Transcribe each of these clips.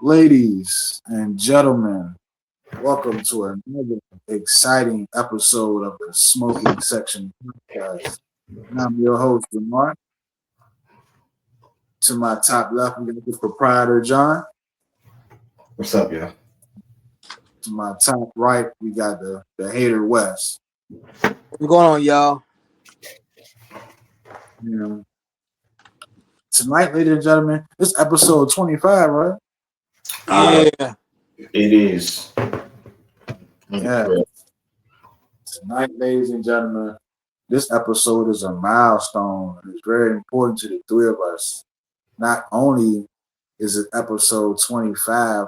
Ladies and gentlemen, welcome to another exciting episode of the Smoking Section podcast. And I'm your host, Lamar. To my top left, we got the proprietor, John. What's up, y'all? To my top right, we got the hater, Wes. What's going on, y'all? You know, tonight, ladies and gentlemen, this episode 25, right? Yeah. It is. Yeah. Tonight, ladies and gentlemen, this episode is a milestone. It's very important to the three of us. Not only is it episode 25,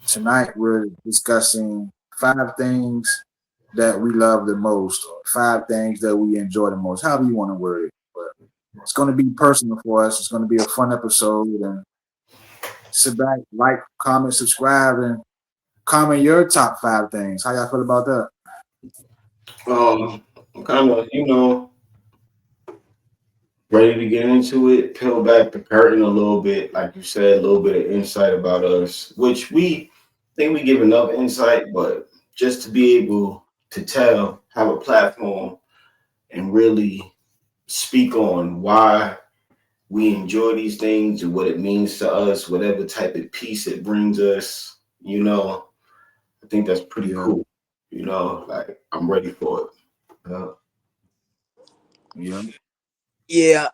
tonight we're discussing 5 things that we love the most, or 5 things that we enjoy the most, however you want to word it. But it's going to be personal for us. It's going to be a fun episode. And sit back, like, comment, subscribe, and comment your top 5 things. How y'all feel about that? Kind of, ready to get into it, peel back the curtain a little bit, like you said, a little bit of insight about us, which we think we give enough insight, but just to be able to have a platform and really speak on why we enjoy these things and what it means to us, whatever type of peace it brings us, I think that's pretty cool. Like I'm ready for it. Yeah. Yeah.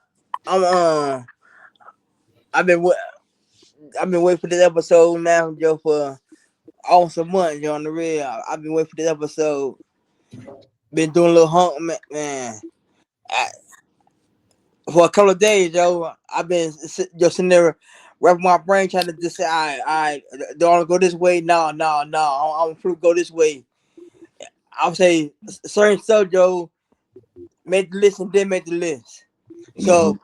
I've been waiting for this episode now, Joe, for almost a month, Joe, on the real. I've been waiting for this episode. Been doing a little hump, man. For a couple of days, Joe. I've been just sitting there wrapping my brain trying to just say, I don't want to go this way. No. I'm gonna go this way. I'll say certain stuff, Joe, made the list and didn't make the list. So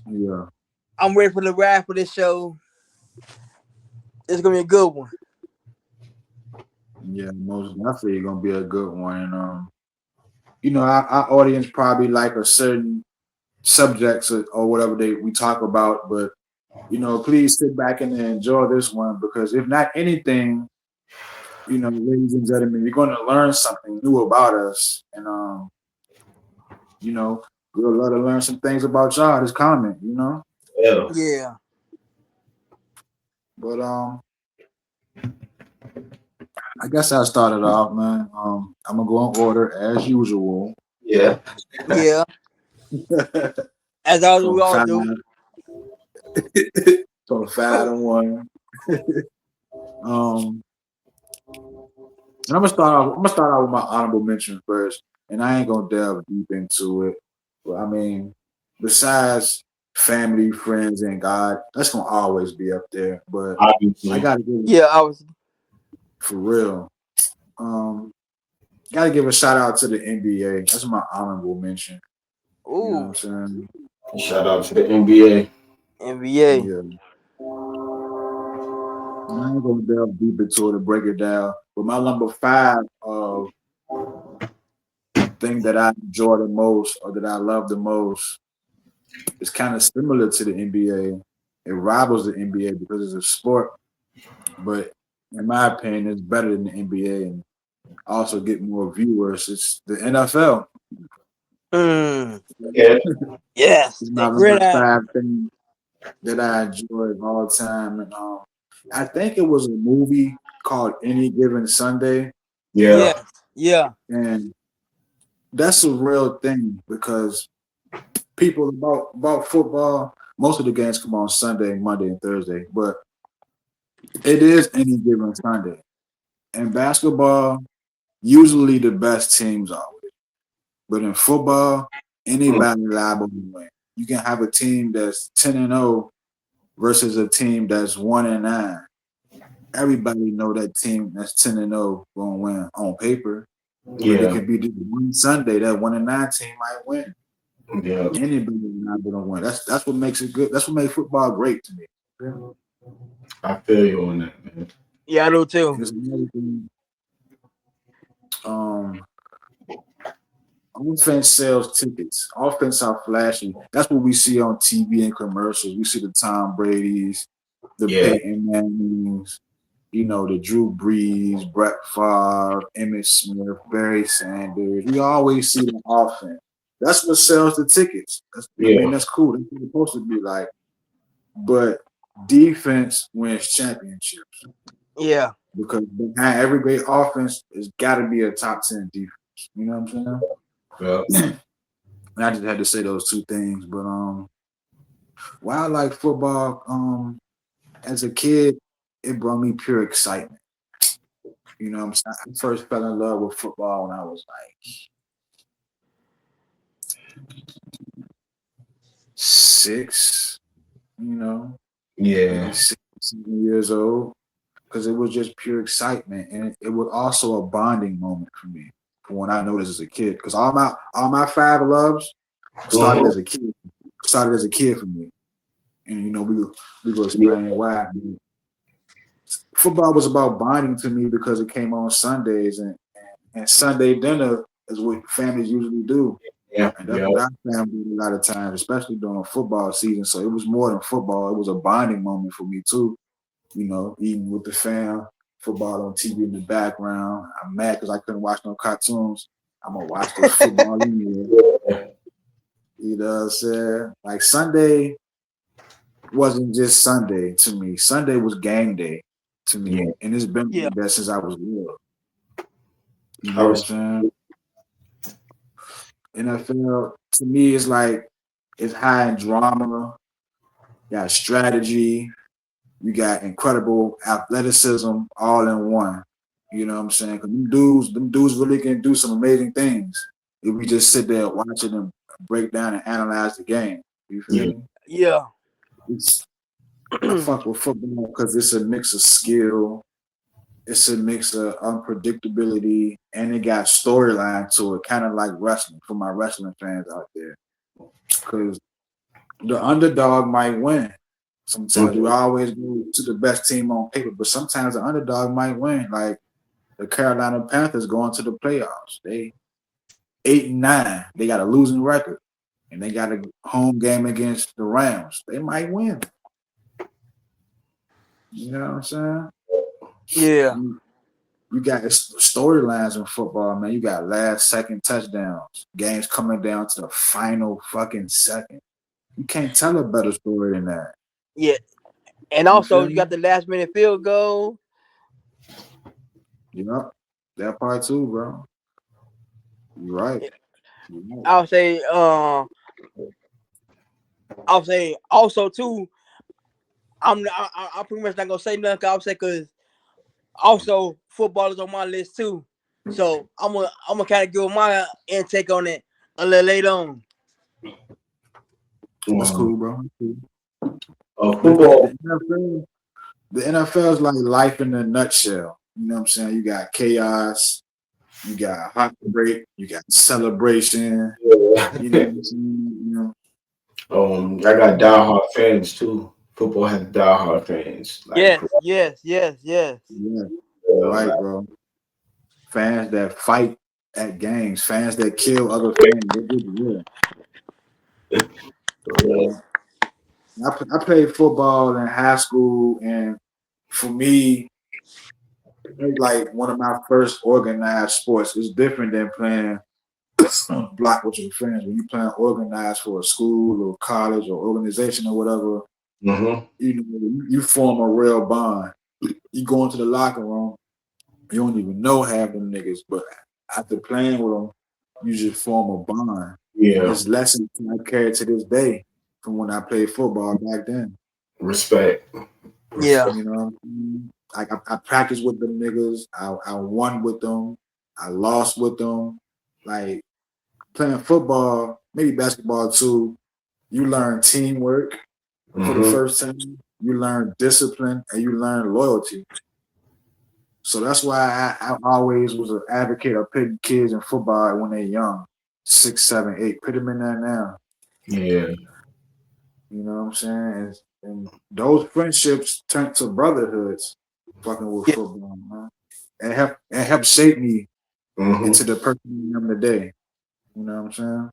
Yeah. I'm ready for the ride for this show. It's gonna be a good one. Yeah, most definitely gonna be a good one. Our audience probably like a certain subjects or whatever we talk about, but please sit back and enjoy this one, because if not anything, ladies and gentlemen, you're gonna learn something new about us, and we'll love to learn some things about y'all. This comment, Yeah. But I guess I'll start it off, man. I'm gonna go in order as usual. Yeah. Yeah. As always, we all do. So 5 to 1. And I'm gonna start off with my honorable mention first, and I ain't gonna delve deep into it. But I mean, besides family, friends, and God, that's gonna always be up there. But Obviously. I gotta give I was for real. Gotta give a shout out to the NBA. That's my honorable mention. You know what I'm saying? Shout out to the NBA. NBA. Yeah. I ain't gonna delve deep into it to break it down. But my number 5 thing that I enjoy the most, or that I love the most, is kind of similar to the NBA. It rivals the NBA because it's a sport, but in my opinion, it's better than the NBA and also get more viewers. It's the NFL. Yeah. Yes. It's my number 5 thing that I enjoy all the time. And I think it was a movie called Any Given Sunday. Yeah. Yeah. And that's a real thing, because people about football, most of the games come on Sunday, Monday, and Thursday, but it is any given Sunday. And basketball, usually the best teams always. But in football, anybody liable to win. You can have a team that's 10-0 versus a team that's 1-9. Everybody know that team that's 10-0 gonna win on paper. Yeah. But it could be just one Sunday that 1-9 team might win. Yeah. Anybody not gonna win. That's what makes it good. That's what makes football great to me. I feel you on that, man. Yeah, I do too. There's another thing. Offense sells tickets. Offense are flashy. That's what we see on TV and commercials. We see the Tom Brady's, the Yeah. Peyton Mannings, the Drew Brees, Brett Favre, Emmitt Smith, Barry Sanders. We always see the offense. That's what sells the tickets. That's cool. That's what it's supposed to be like. But defense wins championships. Yeah. Because behind every great offense, there's got to be a top 10 defense. You know what I'm saying? Yeah. And I just had to say those two things. But why I like football, as a kid, it brought me pure excitement. You know what I'm saying? I first fell in love with football when I was like 6, Yeah. maybe 6, 7 years old, because it was just pure excitement, and it was also a bonding moment for me from when I noticed as a kid. Because all my 5 loves started as a kid. Started as a kid for me, and we go explain why. Football was about bonding to me because it came on Sundays, and Sunday dinner is what families usually do. Yeah. And that's what our family did a lot of times, especially during football season. So it was more than football. It was a bonding moment for me too. Eating with the fam, football on TV in the background. I'm mad because I couldn't watch no cartoons. I'm going to watch this football anyway. You know what I'm saying? Like Sunday wasn't just Sunday to me. Sunday was game day to me. Yeah. And it's been like that since I was little. You know what I'm saying? NFL to me is like it's high in drama, you got strategy, you got incredible athleticism all in one. You know what I'm saying? Because them dudes really can do some amazing things if we just sit there watching them break down and analyze the game. You feel me? Yeah. I fuck with football because it's a mix of skill, it's a mix of unpredictability, and it got storyline to it, kind of like wrestling for my wrestling fans out there. Because the underdog might win. Sometimes we always go to the best team on paper, but sometimes the underdog might win. Like the Carolina Panthers going to the playoffs. They 8-9. They got a losing record. And they got a home game against the Rams. They might win. You know what I'm saying? Yeah. You got storylines in football, man. You got last second touchdowns. Games coming down to the final fucking second. You can't tell a better story than that. Yeah. And also you got the last minute field goal. That part too, bro. You're right. I'll say also too. I'm pretty much not gonna say nothing. I'll say because also football is on my list too. So I'm gonna kind of give my intake on it a little later on. That's cool, bro. Football. The NFL is like life in a nutshell. You know what I'm saying? You got chaos, you got heartbreak, you got celebration. Yeah. You know what I'm saying? I got diehard fans too. Football has diehard fans. Yes. Yeah, right, bro. Fans that fight at games, fans that kill other fans. I played football in high school, and for me, it was like one of my first organized sports. It's different than playing block with your friends. When you playing organized for a school or college or organization or whatever, you form a real bond. You go into the locker room, you don't even know half them niggas, but after playing with them, you just form a bond. Yeah. This lesson I carry to this day from when I played football back then. Respect. Yeah. You know, like I practiced with them niggas. I won with them. I lost with them. Like playing football, maybe basketball too. You learn teamwork for the first time. You learn discipline and you learn loyalty. So that's why I always was an advocate of putting kids in football when they're young, 6, 7, 8. Put them in there now. Yeah. You know what I'm saying? And those friendships turned to brotherhoods fucking with football, man. And helped shape me into the person I am today. You know what I'm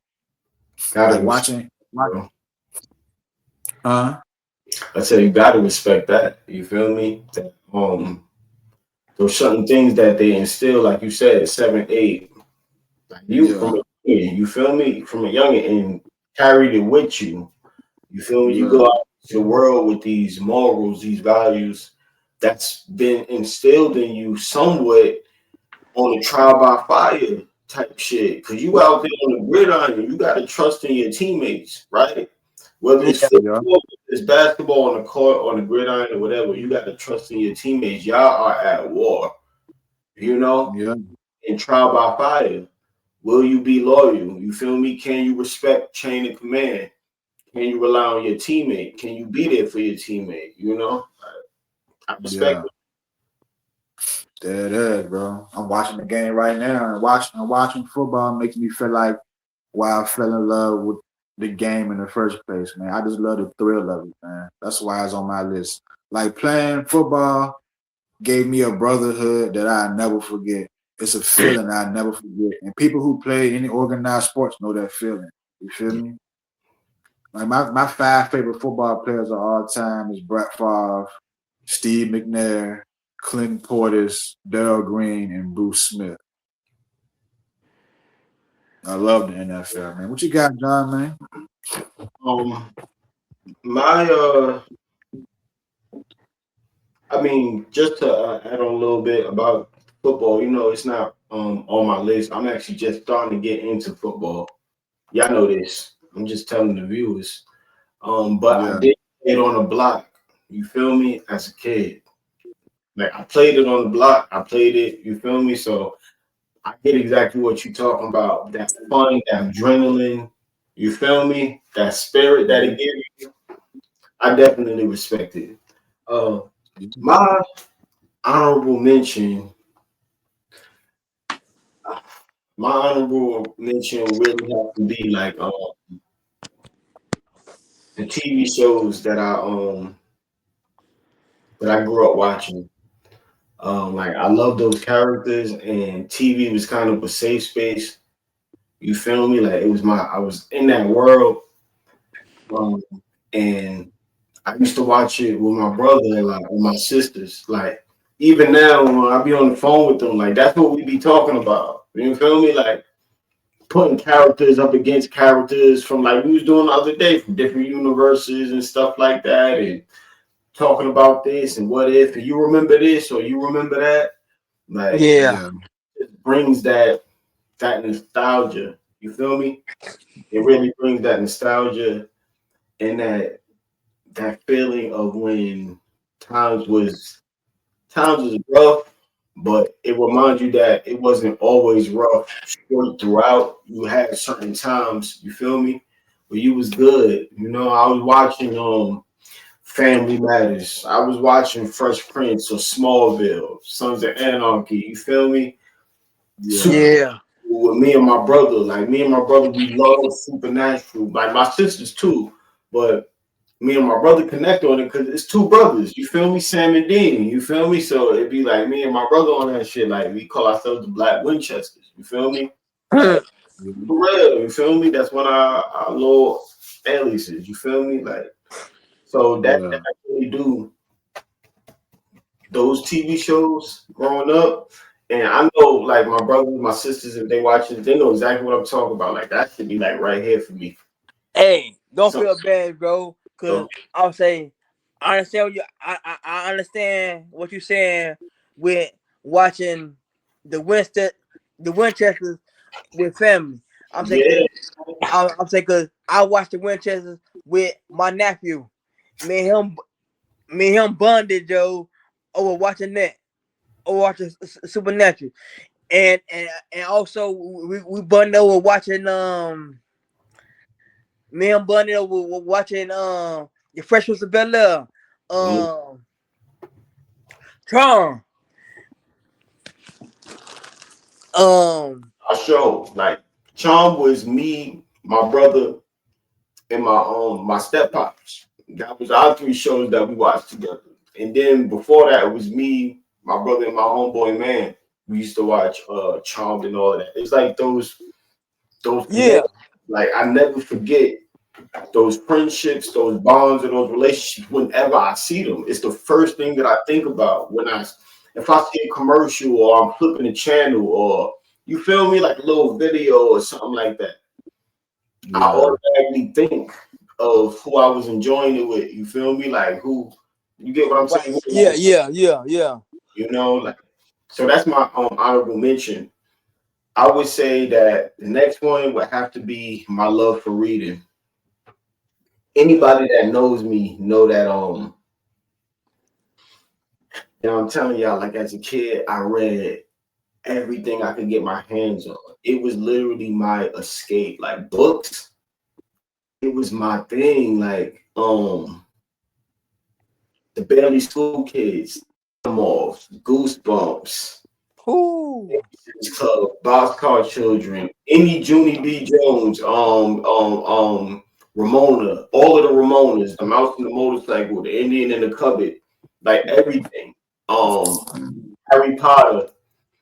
saying? Like watching. I say you gotta respect that. You feel me? There's certain things that they instill, like you said, 7, 8. Like you Yeah, from a you feel me? From a young and carried it with you. You feel me? You yeah, go out to the world with these morals, these values that's been instilled in you somewhat on a trial by fire type shit. Cause you out there on the gridiron, you gotta trust in your teammates, right? Whether it's Yeah, yeah, football, it's basketball on the court, on the gridiron, or whatever, you gotta trust in your teammates. Y'all are at war, you know, yeah, in trial by fire. Will you be loyal? You feel me? Can you respect chain of command? Can you rely on your teammate? Can you be there for your teammate? You know, I respect yeah. There it is, bro. I'm watching the game right now, and watching football makes me feel like why I fell in love with the game in the first place, man. I just love the thrill of it, man. That's why it's on my list. Like playing football gave me a brotherhood that I never forget. It's a feeling I never forget. And people who play any organized sports know that feeling. You feel it. me? Like my 5 favorite football players of all time is Brett Favre, Steve McNair, Clinton Portis, Darrell Green, and Bruce Smith. I love the NFL, man. What you got, John, man? Um, my I mean, just to add on a little bit about football, you know, it's not on my list. I'm actually just starting to get into football. Y'all know this. I'm just telling the viewers. But I Yeah, did play it on the block. You feel me? As a kid, like I played it on the block. I played it. You feel me? So I get exactly what you're talking about. That fun, that adrenaline. You feel me? That spirit that it gives you. I definitely respect it. Uh, my honorable mention. My honorable mention really have to be like the TV shows that I grew up watching. Like I love those characters, and TV was kind of a safe space. You feel me? Like it was I was in that world, um, and I used to watch it with my brother and like with my sisters. Like even now, when I be on the phone with them, like that's what we be talking about. You feel me? Like putting characters up against characters from like we was doing the other day from different universes and stuff like that, and talking about this and what if, and you remember this or you remember that. Like yeah, yeah, it brings that nostalgia. You feel me? It really brings that nostalgia and that feeling of when times was times was rough, but it reminds you that it wasn't always rough straight throughout. You had certain times, you feel me, where you was good. You know, I was watching Family Matters. I was watching Fresh Prince or Smallville, Sons of Anarchy. You feel me? Super yeah, yeah, with me and my brother. Like me and my brother, we love Supernatural. Like my sisters too, but me and my brother connect on it because it's two brothers. You feel me? Sam and Dean. You feel me? So it'd be like me and my brother on that shit. Like we call ourselves the Black Winchesters. You feel me? Like yeah, for real. You feel me? That's one of our little aliases. You feel me? Like so that yeah, really do those TV shows growing up. And I know like my brothers, my sisters, if they watch it, they know exactly what I'm talking about. Like that should be like right here for me. hey, don't So, feel bad, bro. Cause so I'll say, I understand what you. I understand what you're saying with watching the the Winchesters with family. I'm saying, yeah, I'm saying, cause I watched the Winchesters with my nephew. Me and him, me and him bonded, Joe, over watching that, over watching Supernatural, and also we bonded over watching me and Bunny were watching the Fresh Prince of Bel Air, um Charm, um I show like Charm was me, my brother, and my step pops. That was our three shows that we watched together. And then before that, it was me, my brother, and my homeboy man. We used to watch Charmed and all of that. It's like those yeah, connections. Like I never forget. those friendships, those bonds, and those relationships. Whenever I see them, it's the first thing that I think about if I see a commercial or I'm flipping a channel or you feel me, like a little video or something like that. I automatically think of who I was enjoying it with. You feel me? Like who, you get what I'm saying? Yeah. You know, like, so that's my honorable mention. I would say that the next one would have to be my love for reading. Anybody that knows me know that I'm telling y'all, like as a kid, I read everything I could get my hands on. It was literally my escape. Like books, it was my thing. Like the Barely School Kids, Goosebumps, Ooh. Club, Boxcar Children, any Junie B. Jones, Ramona, all of the Ramonas, the Mouse and the Motorcycle, the Indian in the Cupboard, like everything. Harry Potter.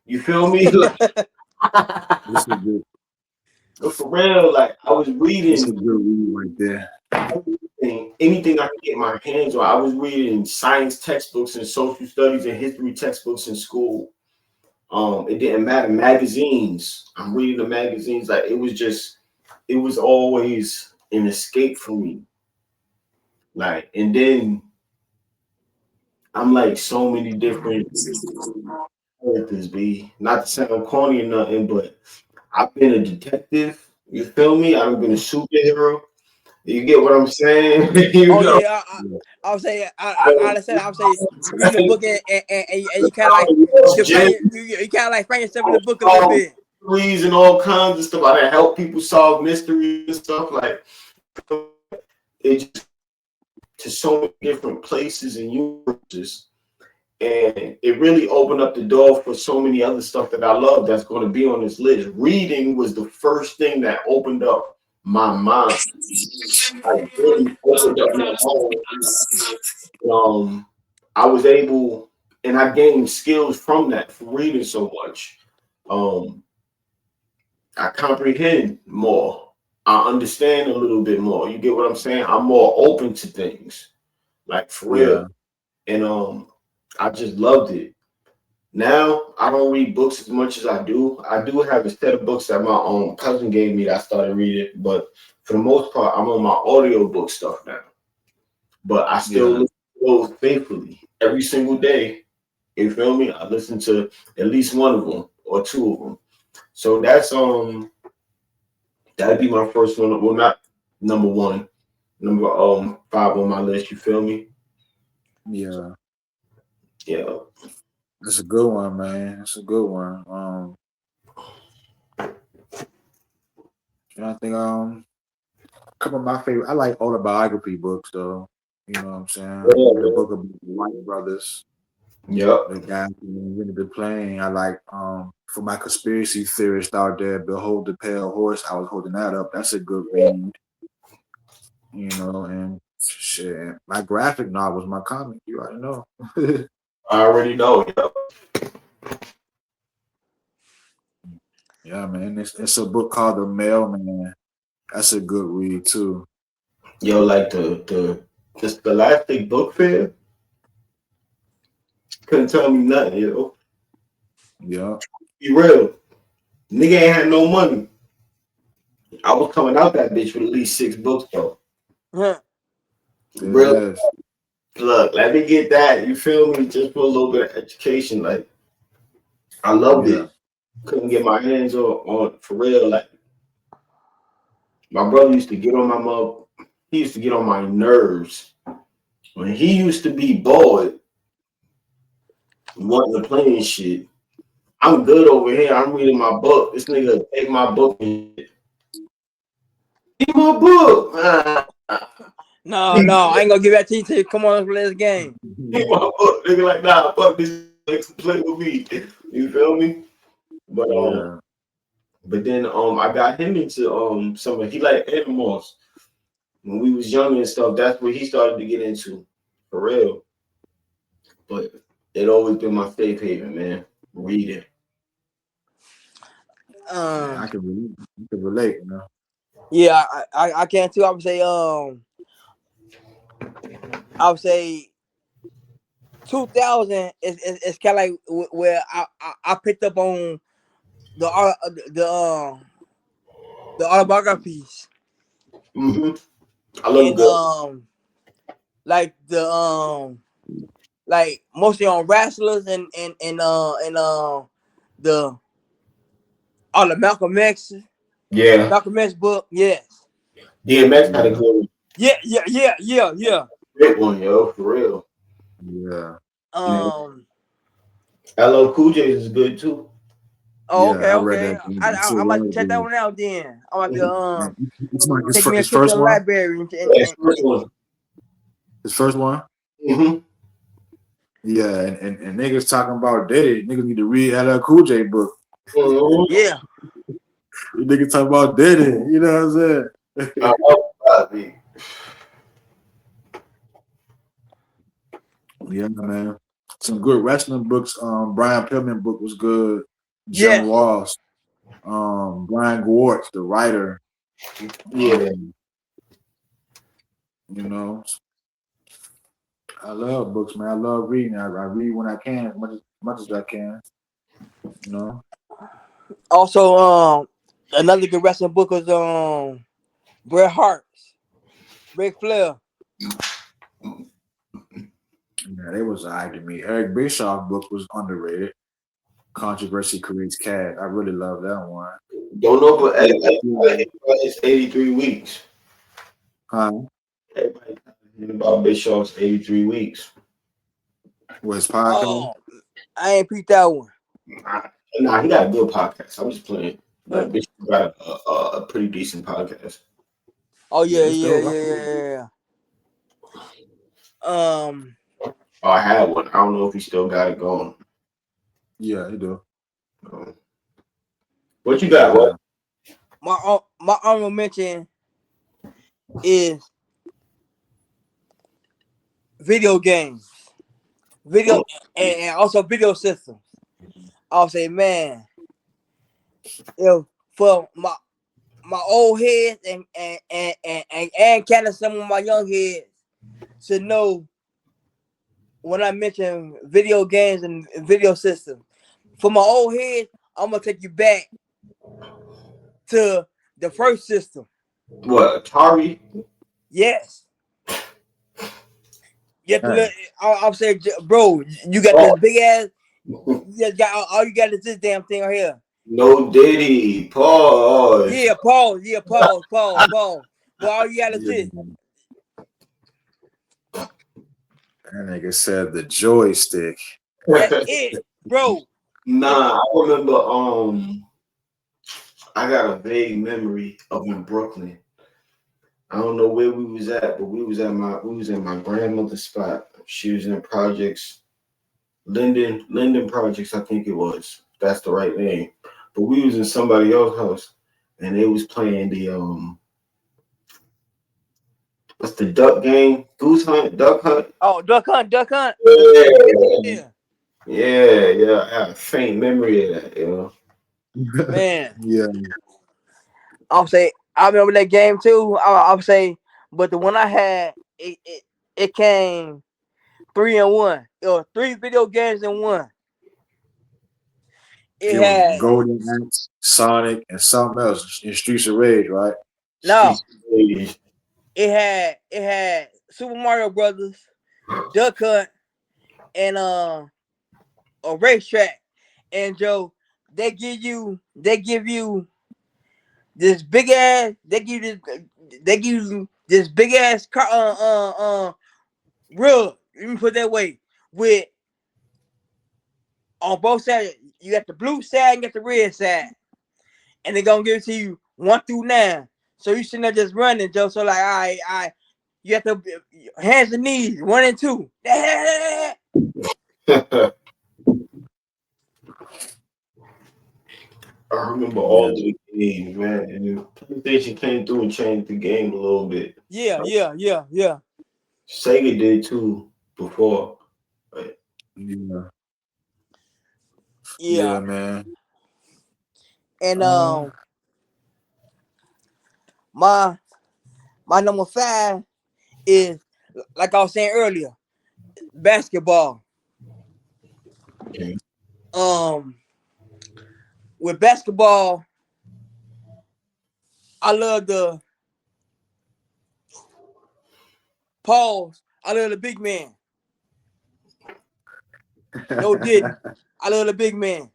You feel me? Like, This is good. for real, like I was This is reading good read right there. anything I could get my hands on. I was reading science textbooks and social studies and history textbooks in school. It didn't matter. Magazines. I'm reading the magazines. Like it was always an escape for me. Like, and then I'm like so many different characters, B. Not to sound corny or nothing, but I've been a detective. You feel me? I've been a superhero. You get what I'm saying? You Oh know? yeah, I would say I understand. I would say you read the book and you kind of like you kind of like find yourself in the book a little bit. Mysteries and all kinds of stuff. I done help people solve mysteries and stuff. Like it just to so many different places and universes. And it really opened up the door for so many other stuff that I love that's going to be on this list. Reading was the first thing that opened up my mind. I really opened up my mind. I was able, and I gained skills from that, from reading so much. I comprehend more. I understand a little bit more. You get what I'm saying? I'm more open to things, like for real. And I just loved it. Now I don't read books as much as I do. I do have a set of books that my cousin gave me that I started reading, but for the most part, I'm on my audiobook stuff now. But I still listen to those faithfully every single day. You feel me? I listen to at least one of them or two of them. So that's that'd be my first one. Well, not number one, number 5 on my list. You feel me? Yeah. Yeah. That's a good one, man. That's a good one. I think a couple of my favorite. I like autobiography books though. You know what I'm saying? The book of the White Brothers. Yep. The guy who really been playing. I like for my conspiracy theorist out there, Behold the Pale Horse. I was holding that up. That's a good read. You know, and shit. My graphic novels, my comic. You already know. I already know. Yep. Yeah, man. It's a book called The Mailman. That's a good read too. Yo, like the Scholastic Book Fair couldn't tell me nothing, yo. Yeah. Be real. Nigga ain't had no money. I was coming out that bitch with at least 6 books, though. Real. Yes. Look, let me get that. You feel me? Just for a little bit of education. Like, I loved it. Couldn't get my hands on for real. Like, my brother used to get on my mother. He used to get on my nerves. When he used to be bored, wanting to play and shit. I'm good over here. I'm reading my book. This nigga take my book and shit. Read my book. No, I ain't gonna give that to you till you come on and play this game. Read my book. Nigga like, nah, fuck this. Play with me. You feel me? But then I got him into some of he like animals. When we was young and stuff, that's what he started to get into. For real. But it always been my safe haven, man. Reading. I can relate, you know. Yeah, I can too. I would say 2000 is kind of like where I picked up on the the the autobiographies Hmm. I love and good. like the like mostly on wrestlers and the all the Yeah, Malcolm X book. Yes. DMX had a Yeah, good, Yeah. great one, yo, for real. yeah, You know, Um. LL Cool J is good too. Oh, yeah. okay, I read okay. that too I a might while check that ago. one out then. I might be Man, it's like take me a his trip to first the one. library Yeah, his first one. His first one. Hmm. Yeah, and niggas talking about Diddy. Niggas need to read LL Cool J book. Hmm. yeah. Niggas talking about Diddy. You know what I'm I saying? love Bobby. Yeah, man. Some good wrestling books. Brian Pillman book was good. Jim Yes. Ross. Brian Gwartz, the writer. Yeah, Um, you know, I love books, man. I love reading. I read when I can, much as I can. You know. Also, another good wrestling book was Bret Hart's Ric Flair. Yeah, they was alright to me. Eric Bischoff book was underrated. Controversy creates cash. I really love that one. don't know, but Yeah. it's 83 weeks. Huh? Everybody talking about Bischoff's 83 weeks. Was podcast? Oh, I ain't peeped that one. Nah, he got a good podcast. I'm just playing. Mm. But Bishop got a pretty decent podcast. Oh Yeah, yeah, it's yeah, dope. yeah, yeah, yeah. Oh, I had one. I don't know if he still got it going. Yeah, it do. Um, what you got? What? Yeah. My honorable mention is video games, video and also video systems. I'll say, man, for my old heads and kind of some of my young heads to know when I mention video games and video systems. For my old heads, I'm gonna take you back to the first system. What? Atari? Yes. You have to Hey. look. I'm saying, bro, you got Oh, this big ass. You just got all you got is this damn thing right here. no Diddy. Pause. Yeah, pause. Yeah, pause. But all you got is Yeah. this. That nigga said the joystick. That's it, bro. It, Nah, I remember. I got a vague memory of in Brooklyn. I don't know where we was at, but we was in my grandmother's spot. She was in projects, Linden Projects, I think it was. That's the right name. But we was in somebody else's house, and they was playing the what's the duck game? Goose hunt, duck hunt. oh, duck hunt. Yeah, Yeah, yeah. I have a faint memory of that. You know. man. Yeah. I'll say I remember that game too. I'll say, but the one I had, it came 3 in 1. It was 3 video games in one. It It was had Golden Axe, Sonic, and something else in Streets of Rage, right? no, Streets of Rage. it had Super Mario Brothers, Duck Hunt, and a racetrack. And Joe, they give you this big ass. They give you this big ass car. Rug. Let me put it that way. With on both sides, you got the blue side and you got the red side, and they're gonna give it to you 1 through 9. So you sitting there just running, Joe. So like, I, you have to hands and knees, 1 and 2. I remember Yeah. all the games, man. And PlayStation came through and changed the game a little bit. Yeah. Sega did too before. But Yeah. Yeah. Yeah, man. And Um, My number 5 is, like I was saying earlier, basketball. Okay. With basketball, I love the pause. I love the big man. No didn't. I love the big man.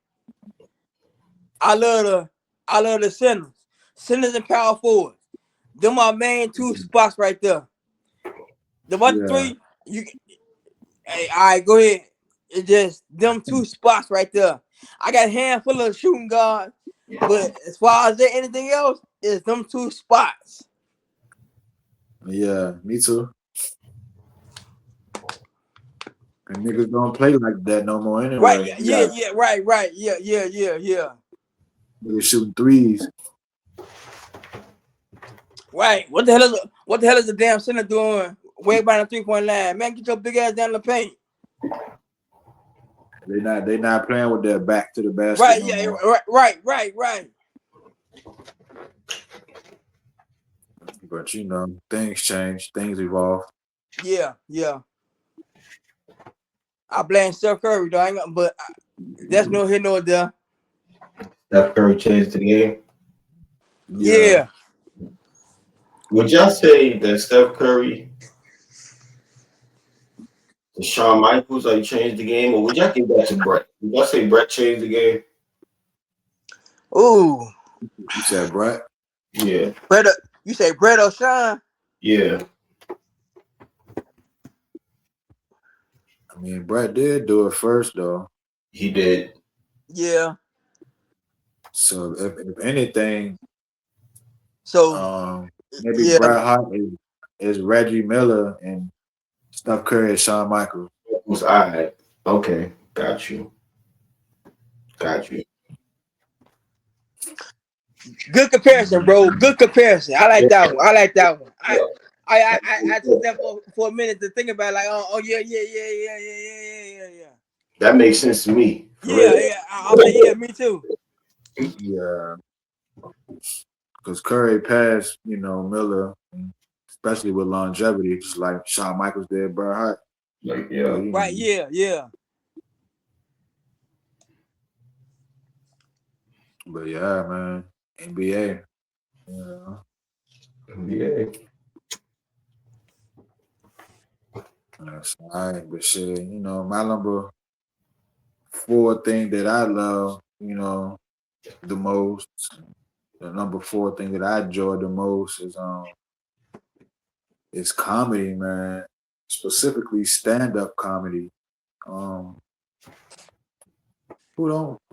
I love the centers. Centers and power forwards. Them are main 2 spots right there. The other 3, you hey, all right, go ahead. It's just them 2 spots right there. I got a handful of shooting guards, but as far as there anything else, it's them 2 spots. Yeah, me too. And niggas don't play like that no more anyway. Right, right. Yeah. Niggas shooting threes. Right. What the hell is the damn center doing way by the 3-point line? Man, get your big ass down the paint. They not playing with their back to the basket. Right. But you know, things change, things evolve. Yeah. I blame Steph Curry, though. But that's no here nor there. Steph Curry changed the game. Yeah. Would y'all say that Steph Curry, the Shawn Michaels, like changed the game, or would y'all give that to Brett? Would y'all say Brett changed the game? Ooh. You said Brett? Yeah. Brett, you say Brett or Sean? Yeah. I mean, Brett did do it first, though. He did. Yeah. So if anything, So maybe Bret Hart is Reggie Miller and Steph Curry is Shawn Michaels. Was I? Okay, got you. good comparison, bro. Good comparison. I like that one. I took that for a minute to think about it, like, yeah. That makes sense to me. Yeah. I was like, yeah, me too. Yeah. Because Curry passed, you know, Miller, especially with longevity, just like Shawn Michaels did Bret Hart. Like, yeah. Right, yeah. But yeah, man, NBA. Yeah. NBA. That's all right, but shit, you know, my number 4 thing that I love, you know, the most, the number 4 thing that I enjoy the most is comedy, man. Specifically stand-up comedy. Who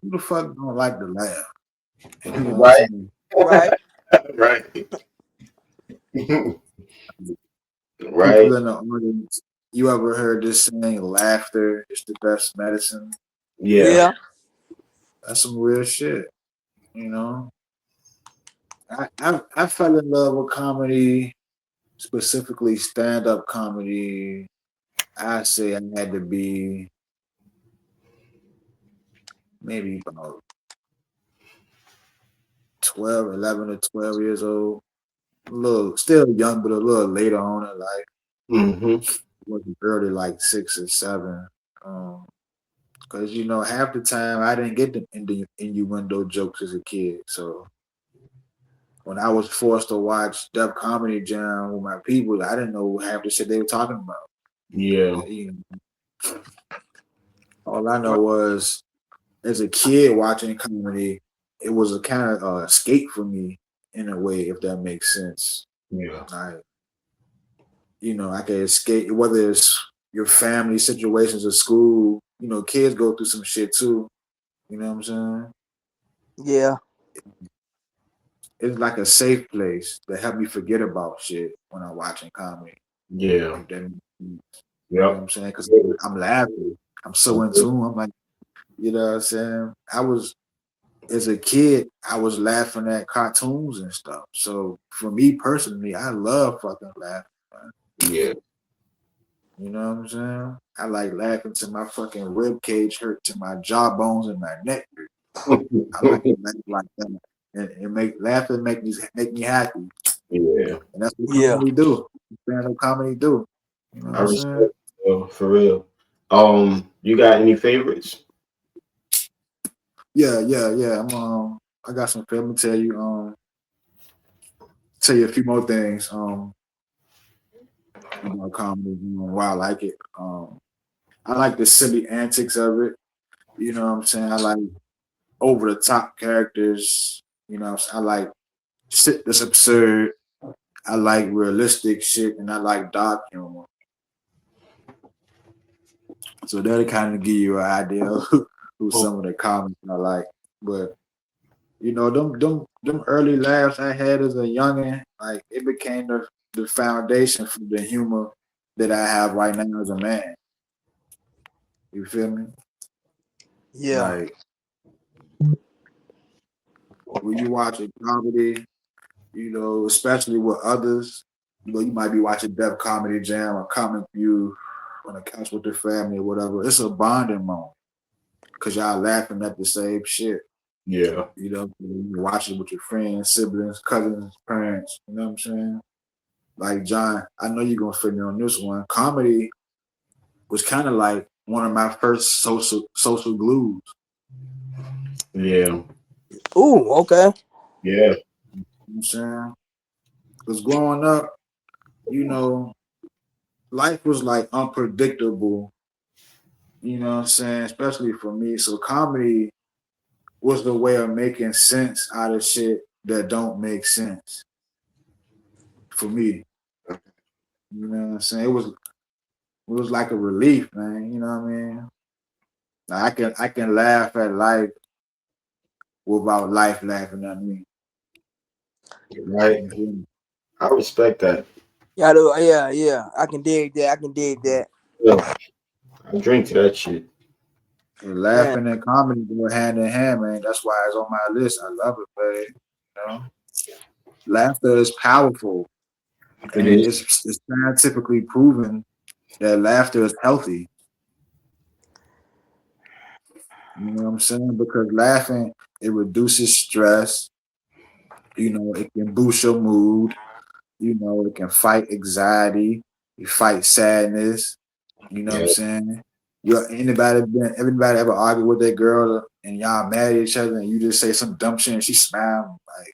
the fuck don't like to laugh? You know Right. Right. Right. People in the audience, you ever heard this saying, laughter is the best medicine? Yeah. That's some real shit, you know? I fell in love with comedy, specifically stand-up comedy. I say I had to be maybe about 11 or 12 years old. A little, still young, but a little later on in life. Mm-hmm. Wasn't early, like 6 or 7. Because, you know, half the time I didn't get the innuendo jokes as a kid. So when I was forced to watch Def Comedy Jam with my people, I didn't know half the shit they were talking about. Yeah. All I know was, as a kid watching comedy, it was a kind of escape for me in a way, if that makes sense. Yeah. I could escape, whether it's your family situations or school. You know, kids go through some shit too. You know what I'm saying? Yeah. It's like a safe place to help me forget about shit when I'm watching comedy. Yeah. You know what I'm saying? Because I'm laughing. I'm so in tune. I'm like, you know what I'm saying? As a kid, I was laughing at cartoons and stuff. So for me personally, I love fucking laughing. Yeah. You know what I'm saying? I like laughing to my fucking rib cage hurt, to my jawbones and my neck hurt. I like to laugh like that. And laughing make me happy. Yeah, and that's what Yeah. comedy do. Stand-up comedy do. You know what I I'm respect saying? it, though, for real. You got any favorites? Yeah. I got some film to tell you a few more things about comedy. Why I like it. I like the silly antics of it. You know what I'm saying? I like over the top characters. You know, I like shit that's absurd. I like realistic shit, and I like dark humor. So that'll kind of give you an idea of who Oh, some of the comedy I like. But them early laughs I had as a youngin, like it became the foundation for the humor that I have right now as a man. You feel me? Yeah. Like when you watch a comedy, especially with others, you might be watching Def Comedy Jam or Comic View on the couch with the family or whatever. It's a bonding moment because y'all laughing at the same shit. yeah, You watch it with your friends, siblings, cousins, parents. You know what I'm saying? Like John, I know you're gonna fit me on this one. Comedy was kind of like one of my first social glues. yeah, Ooh, okay. yeah, You know what I'm saying? Because growing up, you know, life was like unpredictable. You know what I'm saying? Especially for me. So comedy was the way of making sense out of shit that don't make sense for me. You know what I'm saying? It was like a relief, man. You know what I mean? Like I can laugh at life without life laughing at me. right. You feel me? I respect that. Yeah, I do. Yeah. I can dig that. I can dig that. Yeah, I drink to that shit. And Man. laughing and comedy go hand in hand, man. That's why it's on my list. I love it, man. Laughter is powerful, It and is. it's scientifically proven that laughter is healthy. You know what I'm saying? Because laughing, it reduces stress. It can boost your mood. It can fight anxiety. You fight sadness. You know what I'm Yeah, saying? Everybody ever argue with that girl and y'all mad at each other and you just say some dumb shit and she smile like,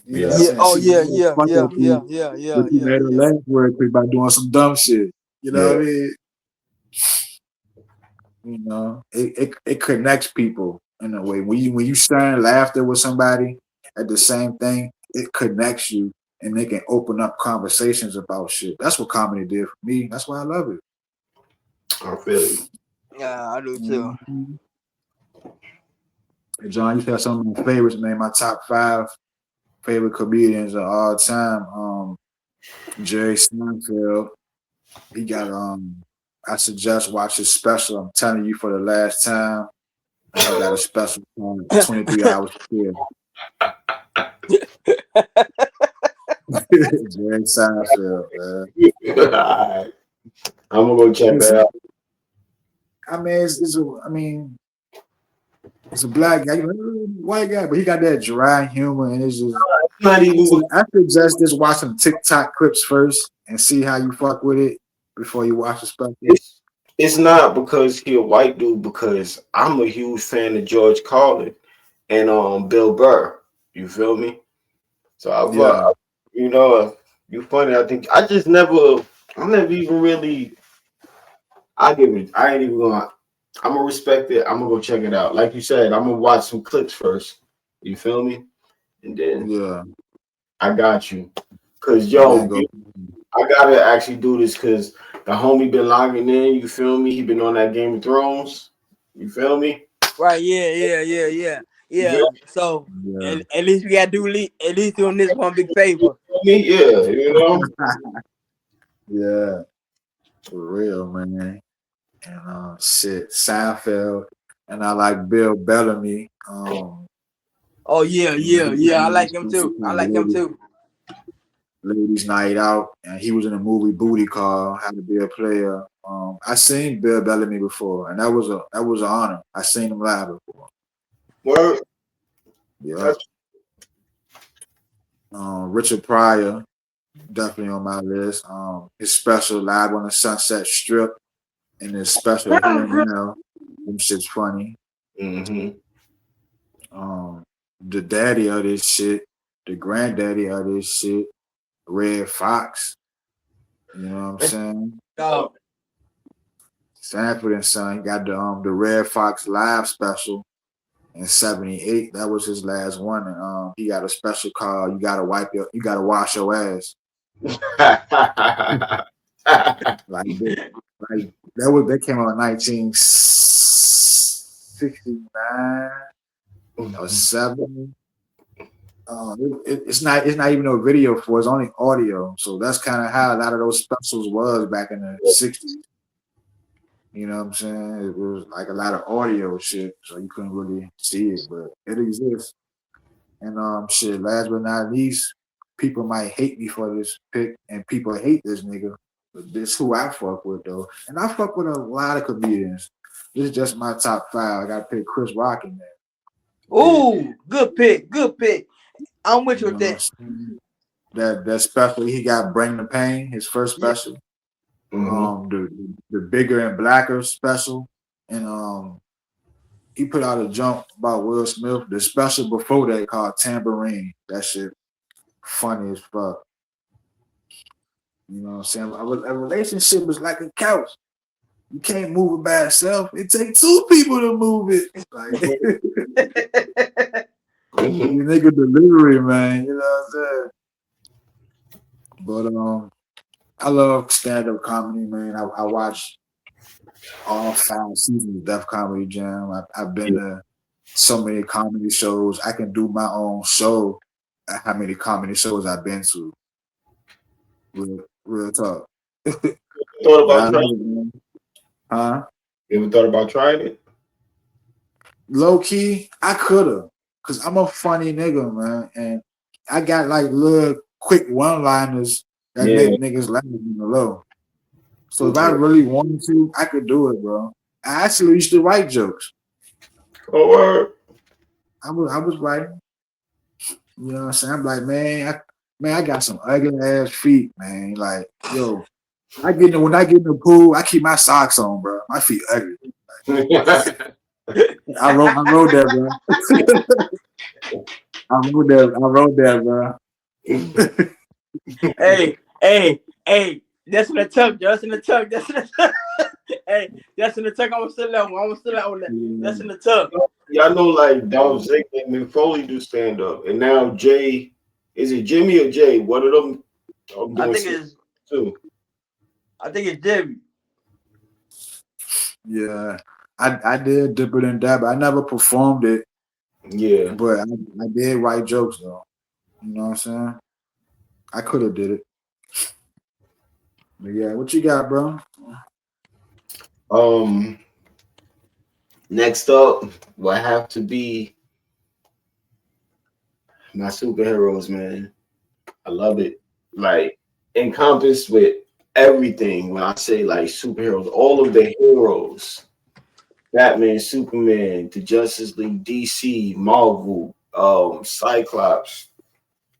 you know what I'm yeah, Yeah. saying? Oh She yeah. was Yeah. fuck Yeah. with Yeah. you, Yeah. but Yeah. you Yeah. made her Yeah. laugh real quick by doing some dumb shit. You know yeah, what I mean? It connects people in a way. When you share laughter with somebody at the same thing, it connects you and they can open up conversations about shit. That's what comedy did for me. That's why I love it. I feel you. Yeah, I do too. Mhm. Hey, John, you got some of my favorites, man. My top 5 favorite comedians of all time. Jerry Seinfeld. He got I suggest watch his special. I'm telling you for the last time. He got a special called 23 Hours to Kill. Jerry Seinfeld, man. Alright. I'm gonna go check that out. I mean, it's a black guy, white guy, but he got that dry humor, and it's just. It's not even. I suggest just watch some TikTok clips first and see how you fuck with it before you watch the special. It's it's not because he a white dude. Because I'm a huge fan of George Carlin and Bill Burr. You feel me? So Yeah, you funny. I think I never even really. I give it. I ain't even gonna. I'm gonna respect it. I'm gonna go check it out. Like you said, I'm gonna watch some clips first. You feel me? And then yeah, I got you. Cause and then yo, go. I gotta actually do this because the homie been logging in. You feel me? He been on that Game of Thrones. You feel me? Right. You Yeah. feel So Yeah, at least we gotta do at least doing this one big favor. me? Yeah, you know. yeah, for real, man. And shit, Seinfeld, and I like Bill Bellamy. Oh yeah, I like him too. I like him Ladies, too. Ladies Night Out, and he was in a movie Booty Call, How to Be a Player. I seen Bill Bellamy before, and that was an honor. I seen him live before. Word. Yeah. That's Richard Pryor, definitely on my list. His special Live on the Sunset Strip and his special Here and Now, them shit's funny. Mm-hmm. The daddy of this shit, the granddaddy of this shit, Red Fox. You know what I'm saying? Oh, Sanford and Son, he got the Red Fox Live special in '78. That was his last one. And he got a special called You Gotta Wash Your Ass. Like that came out in 1969 or 7. It's not even a video for it, it's only audio. So that's kind of how a lot of those specials was back in the 60s. You know what I'm saying? It was like a lot of audio shit, so you couldn't really see it, but it exists. And shit, last but not least, people might hate me for this pick, and people hate this nigga. But this who I fuck with though. And I fuck with a lot of comedians. This is just my top 5. I gotta pick Chris Rock in there. ooh, good pick, good pick. I'm with you with that. That special he got, Bring the Pain, his first special. Mm-hmm. The Bigger and Blacker special, and he put out a jump about Will Smith. The special before that called Tambourine. That shit funny as fuck. You know what I'm saying? A relationship is like a couch. You can't move it by itself. It takes 2 people to move it. Like, you nigga delivery, man. You know what I'm saying? But I love stand-up comedy, man. I watch all 5 seasons of Def Comedy Jam. I've been to so many comedy shows. I can do my own show at how many comedy shows I've been to. Real talk. Thought about trying it? Huh? You ever thought about trying it? Low key, I coulda, cause I'm a funny nigga, man, and I got like little quick one-liners that make niggas laugh in the low. So if I really wanted to, I could do it, bro. I actually used to write jokes. Oh, word. I was writing. You know what I'm saying? I'm like, man, I got some ugly ass feet, man. Like, yo, when I get in the pool, I keep my socks on, bro. My feet ugly. I wrote that, bro. I wrote that, bro. Hey, that's in the tuck. That's in the tuck. Hey, that's in the tuck. I'm still that one. That's in the tuck. Y'all know, like Dolph Ziggler and Foley do stand up, and now Jay, is it Jimmy or Jay? One of them. I think it's Jimmy. Yeah, I did dip it and dab. I never performed it. Yeah, but I did write jokes though. You know what I'm saying? I could have did it. But yeah, what you got, bro? Next up will have to be my superheroes, man. I love it. Like, encompassed with everything. When I say like superheroes, all of the heroes, Batman, Superman, the Justice League, DC, Marvel, Cyclops,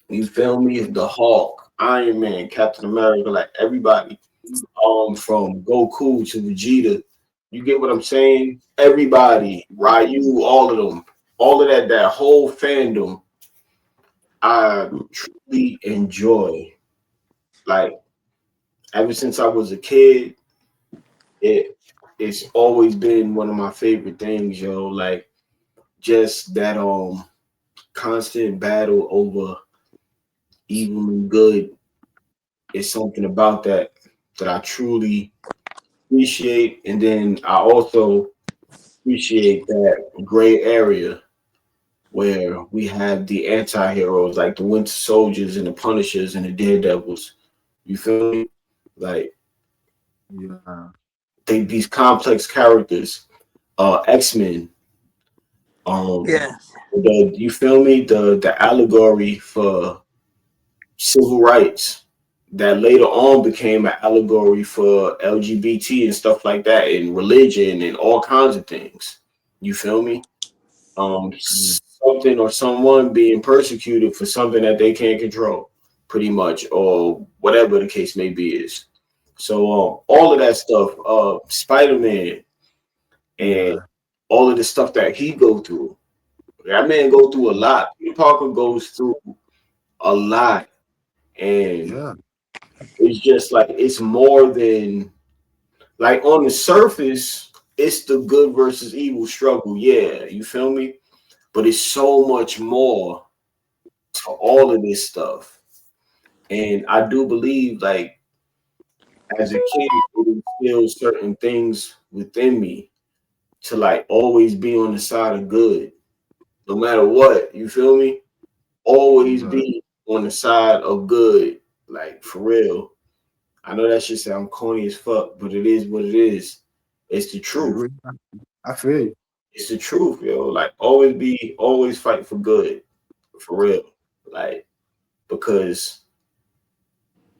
you feel me? The Hulk, Iron Man, Captain America, like everybody, from Goku to Vegeta. You get what I'm saying? Everybody, Ryu, all of them, all of that whole fandom, I truly enjoy. Like, ever since I was a kid, it's always been one of my favorite things, yo. Like, just that constant battle over evil and good is something about that I truly appreciate. And then I also appreciate that gray area where we have the anti-heroes like the Winter Soldiers and the Punishers and the Daredevils. You feel me? Like, Yeah. these complex characters, X-Men. You feel me? The allegory for civil rights that later on became an allegory for LGBT and stuff like that, and religion and all kinds of things. You feel me? Something or someone being persecuted for something that they can't control. pretty much, or whatever the case may be is. So all of that stuff, Spider-Man and Yeah. all of the stuff that he go through. That man go through a lot. Peter Parker goes through a lot, and Yeah. it's just like it's more than like on the surface. It's the good versus evil struggle. Yeah, you feel me? But it's so much more to all of this stuff. And I do believe, like, as a kid, it instills certain things within me to like always be on the side of good, no matter what. You feel me? Always Right. be on the side of good, like for real. I know that shit sound corny as fuck, but it is what it is. It's the truth. I feel you. It's the truth, yo. Like always fight for good, for real. Like because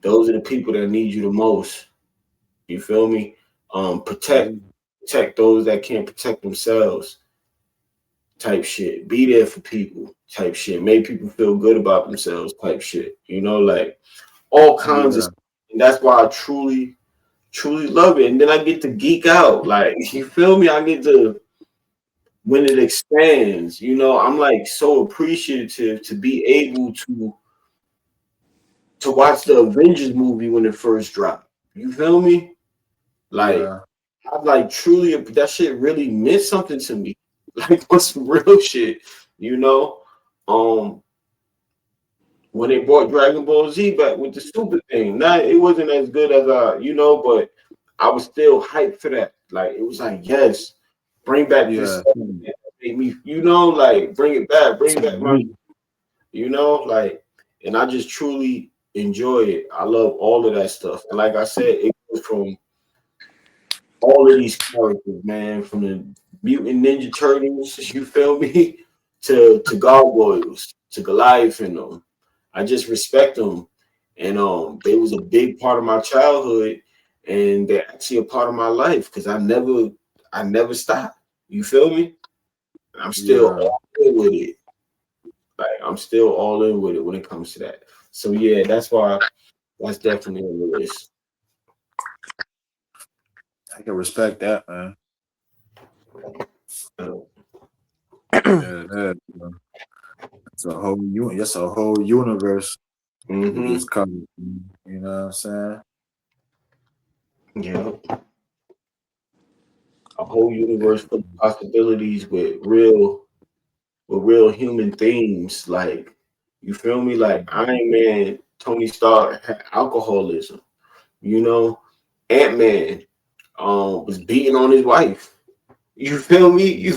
those are the people that need you the most. You feel me? Yeah. Protect those that can't protect themselves. Type shit. Be there for people. Type shit. Make people feel good about themselves. Type shit. You know, like all kinds of. Yeah. Stuff. And that's why I truly love it. And then I get to geek out. Like you feel me? I get to when it expands. You know, I'm like so appreciative to be able to watch the Avengers movie when it first dropped. You feel me? Like Yeah. I'm like truly that shit really meant something to me. Like on some real shit, you know. Um, when they brought Dragon Ball Z back with the Super thing, now it wasn't as good as but I was still hyped for that. Like it was like, yes, bring back this Yeah. stuff that made me, like bring back my, like, and I just truly enjoy it. I love all of that stuff, and like I said, it goes from all of these characters, man, from the Mutant Ninja Turtles, you feel me, to Gargoyles, to Goliath and them. I just respect them, and they was a big part of my childhood, and they're actually a part of my life because I never stopped. You feel me? I'm still Yeah. all in with it. Like I'm still all in with it when it comes to that. So yeah, that's definitely on the list. I can respect that, man. Uh, Yeah, that, it's a whole that's a whole universe that mm-hmm. gets covered. You know what I'm saying? Yeah. A whole universe full of possibilities with real human themes. Like you feel me? Like Iron Man, Tony Stark had alcoholism. You know, Ant-Man was beating on his wife. You feel me?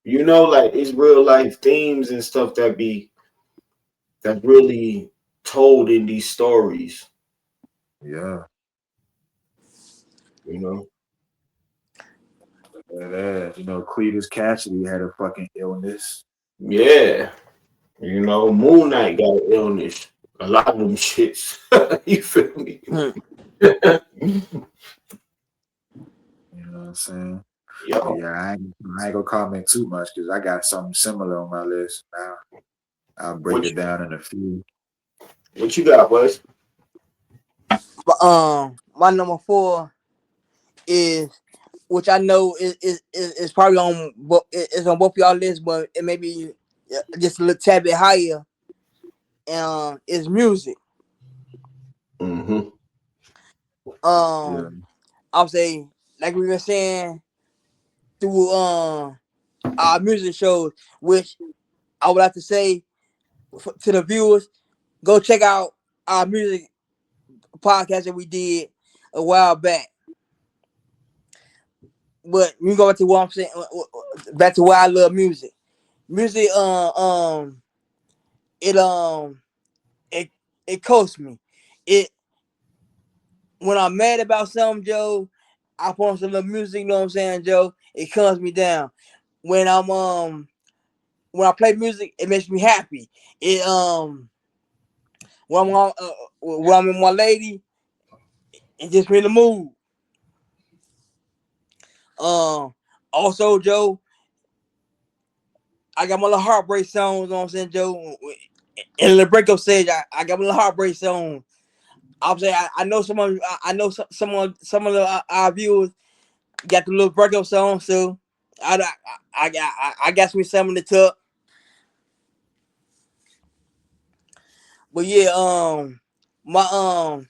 Like it's real life themes and stuff that really told in these stories. Yeah. You know. Cletus Cassidy had a fucking illness. Yeah. Moon Knight got an illness. A lot of them shits. You feel me? You know what I'm saying? But Yo, yeah, I ain't gonna comment too much because I got something similar on my list. Now I'll break what it you, down in a few. what you got, boys? But my number four is, which I know is probably is on both y'all lists, but it may be just a little tad bit higher. Is music. Mm-hmm. Yeah. I'll say, like we were saying, through our music shows, which I would like to say to the viewers, go check out our music podcast that we did a while back. But you go back to what I'm saying, back to why I love music. Music, it it it costs me. It When I'm mad about something, Joe, I put on some little music. You know what I'm saying, Joe? It calms me down. When when I play music, it makes me happy. It when when I'm with my lady, it gets me in the mood. Also, Joe, I got my little heartbreak songs. You know what I'm saying, Joe? in the breakup stage, I got a little heartbreak song. I'll say I know someone. I know some of our viewers got the little breakup song. So I got some in the tub. But yeah, my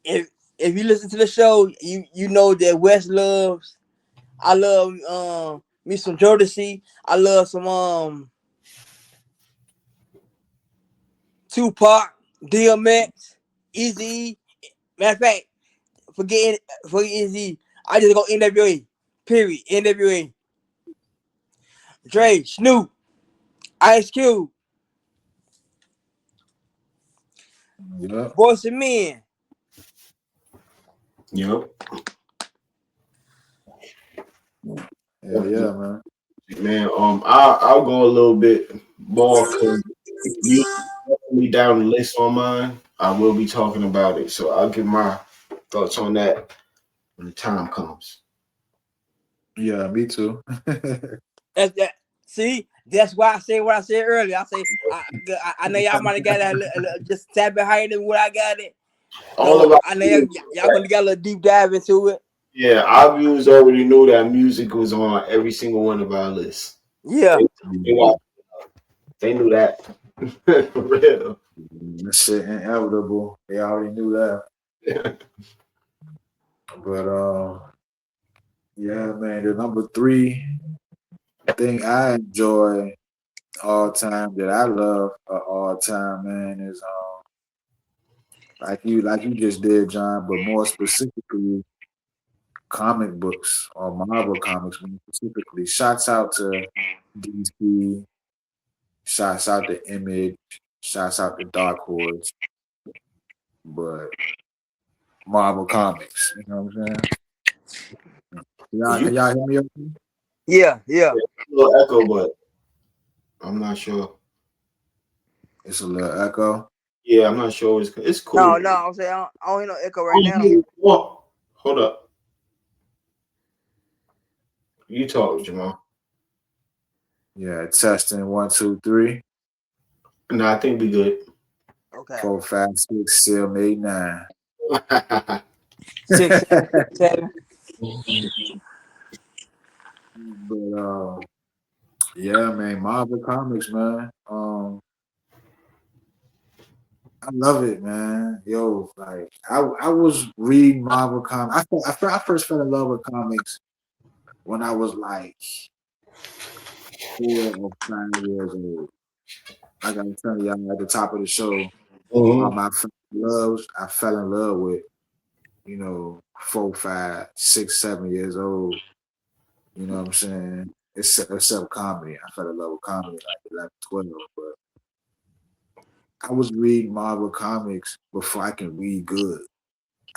if you listen to the show, you know that Wes loves. I love me some Jodeci. I love some Tupac, DMX, Easy. Matter of fact, forget Easy. I just go NWA. Period. NWA. Dre, Snoop, Ice Cube, Yep. Boys and Men. Yep. Yeah, man. Man, I'll go a little bit more because you put me down the list on mine. I will be talking about it, so I'll give my thoughts on that when the time comes. Yeah, me too. That's that. See, that's why I said what I said earlier. I say I know y'all might have got that just tap behind it what I got it. All So of I know y'all gonna get a little deep dive into it. yeah, our viewers already knew that music was on every single one of our lists. Yeah. They knew that. For real. That shit inevitable. They already knew that. But yeah, man. The number 3 thing I enjoy all time that I love all time, man, is like you just did, John, but more specifically comic books or Marvel comics more specifically. Shouts out to DC, shouts out to Image, shouts out to Dark Horse, but Marvel Comics, you know what I'm saying? Can y'all hear me okay? Yeah. A little echo, but I'm not sure. It's a little echo. Yeah, I'm not sure. It's cool. No, I'm saying I don't hear no echo right now. Oh, hold up. You talk, Jamal. Yeah, testing 1, 2, 3, No, I think we good. Okay. 4, 5, 6, 7, 8, 9. 6, 7. But yeah, man, Marvel Comics, man. I love it, man. Yo, like I was reading Marvel comics. I first fell in love with comics when I was like 4 or 5 years old. I gotta tell y'all at the top of the show, all my loves I fell in love with, 4, 5, 6, 7 years old. You know what I'm saying? Except comedy. I fell in love with comedy like 11, 12, but I was reading Marvel comics before I can read good.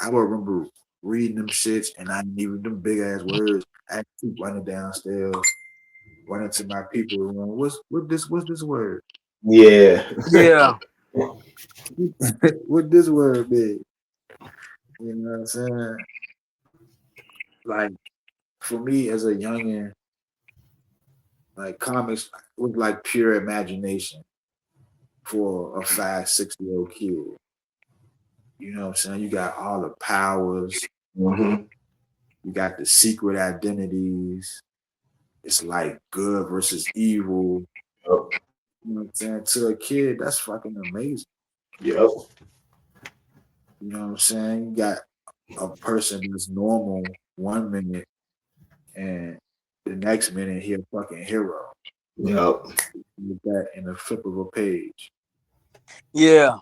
I remember reading them shits and I knew them big ass words. I keep running downstairs, running to my people room. What's this word? Yeah. Yeah. What this word be? You know what I'm saying? Like for me as a youngin', like comics was like pure imagination for a 5, 6-year-old kid. You know what I'm saying? You got all the powers. Mm-hmm. You got the secret identities. It's like good versus evil. Yep. You know what I'm saying? To a kid, that's fucking amazing. Yep. You know what I'm saying? You got a person that's normal 1 minute and the next minute he a fucking hero. Yep. With that in the flip of a page. Yeah.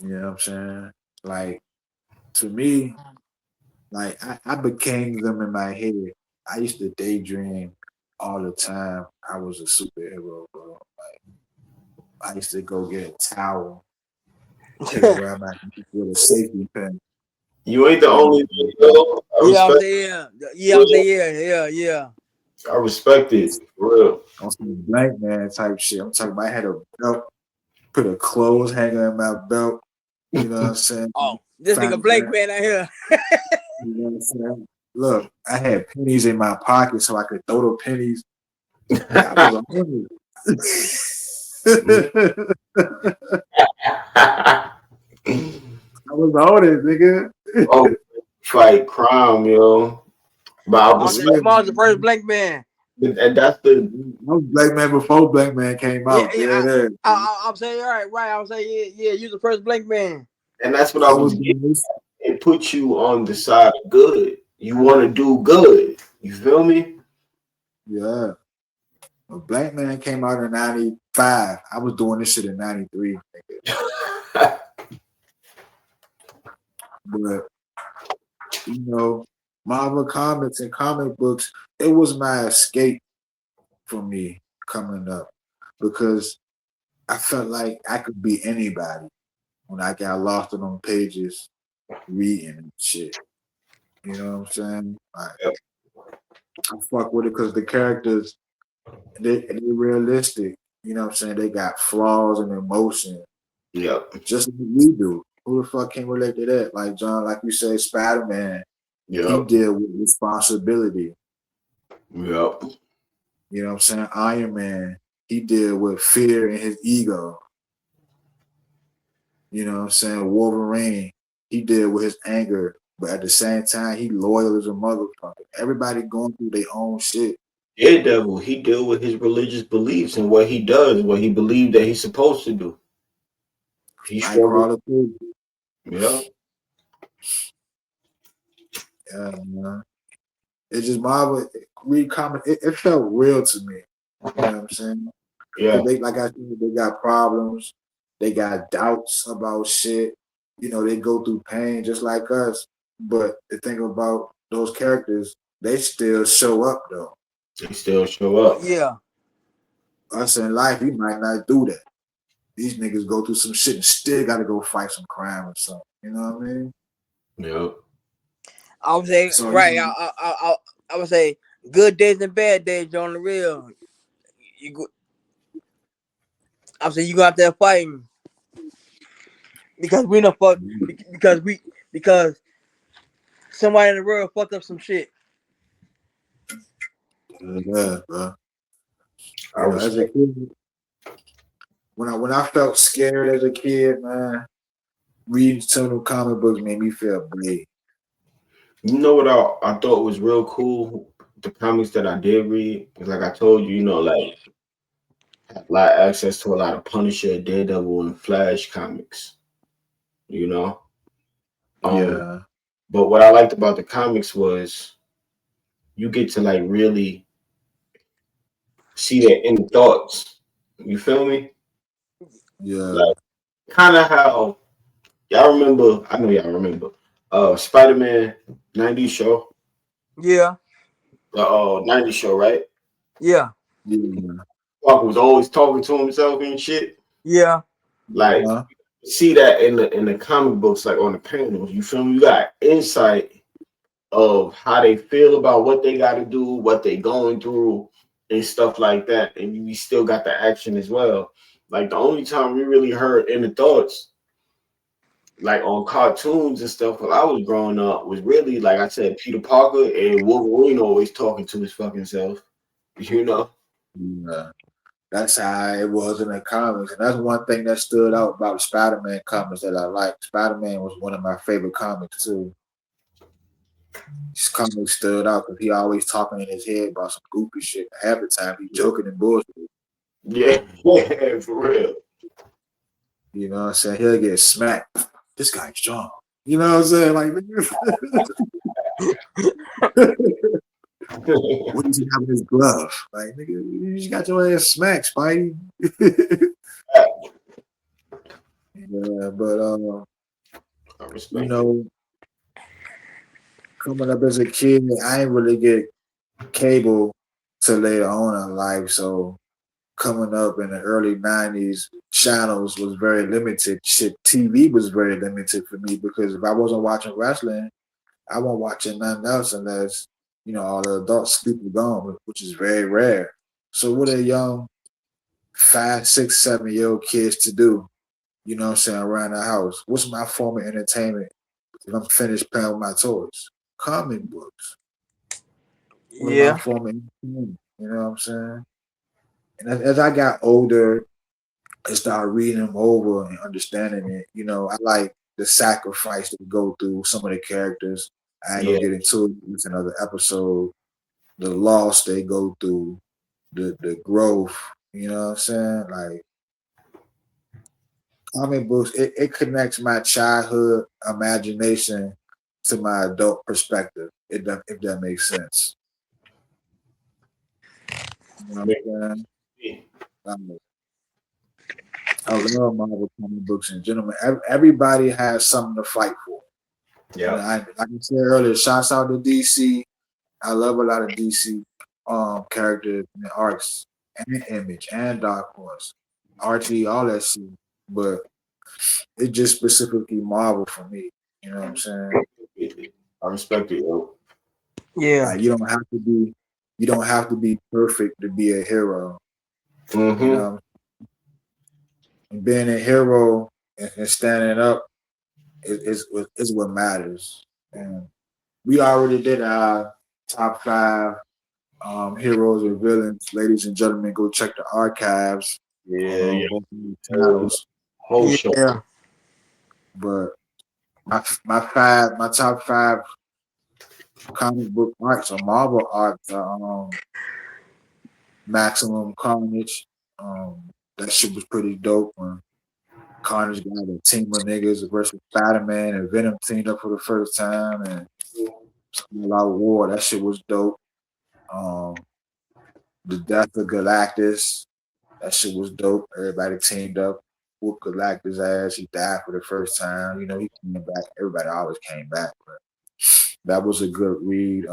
You know what I'm saying? Like to me, like I became them in my head. I used to daydream all the time. I was a superhero, bro. Like I used to go get a towel, take it around my neck with a safety pin. You ain't the only one, though. Yeah, I'm saying. Yeah. I respect it. For real. On some blank man type shit. I'm talking about I had a belt, put a clothes hanger in my belt. You know what I'm saying? Oh, this nigga Blake man out here. You know what I'm saying? Look, I had pennies in my pocket so I could throw the pennies. I was a hundred. I was on it, nigga. Oh, fight crime, yo. But I I was, said Jamal's the first black man. and that's the I was Black Man before Black Man came Yeah, out. yeah. Yeah, there. I'm saying all right, right. I'm saying yeah. You the first black man. and that's what I I was was getting. doing this. It puts you on the side of good. You want to do good. You feel me? Yeah. When Black Man came out in 95, I was doing this shit in 93. But, you know, Marvel Comics and comic books, it was my escape for me coming up because I felt like I could be anybody when I got lost in them pages reading and shit. You know what I'm saying? Yep. I fuck with it because the characters, they're realistic. You know what I'm saying? They got flaws and emotion, Yep. just like we do. Who the fuck can relate to that? Like John, like you say, Spider-Man, he Yep. deal with responsibility. Yep. You know what I'm saying? Iron Man, he deal with fear and his ego. You know what I'm saying? Wolverine, he deal with his anger, but at the same time, he loyal as a motherfucker. Everybody going through their own shit. Daredevil, he deal with his religious beliefs and what he does, what he believed that he's supposed to do. He struggled. Nightcrawler too. Yeah. Yeah, man. It's just Marvel read comic. It felt real to me. You know what I'm saying? Yeah. Because they, like I said, they got problems. They got doubts about shit. You know, they go through pain just like us. But the thing about those characters, they still show up though. They still show up. Yeah. Us in life, we might not do that. These niggas go through some shit and still got to go fight some crime or something. You know what I mean? Yep. I would say So right. I would say good days and bad days on the real. I'm saying you go out there fighting because we don't fuck because somebody in the world fucked up some shit. yeah, bro. I You know, as a respect. kid, when I felt scared as a kid, man, reading some of the comic books made me feel brave. You know what I thought was real cool? The comics that I did read, 'cause like I told you, like had a lot of access to a lot of Punisher, Daredevil, and Flash comics. You know, um, Yeah, but what I liked about the comics was you get to like really see their inner thoughts. You feel me? yeah, Like kind of how y'all remember. I know y'all remember. Spider-Man '90s show. Yeah, The 90s show, right? yeah, yeah. Walker was always talking to himself and shit. yeah, Like Huh? see that in the comic books, like on the panels. You feel me? You got insight of how they feel about what they got to do, what they going through, and stuff like that. And we still got the action as well. Like the only time we really heard in the thoughts, like on cartoons and stuff, when I was growing up, was really like I said, Peter Parker and Wolverine always talking to his fucking self. You know? Yeah. That's how it was in the comics. And that's one thing that stood out about the Spider-Man comics that I like. Spider-Man was one of my favorite comics too. His comics stood out because he always talking in his head about some goofy shit. Half the time he joking and bullshit. Yeah, yeah, for real. You know what I'm saying? He'll get smacked. This guy's strong. You know what I'm saying? Like, what does he have in his glove? Like, nigga, you just got your ass smacked, Spidey. Yeah, but I you respect it. know, coming up as a kid, I ain't really get cable till later on in life. So coming up in the early 90s, channels was very limited. Shit, TV was very limited for me because if I wasn't watching wrestling, I wasn't watching nothing else unless, all the adults sleep and gone, which is very rare. So what are young 5, 6, 7-year-old kids to do? You know what I'm saying, around the house? What's my form of entertainment if I'm finished playing with my toys? Comic books. What my yeah. form of entertainment? You know what I'm saying? And as I got older, I started reading them over and understanding it. You know, I like the sacrifice that we go through. Some of the characters, I ain't gonna Yeah, get into it. It's another episode. The loss they go through, the growth. You know what I'm saying? Like comic books, it connects my childhood imagination to my adult perspective. If that makes sense. You know what I'm yeah, saying? I love Marvel comic books and gentlemen. Everybody has something to fight for. You know, yeah. like I said earlier, shouts out to DC. I love a lot of DC characters and arcs and Image and Dark Horse, Archie, all that shit. But it's just specifically Marvel for me. You know what I'm saying? I respect it, yo. Yeah. Like you don't have to be perfect to be a hero. You Mm-hmm. know, and being a hero and standing up is what matters. And we already did our top five heroes and villains. Ladies and gentlemen, go check the archives Yeah, on yeah. both of these channels. Whole show. Yeah. But my top five comic book arcs or Marvel arcs are Maximum Carnage. That shit was pretty dope when Carnage got a team of niggas versus Spider-Man and Venom teamed up for the first time and a lot of war. That shit was dope. Um, the death of Galactus. That shit was dope. Everybody teamed up. Whooped Galactus' ass. He died for the first time. You know, he came back. Everybody always came back. But that was a good read.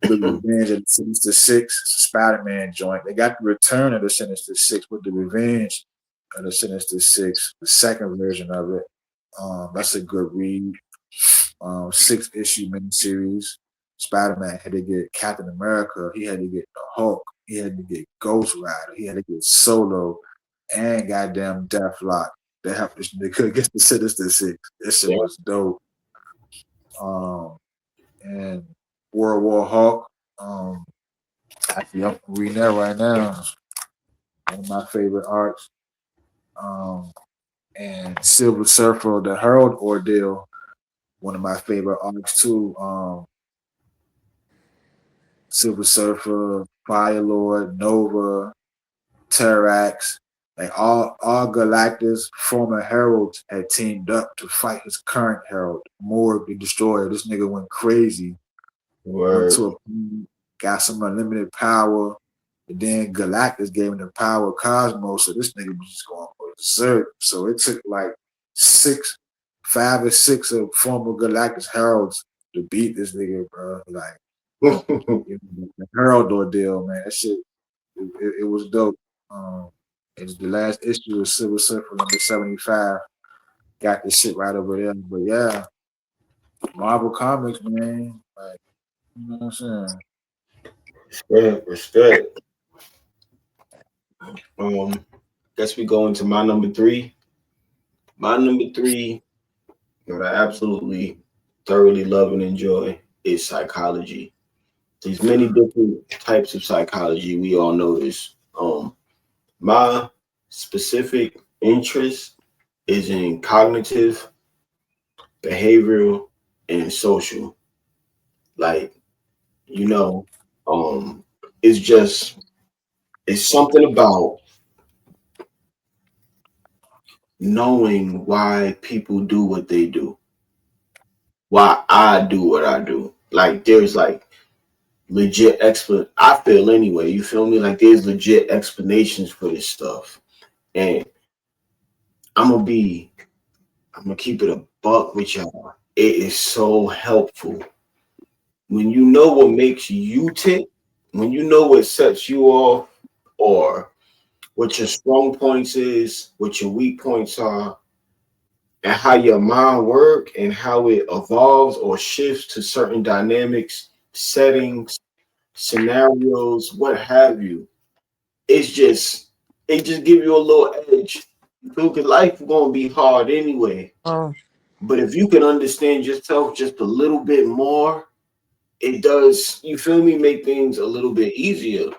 The Revenge of the Sinister Six, Spider-Man joint. They got the return of the Sinister Six with the Revenge of the Sinister Six, the second version of it. That's a good read. 6-issue miniseries. Spider-Man had to get Captain America. He had to get the Hulk. He had to get Ghost Rider. He had to get Solo and goddamn Deathlock. They helped this nigga get the Sinister Six. This shit Yeah. was dope. And World War Hulk. Actually, I'm reading that right now. One of my favorite arcs. And Silver Surfer, the Herald Ordeal. One of my favorite arcs too. Silver Surfer, Fire Lord, Nova, Terrax, like all Galactus former heralds had teamed up to fight his current herald, Morg the Destroyer. This nigga went crazy, went Word. to a planet, got some unlimited power, and then Galactus gave him the power of Cosmos, so this nigga was just going berserk. So it took like 5 or 6 of former Galactus heralds to beat this nigga, bro. Like the Herald ordeal, man. That shit, it was dope. It's the last issue of Silver Surfer number 75. Got this shit right over there. But yeah, Marvel Comics, man. Like, you know what I'm saying? Respect. Guess we go into my number three. My number three, what I absolutely thoroughly love and enjoy is psychology. There's many different types of psychology. We all know this. My specific interest is in cognitive, behavioral, and social. Like, you know, it's just it's something about knowing why people do what they do, why I do what I do. Like, there's like legit I feel anyway, you feel me? Like, there's legit explanations for this stuff. And I'm gonna keep it a buck with y'all. It is so helpful when you know what makes you tick, when you know what sets you off, or what your strong points is, what your weak points are, and how your mind work and how it evolves or shifts to certain dynamics, settings, scenarios, what have you. It's just it just give you a little edge. Because life gonna be hard anyway. But if you can understand yourself just a little bit more, it does, you feel me, make things a little bit easier.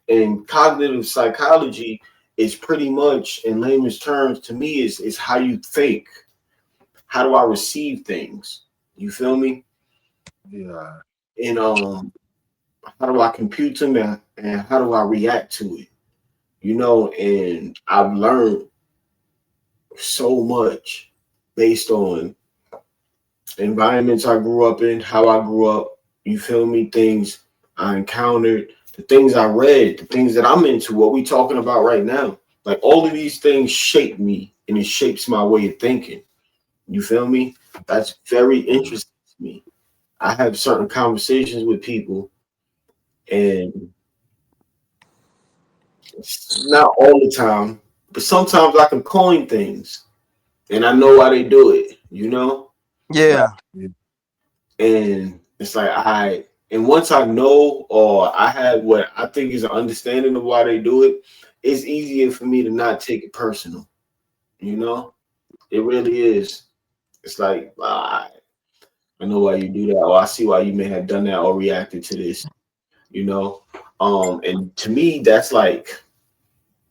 And cognitive psychology it's pretty much in layman's terms to me is how you think. How do I receive things? You feel me? Yeah. And how do I compute them and how do I react to it? You know, and I've learned so much based on environments I grew up in, how I grew up, you feel me, things I encountered, the things I read, the things that I'm into, what we talking about right now. Like all of these things shape me and it shapes my way of thinking. You feel me? That's very interesting to me. I have certain conversations with people and it's not all the time, but sometimes I can coin things and I know why they do it, you know? Like, Yeah. and it's like and once I know or I have what I think is an understanding of why they do it, it's easier for me to not take it personal. You know, it really is. It's like I know why you do that, or I see why you may have done that or reacted to this. You know, and to me, that's like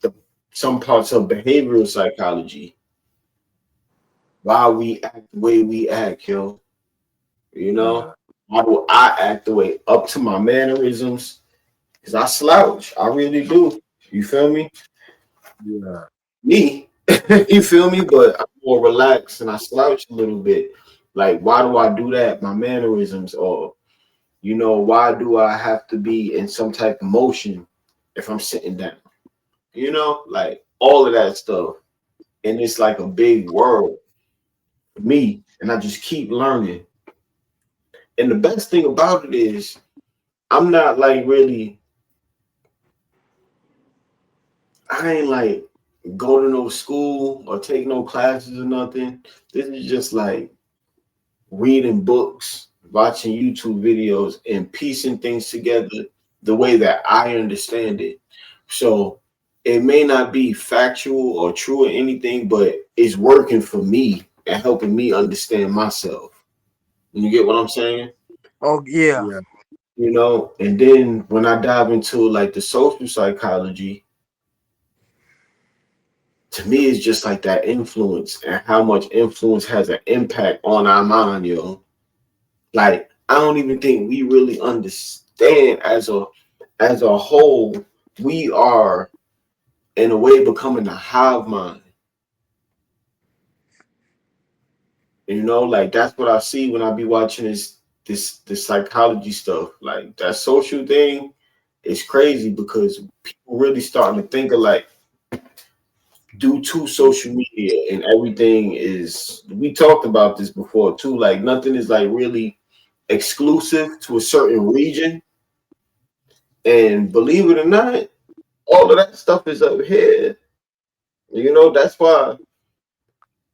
the, some parts of behavioral psychology. Why we act the way we act, yo. You Yeah. know, how do I act the way up to my mannerisms? Because I slouch. I really do. You feel me? Yeah. Me. You feel me? But I'm more relaxed and I slouch a little bit. Like, why do I do that? My mannerisms, or, you know, why do I have to be in some type of motion if I'm sitting down? You know, like all of that stuff. And it's like a big world for me. And I just keep learning. And the best thing about it is, I'm not like really, I ain't like go to no school or take no classes or nothing. This is just like reading books, watching YouTube videos, and piecing things together the way that I understand it. So it may not be factual or true or anything, but it's working for me and helping me understand myself. You get what I'm saying? Oh yeah. Yeah. You know, and then when I dive into like the social psychology, to me it's just like that influence and how much influence has an impact on our mind, yo. Like I don't even think we really understand as a whole, we are in a way becoming a hive mind. You know, like that's what I see when I be watching this psychology stuff. Like that social thing is crazy because people really starting to think of like due to social media and everything is we talked about this before too. Like nothing is like really exclusive to a certain region. And believe it or not, all of that stuff is up here. You know, that's why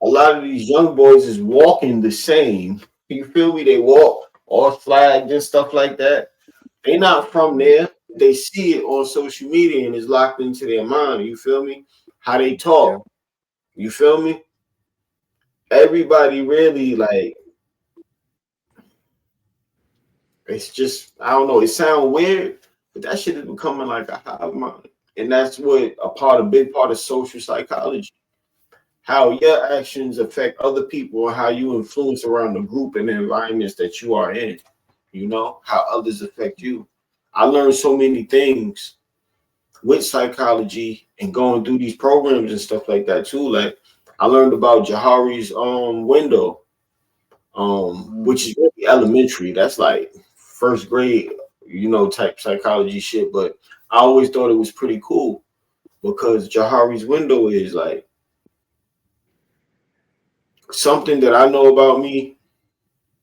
a lot of these young boys is walking the same. You feel me? They walk all flagged and stuff like that. They not from there. They see it on social media and it's locked into their mind. You feel me? How they Yeah. talk. You feel me? Everybody really like it's just I don't know. It sounds weird, but that shit is becoming like a hive mind, and that's what a big part of social psychology. How your actions affect other people and how you influence around the group and the environments that you are in. You know, how others affect you. I learned so many things with psychology and going through these programs and stuff like that too. Like I learned about Johari's window, Mm. which is really elementary. That's like first grade, you know, type psychology shit. But I always thought it was pretty cool because Johari's window is like something that I know about me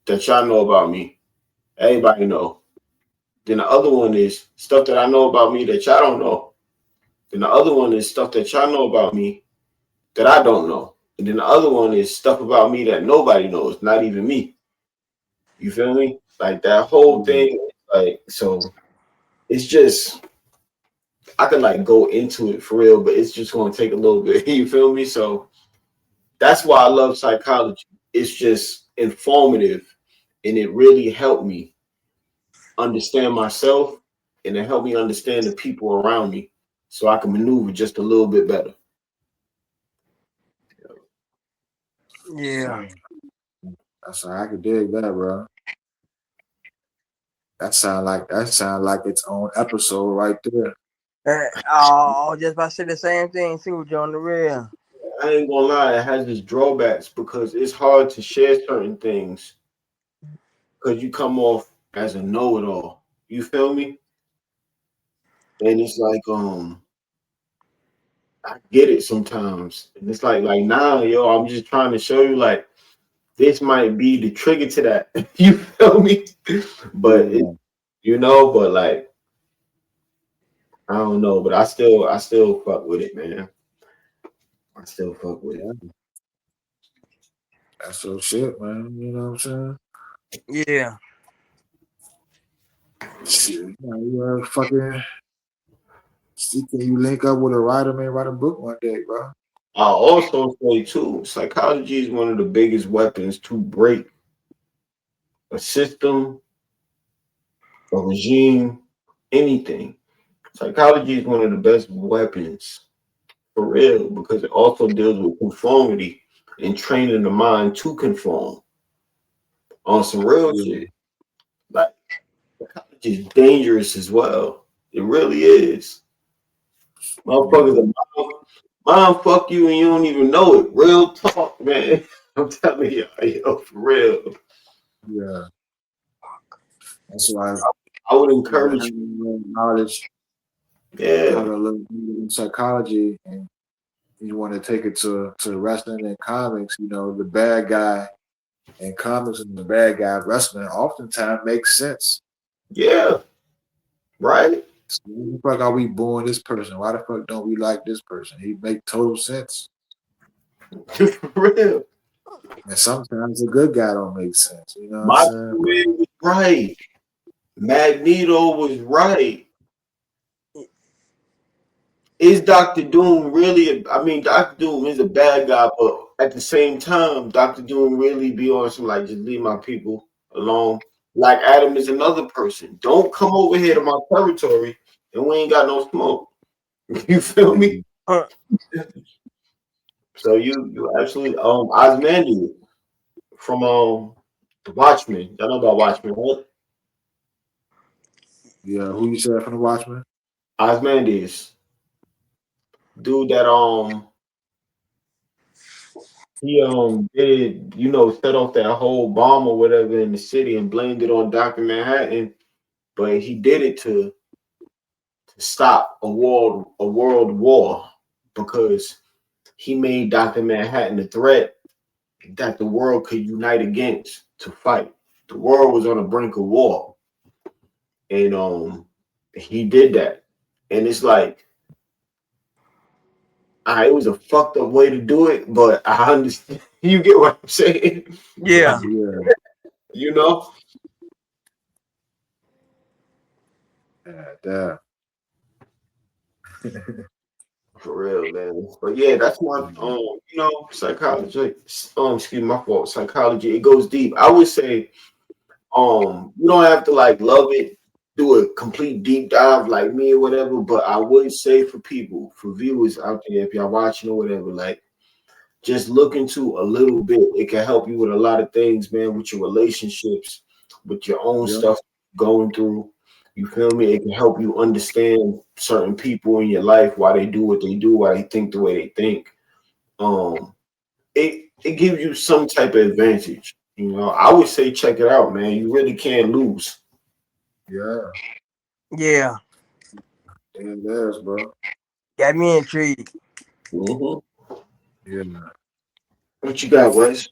that y'all know about me. Everybody know. Then the other one is stuff that I know about me that y'all don't know. Then the other one is stuff that y'all know about me that I don't know. And then the other one is stuff about me that nobody knows, not even me. You feel me? Like that whole Yeah. thing, like so it's just I could like go into it for real, but it's just gonna take a little bit. You feel me? So that's why I love psychology. It's just informative and it really helped me understand myself and it helped me understand the people around me. so I can maneuver just a little bit better. Yeah. That's I could dig that, bro. That sound like its own episode right there. Just about to say the same thing too, John the real. I ain't gonna lie, it has its drawbacks because it's hard to share certain things because you come off as a know-it-all. You feel me? And it's like, I get it sometimes. And it's like nah, yo, I'm just trying to show you like this might be the trigger to that. You feel me? But but like I don't know, but I still fuck with it, man. I still fuck with it. That's so shit, man. You know what I'm saying? Yeah. Shit, you fucking see, can you link up with a writer, man? Write a book one day, bro. I also say too, psychology is one of the biggest weapons to break a system, a regime, anything. Psychology is one of the best weapons for real because it also deals with conformity and training the mind to conform on some real shit. Like psychology is dangerous as well. It really is. Motherfuckers are mind fuck you and you don't even know it. Real talk, man. I'm telling you, yo, for real. Yeah. That's why I would encourage you. Knowledge, Yeah. how to look in psychology, and you want to take it to wrestling and comics. You know, the bad guy in comics and the bad guy in wrestling oftentimes makes sense. Yeah. Right? So why the fuck are we booing this person? Why the fuck don't we like this person? He make total sense. For real. And sometimes a good guy don't make sense. You know what My I'm saying? man was right. Magneto was right. Is Dr. Doom really? I mean, Dr. Doom is a bad guy, but at the same time, Dr. Doom really be on some like just leave my people alone. Like Adam is another person. Don't come over here to my territory and we ain't got no smoke. You feel me? So you absolutely Ozymandias from the Watchmen. Y'all know about Watchmen, right? Yeah, who you said from the Watchmen? Ozymandias. Dude that he did set off that whole bomb or whatever in the city and blamed it on Dr. Manhattan, but he did it to stop a world war because he made Dr. Manhattan a threat that the world could unite against to fight. The world was on the brink of war, and he did that, and it's like it was a fucked up way to do it, but I understand. You get what I'm saying? Yeah. You know? Yeah. For real, man. But yeah, that's my psychology. Excuse me, my fault. Psychology. It goes deep. I would say, you don't have to like love it, do a complete deep dive like me or whatever. But I would say for people, for viewers out there, if y'all watching or whatever, like just look into a little bit. It can help you with a lot of things, man, with your relationships, with your own stuff going through. You feel me? It can help you understand certain people in your life, why they do what they do, why they think the way they think. It gives you some type of advantage. You know, I would say check it out, man. You really can't lose. Yeah. Yeah. It is, bro. Got me intrigued. Mm-hmm. Yeah. What you got, Wes?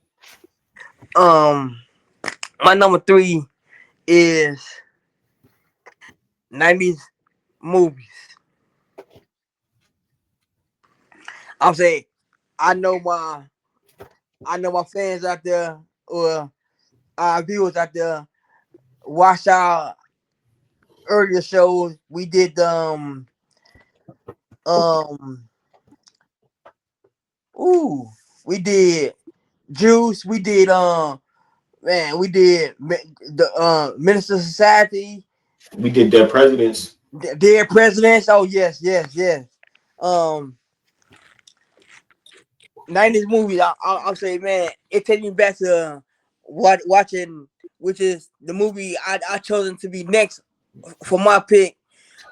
My number 3 is 90s movies. I'm saying I know my fans out there or our viewers out there watch our earlier shows. We did we did Juice, we did we did the Minister Society. We did Dead Presidents. Dead Presidents. Oh yes. um 90s movies, I'll say, man, it takes me back to watching, which is the movie I chosen to be next for my pick,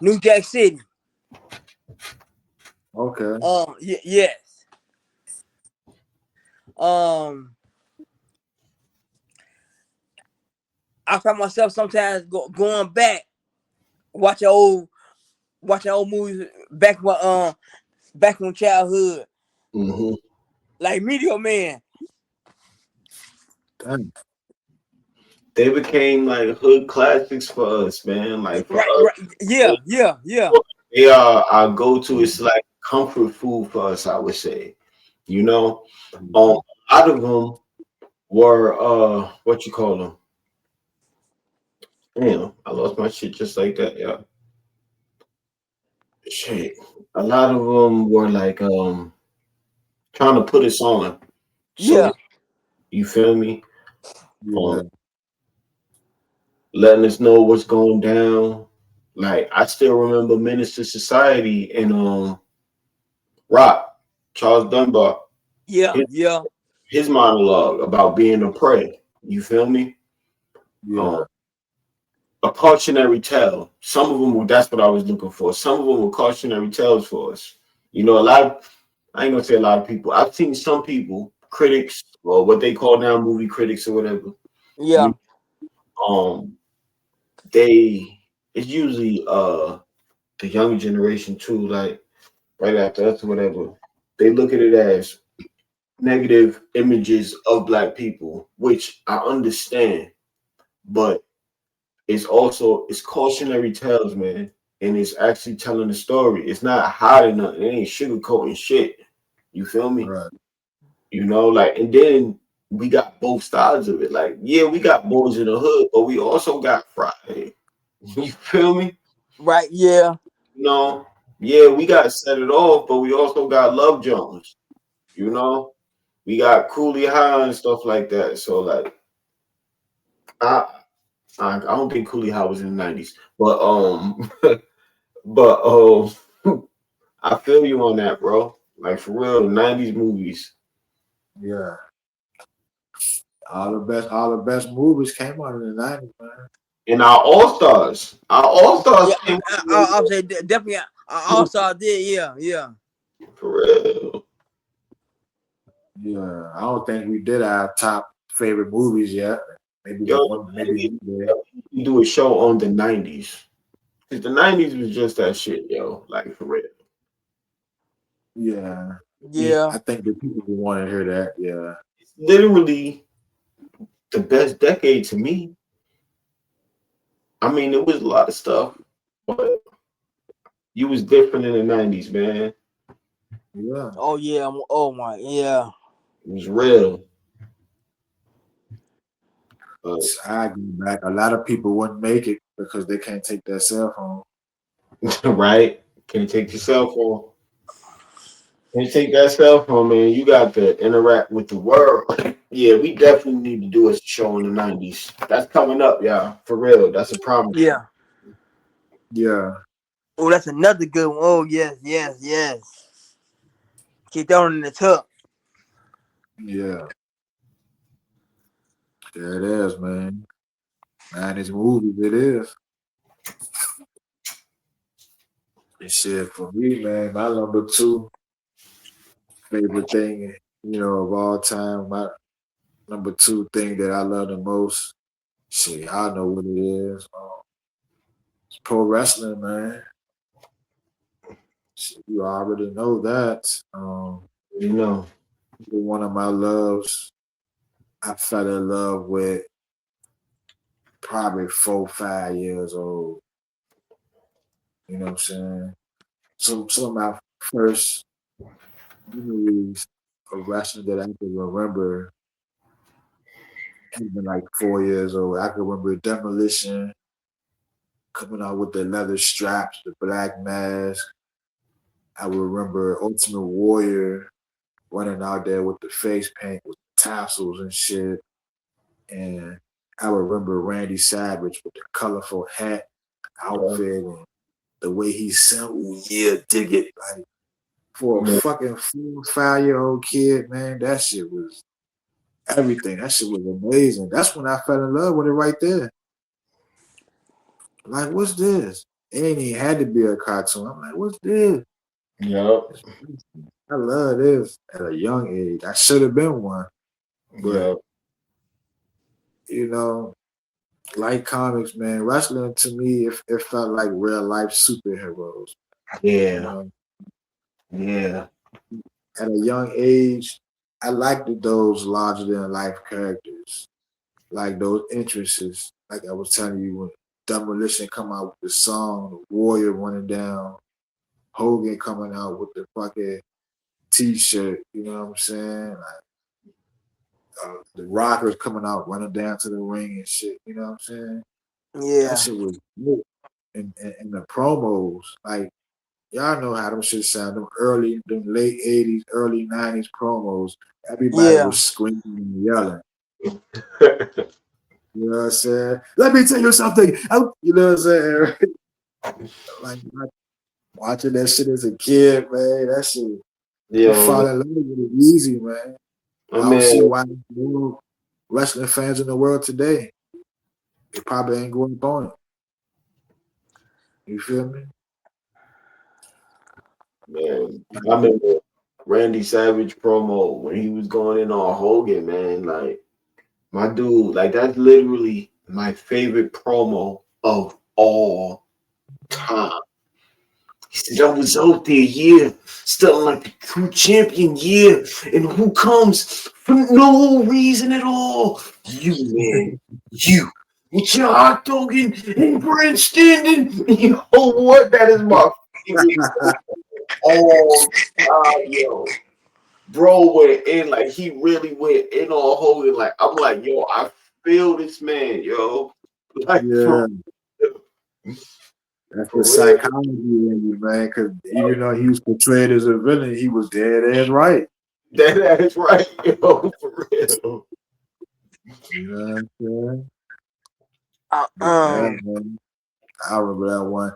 New Jack City. Okay. Yes. Um, I find myself sometimes going back, watching old movies back from childhood, Mm-hmm. like Meteor Man. Damn. They became like hood classics for us, man. Like for Right, us, right. Yeah. they are our go-to. It's like comfort food for us, I would say. You know, a lot of them were what you call them? Damn, I lost my shit just like that. Yeah, shit. A lot of them were like trying to put us on. So Yeah. you feel me? Yeah. Um, letting us know what's going down. Like I still remember Minister Society and Rock, Charles Dunbar, Yeah. his, Yeah. his monologue about being a prey. You feel me? Um, Yeah. a cautionary tale. Some of them were that's what I was looking for. Some of them were cautionary tales for us. You know, a lot of I ain't gonna say a lot of people. I've seen some people, critics, or what they call now movie critics or whatever. You Yeah. um they it's usually the younger generation too, like right after us or whatever. They look at it as negative images of black people, which I understand, but it's cautionary tales, man. And it's actually telling the story. It's not hiding nothing. It ain't sugarcoating shit. You feel me? Right. You know, like, and then we got both sides of it. Like, yeah, we got boys in the hood, but we also got Friday. You feel me? Right. Yeah. You know, yeah, we got Set It Off, but we also got Love Jones. You know, we got Cooley High and stuff like that. So, like, I I don't think Cooley High was in the 90s, but but I feel you on that, bro. Like for real, 90s movies. Yeah. All the best movies came out in the 90s, man. And our all stars Yeah. came I'll say definitely. I also did. Yeah. Yeah. for real. Yeah. I don't think we did our top favorite movies yet. Maybe Yo, one, maybe we did. we do a show on the 90s. Cause the 90s was just that shit, yo. Like for real. Yeah. Yeah. I think the people will want to hear that. Yeah. It's literally the best decade to me. I mean, it was a lot of stuff, but you was different in the 90s, man. Yeah. Oh yeah. Oh my. Yeah. It was real. I agree back. A lot of people wouldn't make it because they can't take their cell phone. Right? Can you take your cell phone? Can you take that cell phone, man? You got to interact with the world. Yeah, we definitely need to do a show in the 90s. That's coming up, y'all. For real. That's a promise. Yeah. Yeah. Oh, that's another good one. Oh yes. Yes. Yes. Keep throwing in the tub. Yeah. There it is, man. Man, it's movies. It is. And shit for me, man. My number two favorite thing, of all time. My number two thing that I love the most. Shit, I know what it is. It's pro wrestling, man. Shit, you already know that. You know. One of my loves, I fell in love with probably 4, 5 years old. You know what I'm saying? Some of my first memories of wrestling that I can remember even like 4 years old. I can remember Demolition coming out with the leather straps, the black mask. I would remember Ultimate Warrior running out there with the face paint with tassels and shit. And I remember Randy Savage with the colorful hat, outfit, and the way he said, "Oh yeah, dig it." Like for a fucking 4 or 5 year old kid, man, that shit was everything. That shit was amazing. That's when I fell in love with it right there. Like, what's this? It ain't even had to be a cartoon. I'm like, what's this? Yep. I love this at a young age. I should have been one. But, you know, like comics, man, wrestling to me, it felt like real life superheroes. Yeah. You know? Yeah. At a young age, I liked those larger than life characters. Like those entrances. Like I was telling you, when Demolition come out with the song, the Warrior running down, Hogan coming out with the fucking T-shirt, you know what I'm saying? Like, the Rockers coming out running down to the ring and shit, you know what I'm saying? Yeah. That shit was good. And the promos, like, y'all know how them shit sound. Them late 80s, early 90s promos, everybody was screaming and yelling. You know what I'm saying? Let me tell you something. You know what I'm saying? Like, watching that shit as a kid, man, that shit, you fall in love with it easy, man. I don't see why more wrestling fans in the world today, they probably ain't going on it. You feel me? Man, I remember Randy Savage promo when he was going in on Hogan, man. Like, my dude, like, that's literally my favorite promo of all time. He said, I was out there, yeah, still like the true champion, yeah. And who comes for no reason at all? You, man. You. With your hot dog and grandstanding. You know what? That is my favorite. Oh, God, yo. Bro went in, like, he really went in on Hogan. Like, I'm like, yo, I feel this man, yo. Like, yeah. That's the psychology in you, man. Because even though he was portrayed as a villain, he was dead ass right. That is right, yo, for real. You know what I'm saying? I remember that one.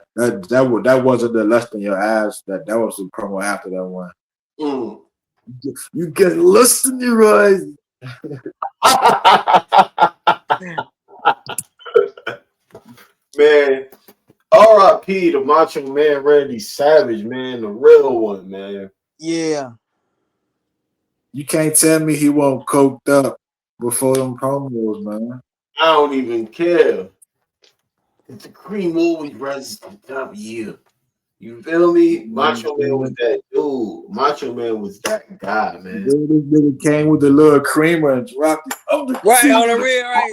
That wasn't the less than your ass. That was the promo after that one. You get lust in your eyes. Man, R.I.P. the Macho Man Randy Savage, man, the real one, man. Yeah. You can't tell me he won't coked up before them promos, man. I don't even care. The cream always rises to the top of you. You feel me? Macho Man was that dude. Macho Man was that guy, man. This nigga came with the little creamer and dropped it on the right on the rear, right?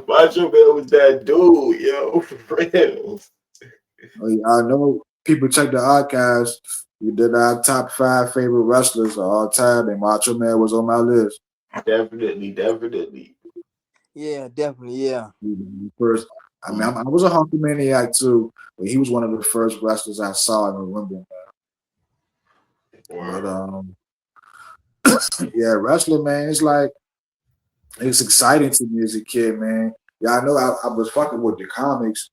Macho Man was that dude, yo, for real. I know people check the archives. We did our top 5 favorite wrestlers of all time, and Macho Man was on my list. Definitely. Yeah, definitely, yeah. First, I mean, I was a Hulkamaniac too, but he was one of the first wrestlers I saw and remember. But yeah, wrestling, man, it's exciting to me as a kid, man. Yeah, I know I was fucking with the comics.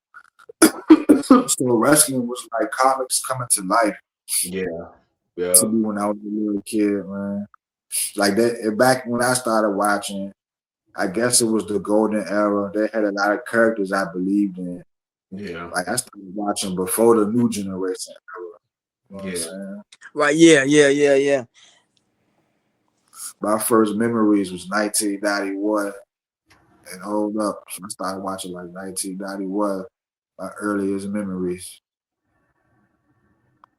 So wrestling was like comics coming to life. Yeah. To me when I was a little kid, man. Like that back when I started watching, I guess it was the golden era. They had a lot of characters I believed in. Yeah. Like I started watching before the new generation era. You know what I'm saying? Right, yeah. My first memories was 1991 and hold up. So I started watching like 1991, my earliest memories.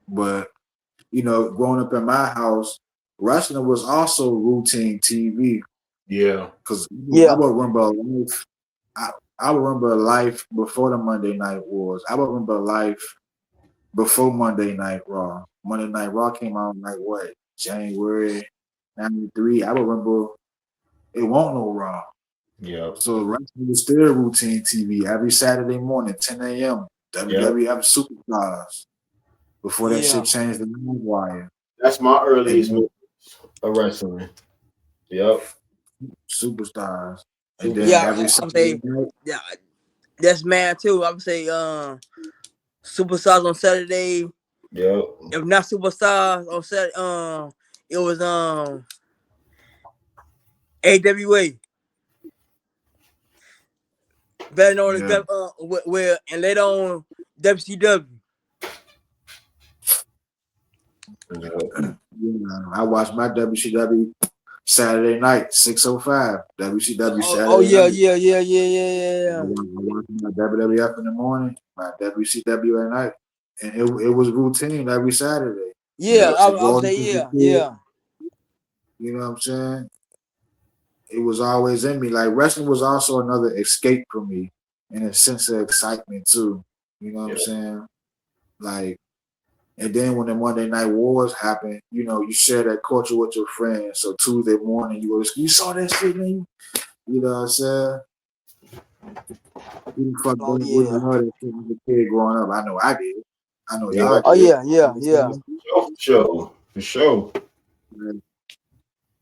But, you know, growing up in my house, wrestling was also routine TV. Yeah. Because I would remember life. I remember life before the Monday Night Wars. I would remember life before Monday Night Raw. Monday Night Raw came out like what? January 93. I would remember it won't no Raw. Yeah. So wrestling was still routine TV every Saturday morning, 10 a.m. WWF Superstars. Before that shit changed to Live Wire. That's my earliest memories of wrestling. Yep. Superstars. And then every Saturday night. Yeah, that's man too. I would say Superstars on Saturday. Yep. If not Superstars on Saturday, it was AWA. Better known as Yeah. where and later on WCW. Yep. Yeah, I watched my WCW Saturday night, 6:05. WCW Oh Saturday yeah, night. yeah, yeah, yeah, yeah, I yeah. watched my WWF in the morning, my WCW at night. And it was routine every Saturday. Yeah, To I go would to say the yeah, kid, yeah. you know what I'm saying? It was always in me. Like wrestling was also another escape for me and a sense of excitement too. You know what I'm Yep. saying? Like, and then when the Monday Night Wars happened, you share that culture with your friends. So Tuesday morning, you saw that shit, man. You know what I'm saying? You fuck Oh with yeah. love that shit as a kid growing up. I know I did. I know y'all Yep. Oh did. yeah, yeah, yeah. For sure. For sure.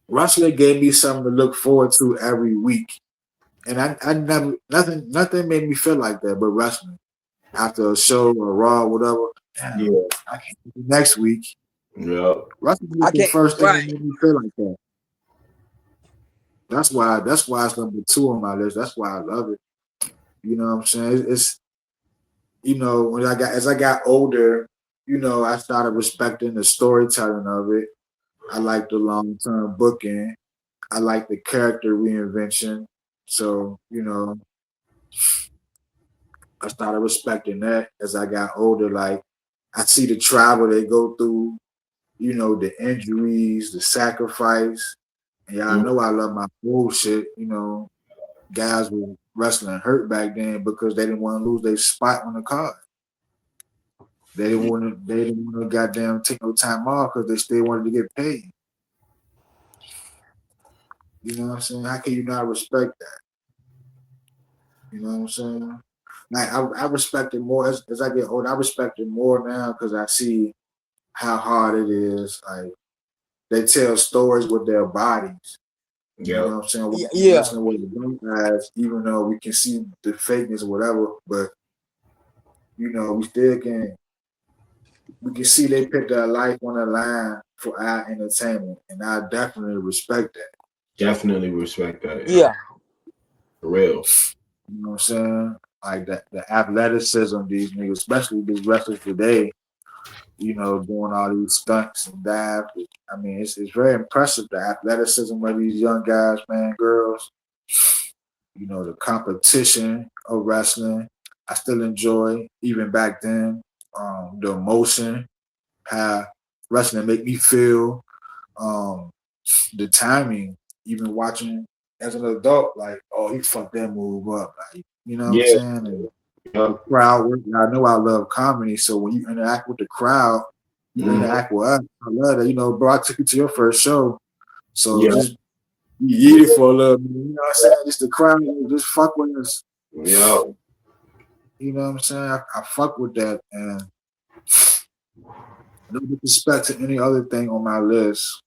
Wrestling gave me something to look forward to every week. And I never nothing made me feel like that but wrestling. After a show or Raw, whatever. Damn, Yeah. I can't do it next week. Yep. Wrestling was I the can't first thing that right. made me feel like that. That's why it's number 2 on my list. That's why I love it. You know what I'm saying? It's when as I got older, I started respecting the storytelling of it. I like the long term booking. I like the character reinvention. So, I started respecting that as I got older. Like I see the travel they go through, the injuries, the sacrifice. And y'all know I love my bullshit. Guys were wrestling hurt back then because they didn't want to lose their spot on the card. They didn't want to goddamn take no time off because they still wanted to get paid. You know what I'm saying? How can you not respect that? You know what I'm saying? Like I respect it more as I get older. I respect it more now because I see how hard it is. Like they tell stories with their bodies. You know Yep. what I'm saying? We're Yeah. wrestling with the young guys, even though we can see the fakeness or whatever, but we still we can see they put their life on the line for our entertainment, and I definitely respect that. Definitely respect that. Yeah. For real. You know what I'm saying? Like that the athleticism these niggas, especially these wrestlers today, doing all these stunts and dives. I mean, it's very impressive the athleticism of these young guys, man, girls. The competition of wrestling. I still enjoy even back then. The emotion, how wrestling make me feel. Um, the timing, even watching as an adult, like, oh, he fucked that move up. Like, you know what I'm Yeah. saying? And the Yep. crowd work. I know I love comedy, so when you interact with the crowd, you interact with us. I love that. Bro, I took you to your first show, so Yeah. just eat it for a little bit. You know what I'm saying? Just the crowd, just fuck with us. Yep. You know what I'm saying? I fuck with that, and no disrespect to any other thing on my list.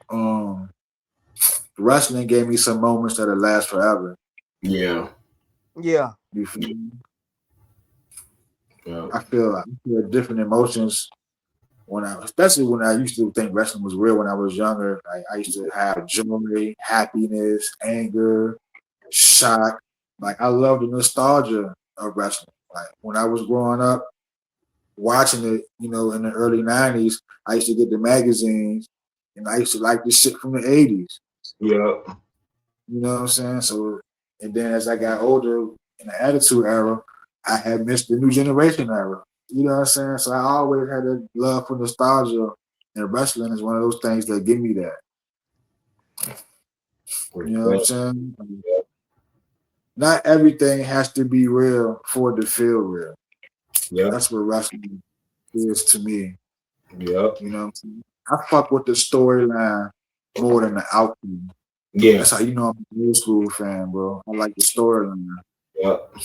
Um, Wrestling gave me some moments that'll last forever. Yeah. Yeah. You feel me? Yep. I feel different emotions especially when I used to think wrestling was real when I was younger. I used to have joy, happiness, anger, shock. Like I love the nostalgia of wrestling. Like when I was growing up, watching it, in the early '90s, I used to get the magazines, and I used to like this shit from the '80s. Yep. You know what I'm saying? So, and then as I got older in the Attitude Era, I had missed the New Generation era. You know what I'm saying? So I always had a love for nostalgia, and wrestling is one of those things that give me that. You know what I'm saying? Not everything has to be real for it to feel real. Yep. That's what wrestling is to me. Yep. You know what I'm saying? I fuck with the storyline more than the outcome. Yeah. That's how I'm an old school fan, bro. I like the storyline. Yep.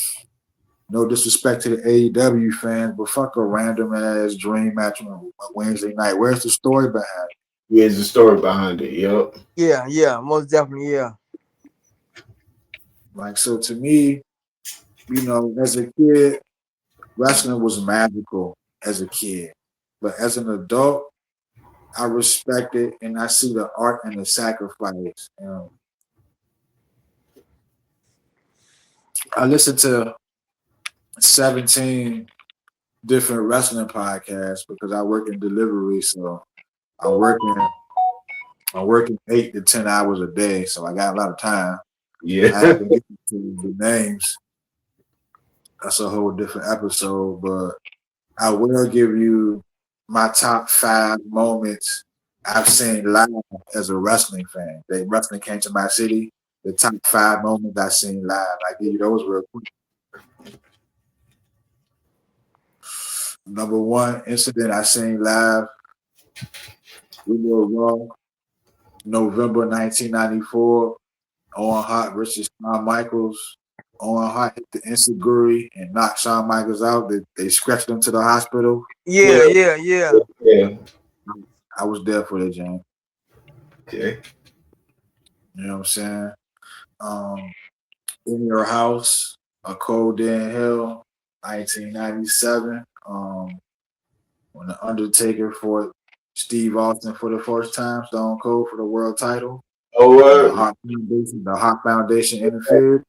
No disrespect to the AEW fans, but fuck a random ass dream match on a Wednesday night. Where's the story behind it? Here's the story behind it. Yep. Yeah. Yeah. Most definitely. Yeah. Like, so to me, as a kid, wrestling was magical as a kid, but as an adult, I respect it and I see the art and the sacrifice. I listen to 17 different wrestling podcasts because I work in delivery, so I'm working 8 to 10 hours a day, so I got a lot of time. Yeah. I have to get to the names. That's a whole different episode, but I will give you my top 5 moments I've seen live as a wrestling fan. That wrestling came to my city. The top 5 moments I've seen live. I give you those real quick. Number 1 incident I seen live, we were Raw, November 1994. Owen Hart versus Shawn Michaels. Owen Hart hit the Insiguri and knocked Shawn Michaels out. They scratched him to the hospital. Yeah. Yeah. I was there for that, James. Okay. You know what I'm saying? In Your House, A Cold Day in Hell, 1997. When the Undertaker fought Steve Austin for the first time, Stone Cold for the world title. Oh, The Hart Foundation interfered.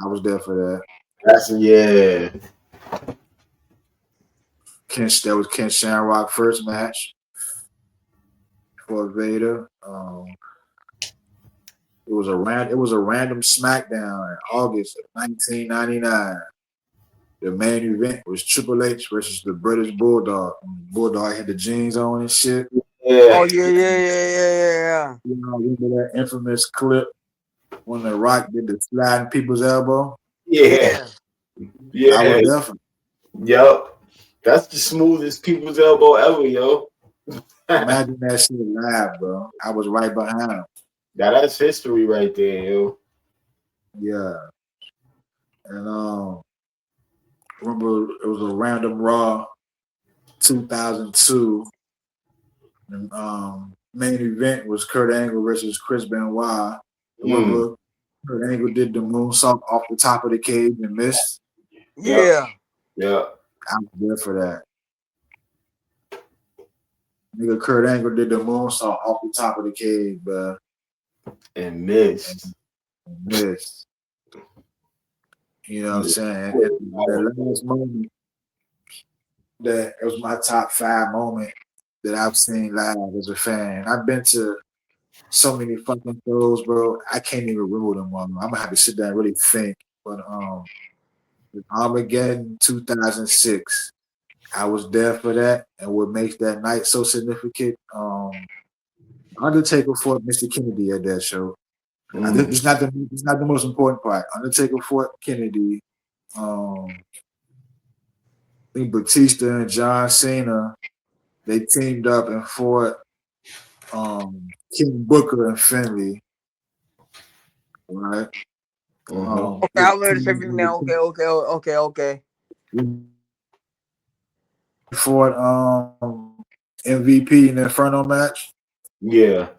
I was there for that. yeah. That was Ken Shamrock's first match for Vader. It was a random SmackDown in August of 1999. The main event was Triple H versus the British Bulldog. Bulldog had the jeans on and shit. Yeah. Oh yeah. You know, remember that infamous clip when The Rock did the sliding people's elbow? Yeah. I was there for. Yup. That's the smoothest people's elbow ever, yo. Imagine that shit live, bro. I was right behind him. That's history right there, yo. Yeah. And remember it was a random Raw 2002. And main event was Kurt Angle versus Chris Benoit. Remember Kurt Angle did the moonsault off the top of the cage and missed. Yeah. I was there for that. Nigga, Kurt Angle did the moonsault off the top of the cage, bro. And missed. You know what I'm saying? And the last moment that it was my top 5 moment that I've seen live as a fan. I've been to so many fucking shows, bro. I can't even rule them all. I'm gonna have to sit down and really think. But Armageddon 2006, I was there for that, and what makes that night so significant, Undertaker fought Mr. Kennedy at that show. It's not the most important part. Undertaker fought Kennedy. I think Batista and John Cena, they teamed up and fought King Booker and Finley. Right? Okay, I'll let it you now. Okay. Fought MVP in the Inferno match. Yeah.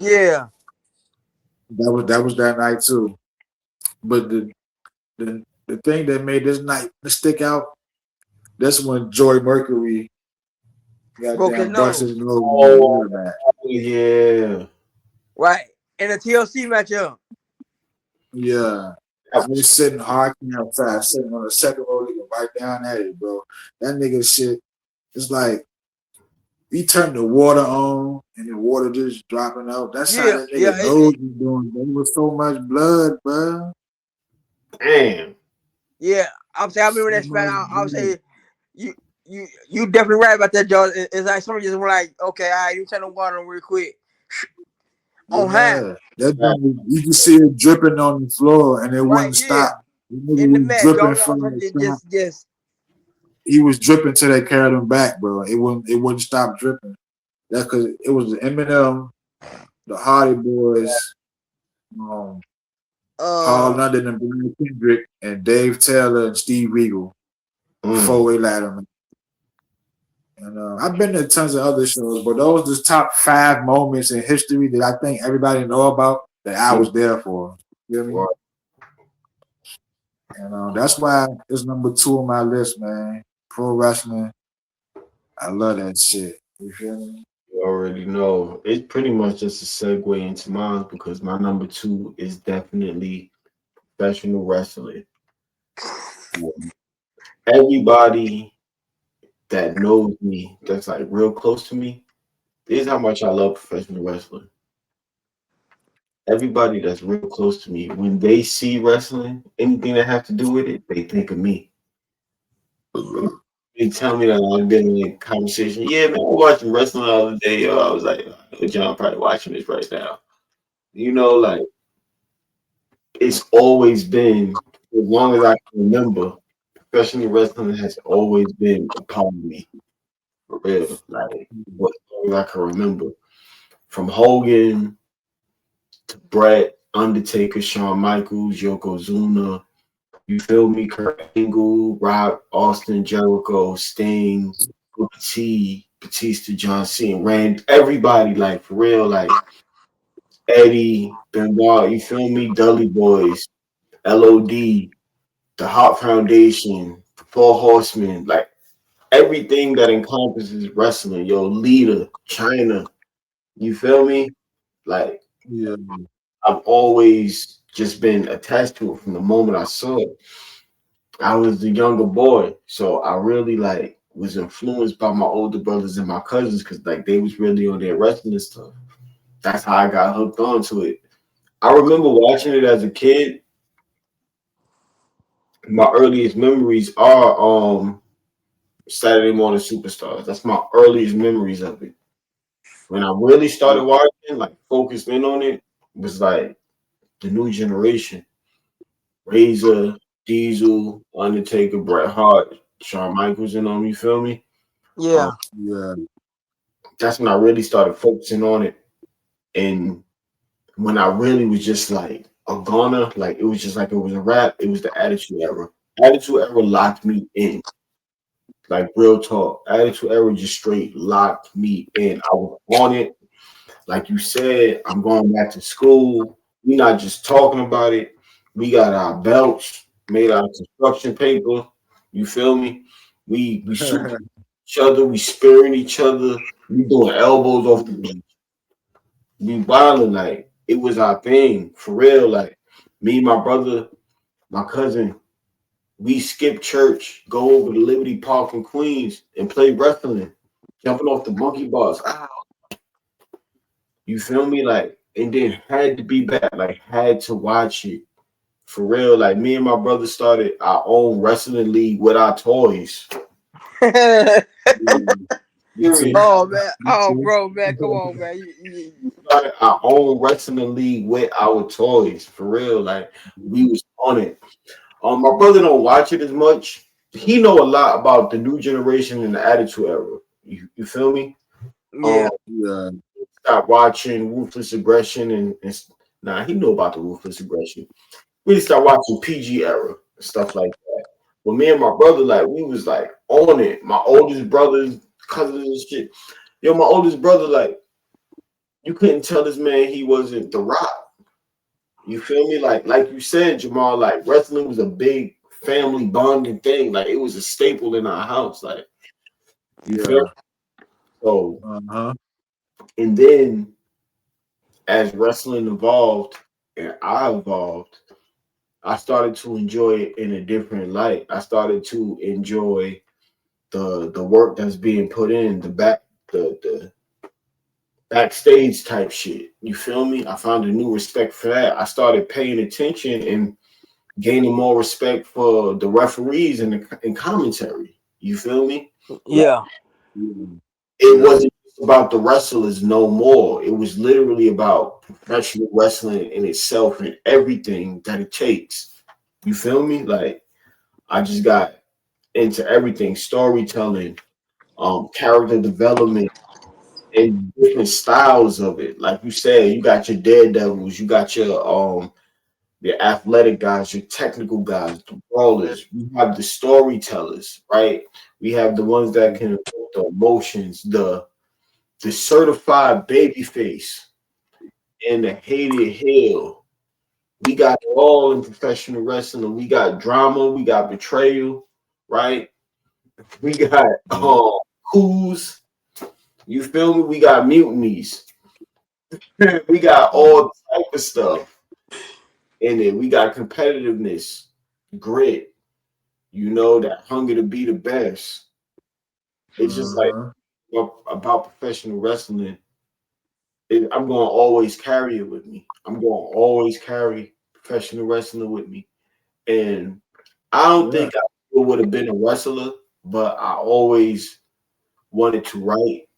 That was that night too. But the thing that made this night stick out, that's when Joy Mercury got down busted nose. Oh, yeah. Right. In a TLC matchup. Yeah. I was sitting hard outside, sitting on the second row, looking right down at it, bro. That nigga shit, it's like he turned the water on and the water just dropping out. That's how that nigga nose was doing. There was so much blood, bro. Damn. Yeah, I'm saying I remember that spot. I was saying you definitely right about that, Joe. It's like somebody just were like, okay, all right, you turn the water on real quick. On hand. You can see it dripping on the floor and it wouldn't stop. In the match, dripping he was dripping till they carried him back, bro. It wouldn't stop dripping. That's because it was the Eminem, the Hardy Boys, Paul London and Brian Kendrick, and Dave Taylor and Steve Regal. Four-way ladder. And I've been to tons of other shows, but those are the top 5 moments in history that I think everybody know about that I was there for. You know what I mean? And that's why it's number 2 on my list, man. pro wrestling. I love that shit. You feel me? You already know. It's pretty much just a segue into mine because my number two is definitely professional wrestling. Everybody that knows me, that's like real close to me, this is how much I love professional wrestling. Everybody that's real close to me, when they see wrestling, anything that have to do with it, they think of me. They tell me that I've been in a conversation. Yeah, man, I was watching wrestling the other day. I was like, I know John probably watching this right now. You know, like it's always been, as long as I can remember, professional wrestling has always been a part of me. For real. Like, what as long as I can remember. From Hogan to Brett, Undertaker, Shawn Michaels, Yokozuna, you feel me? Kurt Angle, Rock, Austin, Jericho, Sting, Booker T, Batista, John Cena, Rand, everybody, like, for real, like, Eddie, Benoit, you feel me? Dudley Boys, LOD, the Hot Foundation, the Four Horsemen, like, everything that encompasses wrestling, yo, Lita, China, you feel me? Like, Yeah. I've always just been attached to it from the moment I saw it. I was the younger boy, so I really like was influenced by my older brothers and my cousins because like they was really on their wrestling stuff. That's how I got hooked onto it. I remember watching it as a kid. My earliest memories are Saturday Morning Superstars. That's my earliest memories of it. When I really started watching, like focused in on it, was like the new generation. Razor, Diesel, Undertaker, Bret Hart, Shawn Michaels, and you feel me? Um, Yeah. Yeah. that's when I really started focusing on it. And when I really was just like a goner, like it was just like it was a rap, it was the Attitude Era. Attitude Era locked me in. Like real talk. Attitude Era just straight locked me in. I was on it. Like you said, I'm going back to school. We're not just talking about it. We got our belts made out of construction paper. You feel me? We super each other, we spearing each other, we doing elbows off the we wilding like it was our thing for real. Like me, my brother, my cousin, we skip church, go over to Liberty Park in Queens and play wrestling, jumping off the monkey bars. Ah, you feel me? Like, and then had to be back, like had to watch it for real. Like me and my brother started our own wrestling league with our toys. Me too. Period. Oh man, Me oh too. bro, man, come on, man. Started our own wrestling league with our toys for real. Like we was on it. My brother don't watch it as much. He know a lot about the new generation and the Attitude Era. You feel me? Yeah, Yeah. Stop watching Ruthless Aggression nah, he know about the Ruthless Aggression. Really start watching PG era and stuff like that. But me and my brother, like we was like on it. My oldest brothers, cousins and shit. Yo, my oldest brother, like you couldn't tell this man he wasn't the Rock. You feel me? Like you said, Jamal, like wrestling was a big family bonding thing. Like it was a staple in our house. Like you feel Yeah. me? So Uh-huh. and then as wrestling evolved and I evolved, I started to enjoy it in a different light. I started to enjoy the work that's being put in, the backstage type shit. You feel me? I found a new respect for that. I started paying attention and gaining more respect for the referees and commentary. You feel me? Like yeah, it Yeah. wasn't just about the wrestlers no more. It was literally about professional wrestling in itself and everything that it takes. You feel me? Like I just got into everything, storytelling, character development, and different styles of it. Like you said, you got your daredevils, you got your athletic guys, your technical guys, the brawlers. We have the storytellers, right? We have the ones that can evoke the emotions, the certified baby face and the hated heel. We got it all in professional wrestling. We got drama, we got betrayal, right? We got coups. You feel me? We got mutinies. We got all type of stuff in it. We got competitiveness, grit. You know, that hunger to be the best. It's just like about professional wrestling. I'm going to always carry it with me. I'm going to always carry professional wrestling with me. And I don't think I would have been a wrestler, but I always wanted to write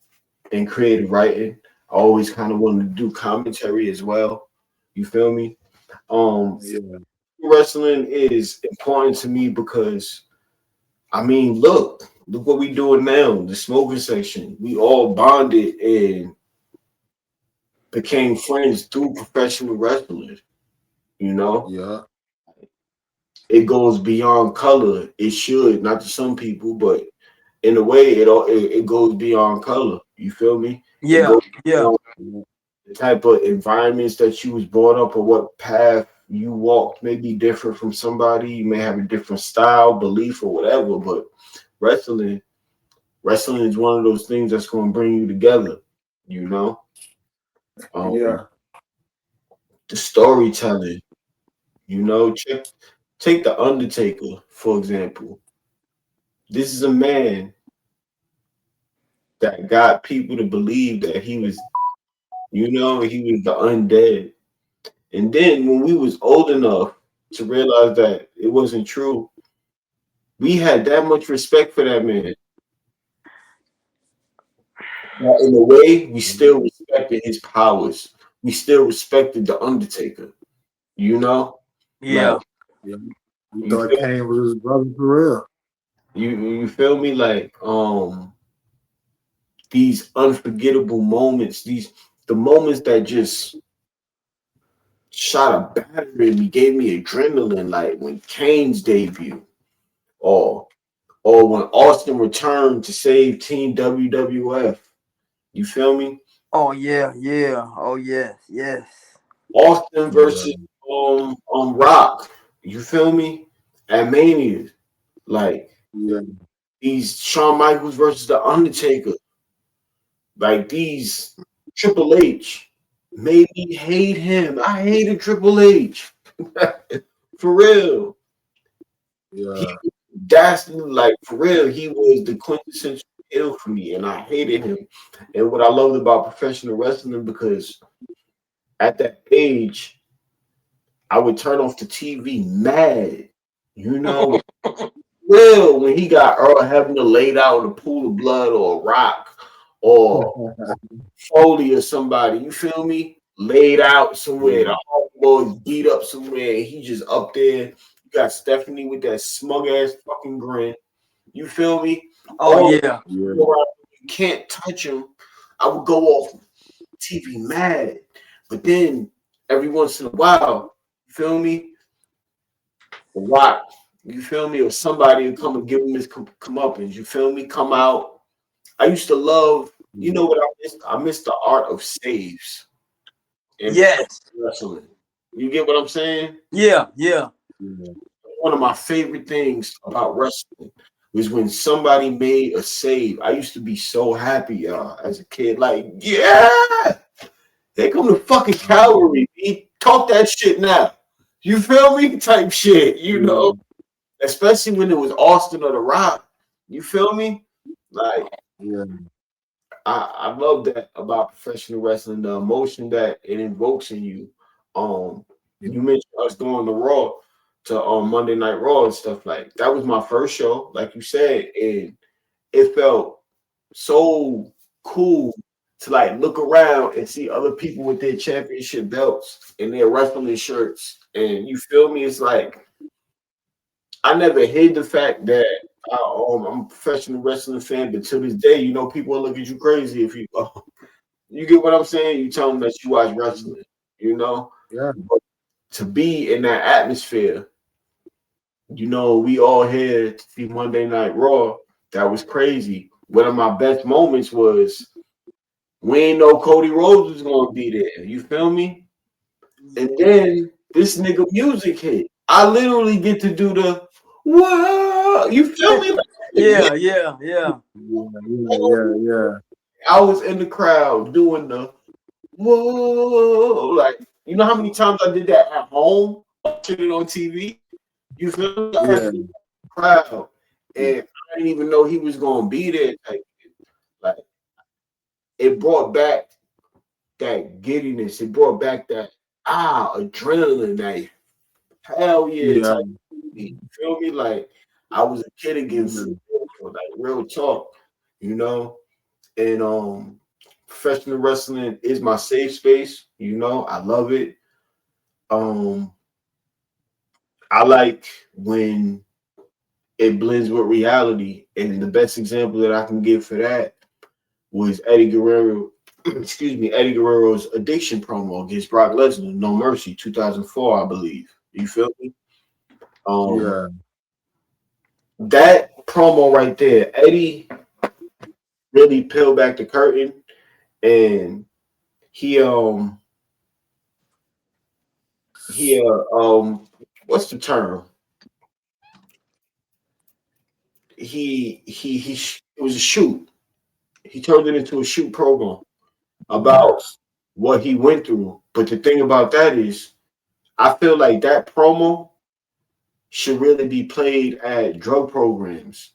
and creative writing. I always kind of wanted to do commentary as well. You feel me? Wrestling is important to me because I mean, look what we doing now. The smoking section, we all bonded and became friends through professional wrestling. You know, it goes beyond color. It should, not to some people, but in a way, it goes beyond color. You feel me? It goes beyond the type of environments that you was brought up or what path you walked may be different from somebody. You may have a different style, belief, or whatever. But wrestling is one of those things that's going to bring you together. You know, the storytelling. You know, take the Undertaker for example. This is a man that got people to believe that he was, he was the undead. And then when we was old enough to realize that it wasn't true, we had that much respect for that man. But in a way, we still respected his powers. We still respected the Undertaker. You know, like You thought Kane was his brother for real. You feel me? Like these unforgettable moments, the moments that just shot a battery in me, gave me adrenaline, like when Kane's debut, or when Austin returned to save Team WWF. You feel me? Oh yeah. Oh yes. Austin versus Rock. You feel me? At Mania, like these Shawn Michaels versus the Undertaker, like these Triple H made me hate him. I hated Triple H. For real. That's like for real. He was the quintessential heel for me, and I hated him. And what I loved about professional wrestling, because at that age, I would turn off the TV mad. You know, well, when he got Earl having to laid out in a pool of blood, or a Rock, or Foley, or somebody, you feel me? Laid out somewhere, the boys beat up somewhere, and he just up there. You got Stephanie with that smug ass fucking grin. You feel me? You can't touch him. I would go off TV mad, but then every once in a while, you feel me? Rock, you feel me? Or somebody would come and give him his comeuppance. You feel me? Come out. I used to love. You know what I missed? I missed the art of saves. Wrestling. You get what I'm saying? Yeah. One of my favorite things about wrestling was when somebody made a save. I used to be so happy as a kid. Like, yeah, here come the fucking cavalry. Talk that shit now. You feel me? Type shit, you know? Especially when it was Austin or The Rock. You feel me? Like, I love that about professional wrestling, the emotion that it invokes in you. You mentioned us going to Raw, to Monday Night Raw and stuff. Like that was my first show, like you said, and it felt so cool to like look around and see other people with their championship belts and their wrestling shirts. And you feel me? It's like I never hid the fact that I'm a professional wrestling fan, but to this day, people will look at you crazy if you you get what I'm saying. You tell them that you watch wrestling, But to be in that atmosphere, we all here to see Monday Night Raw. That was crazy. One of my best moments was we ain't know Cody Rhodes was gonna be there. You feel me? And then this nigga music hit. I literally get to do the whoa. You feel me? Yeah, yeah, yeah. Yeah. I was in the crowd doing the whoa, like you know how many times I did that at home, watching it on TV. You feel me? I had Yeah. to crowd, and I didn't even know he was gonna be there. Like it brought back that giddiness. It brought back that adrenaline. Like hell yeah, Yeah. type. You feel me? Like I was a kid again, for real, like real talk. You know, and professional wrestling is my safe space. You know, I love it. Um, I like when it blends with reality, and the best example that I can give for that was Eddie Guerrero. Excuse me, Eddie Guerrero's addiction promo against Brock Lesnar, No Mercy, 2004, I believe. You feel me? Um, Yeah. that promo right there, Eddie really peeled back the curtain, and he he what's the term? It was a shoot. He turned it into a shoot program about what he went through. But the thing about that is, I feel like that promo should really be played at drug programs,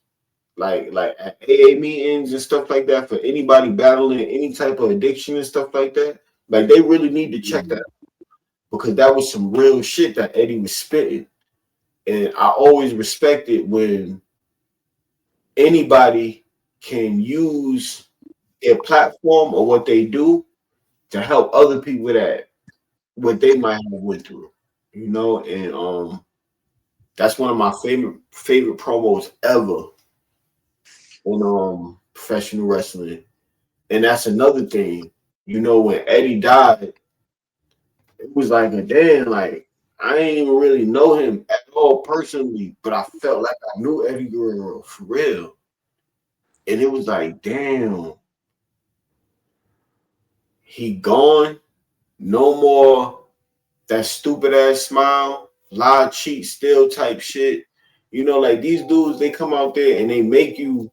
like at AA meetings and stuff like that for anybody battling any type of addiction and stuff like that. Like they really need to check that out because that was some real shit that Eddie was spitting, and I always respect it when anybody can use their platform or what they do to help other people that what they might have went through, you know, and that's one of my favorite promos ever in professional wrestling. And that's another thing, you know, when Eddie died, it was like a damn, like I ain't even really know him at all personally, but I felt like I knew Eddie Guerrero for real. And it was like, damn, he gone, no more that stupid ass smile, lie, cheat, steal type shit. You know, like these dudes, they come out there and they make you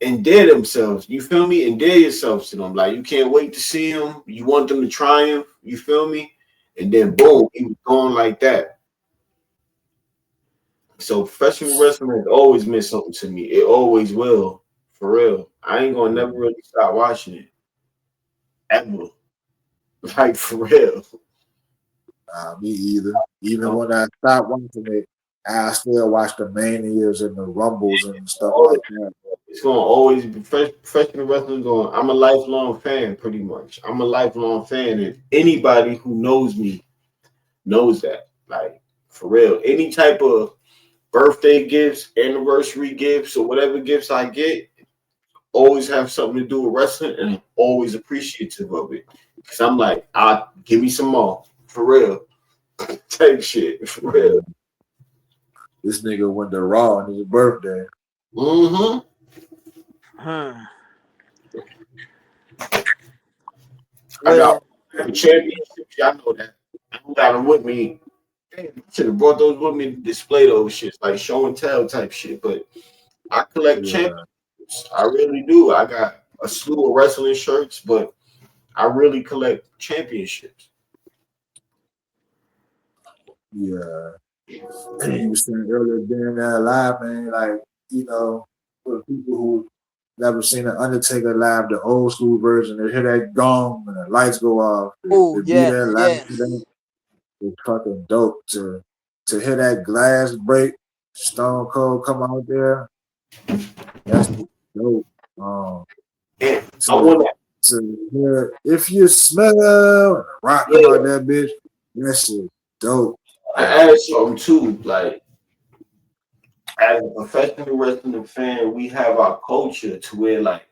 endear themselves. You feel me? Endear yourselves to them. Like you can't wait to see them. You want them to triumph. You feel me? And then boom, he was gone like that. So professional wrestling has always meant something to me. It always will, for real. I ain't gonna never really stop watching it ever. Like for real. Me either. Even when I stopped watching it, I still watch the manias and the rumbles and stuff like that. It's gonna always be professional wrestling. Going, I'm a lifelong fan, pretty much. I'm a lifelong fan, and anybody who knows me knows that. Like for real, any type of birthday gifts, anniversary gifts, or whatever gifts I get, always have something to do with wrestling, and I'm always appreciative of it. Cause I'm like, give me some more, for real. Take shit, for real. This nigga went to Raw on his birthday. Mm-hmm. Hmm. I got a championship. Y'all know that. I don't got them with me. Damn, I should have brought those with me to display those shits, like show and tell type shit. But I collect Yeah. championships. I really do. I got a slew of wrestling shirts, but I really collect championships. Yeah. You were saying earlier during that live, man, like, you know, for people who never seen an Undertaker live, the old school version, they hear that gong and the lights go off. Oh, To be yes, there live, yes. it's fucking dope. To hear that glass break, Stone Cold come out there, that's dope. And I To, want to hear if you smell rock come out that bitch, that shit dope. to add something too. Like as a professional wrestling fan, we have our culture to where like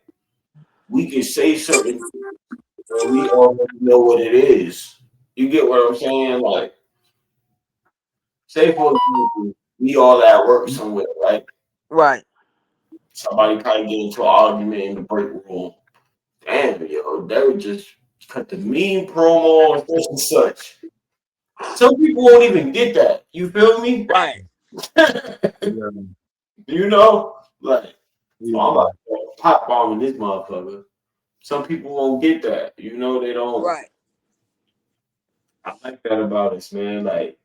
we can say certain and we already know what it is. You get what I'm saying? Like, say for example, we all at work somewhere, right? Right. Somebody probably get into an argument in the break room. Damn, yo, they would just cut the mean promo and such and such. Some people won't even get that. You feel me? Right. Yeah. You know, like Yeah. I'm about to pop bombing this motherfucker. Some people won't get that. You know, they don't. Right. I like that about us, man. Like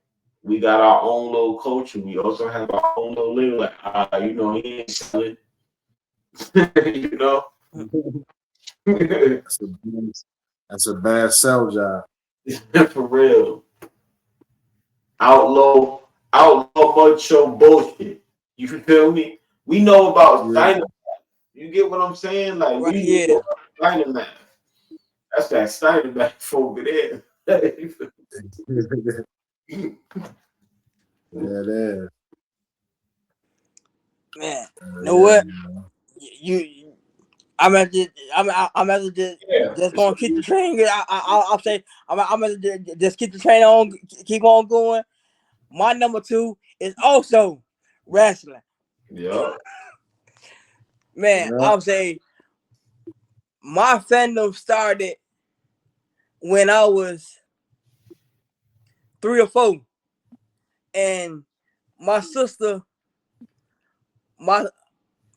we got our own little culture. We also have our own little little like, you know, he ain't selling. You know. That's a bad sell job. For real. Outlaw, macho bullshit. You feel me? We know about Yeah. Dynamax. You get what I'm saying? Like Right. we Yeah. know about Dynamax. That's that Dynamax over there. Yeah, it is. Man. You know Yeah, what? man. You I'm at the I'm at the Yeah. just gonna keep the train. I'll say I'm at the, just keep the train on, keep on going. My number 2 is also wrestling. Yeah. Man, Yeah. I'll say my fandom started when I was 3 or 4, and my sister, my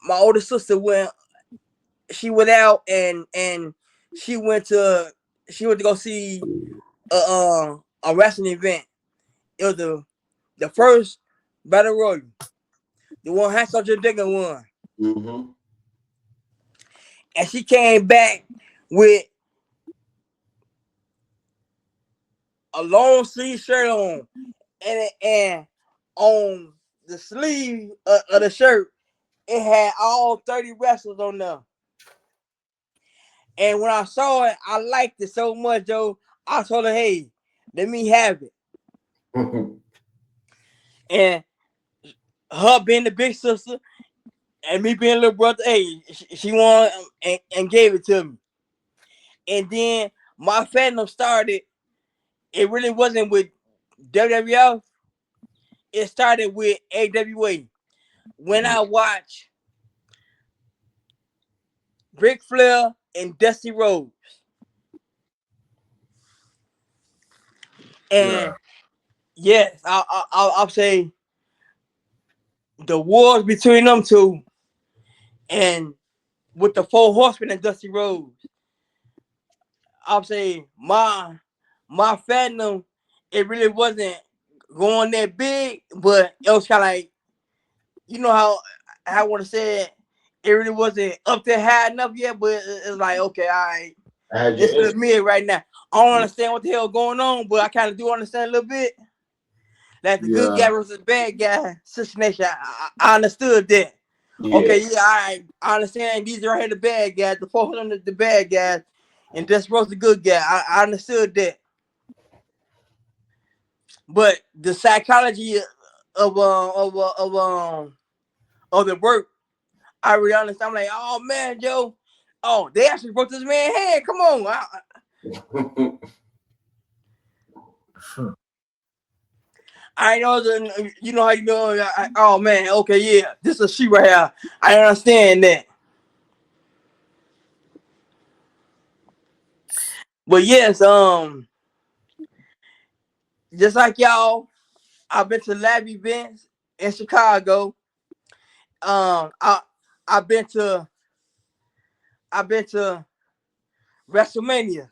my older sister went. She went out and she went to go see a wrestling event. It was the first battle royal, the one Hacksaw Jim Duggan won, Mm-hmm. and she came back with a long sleeve shirt on, and on the sleeve of the shirt it had all 30 wrestlers on there. And when I saw it, I liked it so much, Joe. I told her, "Hey, let me have it." And her being the big sister and me being a little brother, hey, she won and gave it to me. And then my fandom started. It really wasn't with WWF. It started with AWA. When I watched Ric Flair and Dusty Rhodes, and yes, I'll say the wars between them two, and with the Four Horsemen and Dusty Rhodes, I'll say my fandom, it really wasn't going that big, but it was kind of like, you know how I want to say it. It really wasn't up there high enough yet, but it's like, okay, all right, I had your it's interest. the mid right now. I don't understand what the hell going on, but I kind of do understand a little bit. Like the good Yeah. guy versus the bad guy situation. I understood that. Yeah. Okay, yeah, I understand these are right here the bad guys, the 400 the bad guys, and this was the good guy. I understood that. But the psychology of the work, I really understand. I'm like, oh man, Joe, oh they actually broke this man's head. Come on, I know the, you know how you know. Oh man, okay, yeah, this is a she right here. I understand that. But yes, just like y'all, I've been to lab events in Chicago. Um, I I've been to WrestleManias.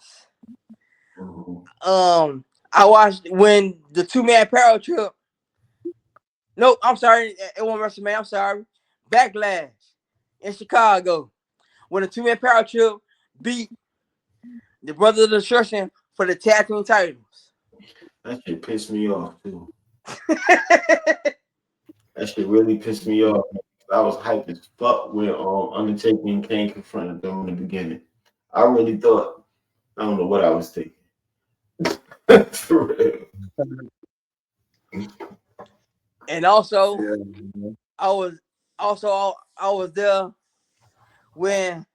I watched when the 2-man power trip. No, I'm sorry, it wasn't WrestleMania. I'm sorry, Backlash in Chicago when the 2-man power trip beat the Brothers of Destruction for the tag team titles. That shit pissed me off too. That shit really pissed me off. I was hyped as fuck when Undertaker and Kane confronted them in the beginning. I really thought, I don't know what I was thinking. For real. And also, Yeah. I was I was there when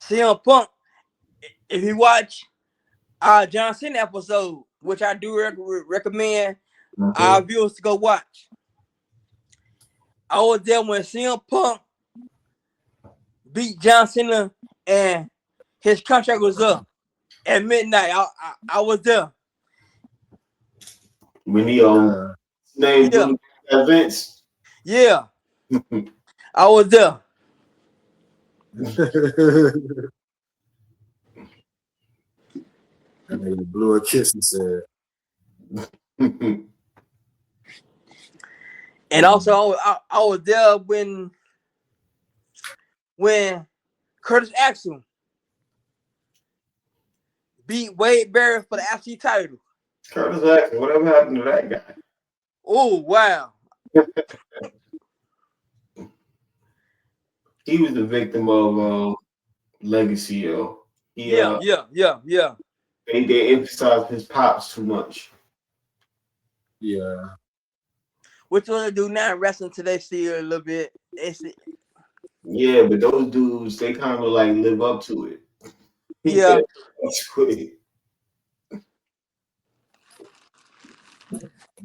CM Punk. If you watch John Cena episode, which I do recommend our viewers to go watch, I was there when CM Punk beat John Cena and his contract was up at midnight. I was there. When he Yeah. Name Yeah. Blue Vince. Yeah. I was there. And they blew a kiss and said, And also I was there when Curtis Axel beat Wade Barrett for the FC title. Curtis Jackson, whatever happened to that guy? Oh wow. He was the victim of legacy, yo. He Yeah. they emphasized his pops too much. yeah. What you wanna do now? Wrestling today still a little bit. Yeah, but those dudes, they kind of like live up to it. Yeah. That's quick.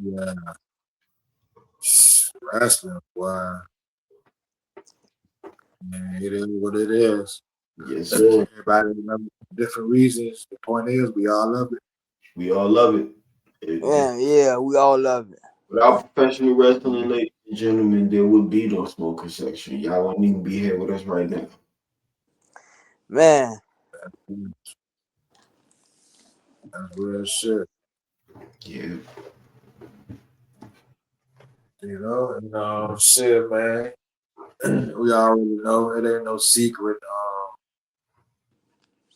Yeah. Wrestling, boy. Man, it is what it is. Yes, sir. Everybody remember different reasons. The point is, we all love it. We all love it. Yeah, we all love it. Without professional wrestling, ladies and gentlemen, there would be no smoking section. Y'all wouldn't even be here with us right now. Man. That's real shit. Yeah. Shit, man. We already know it ain't no secret.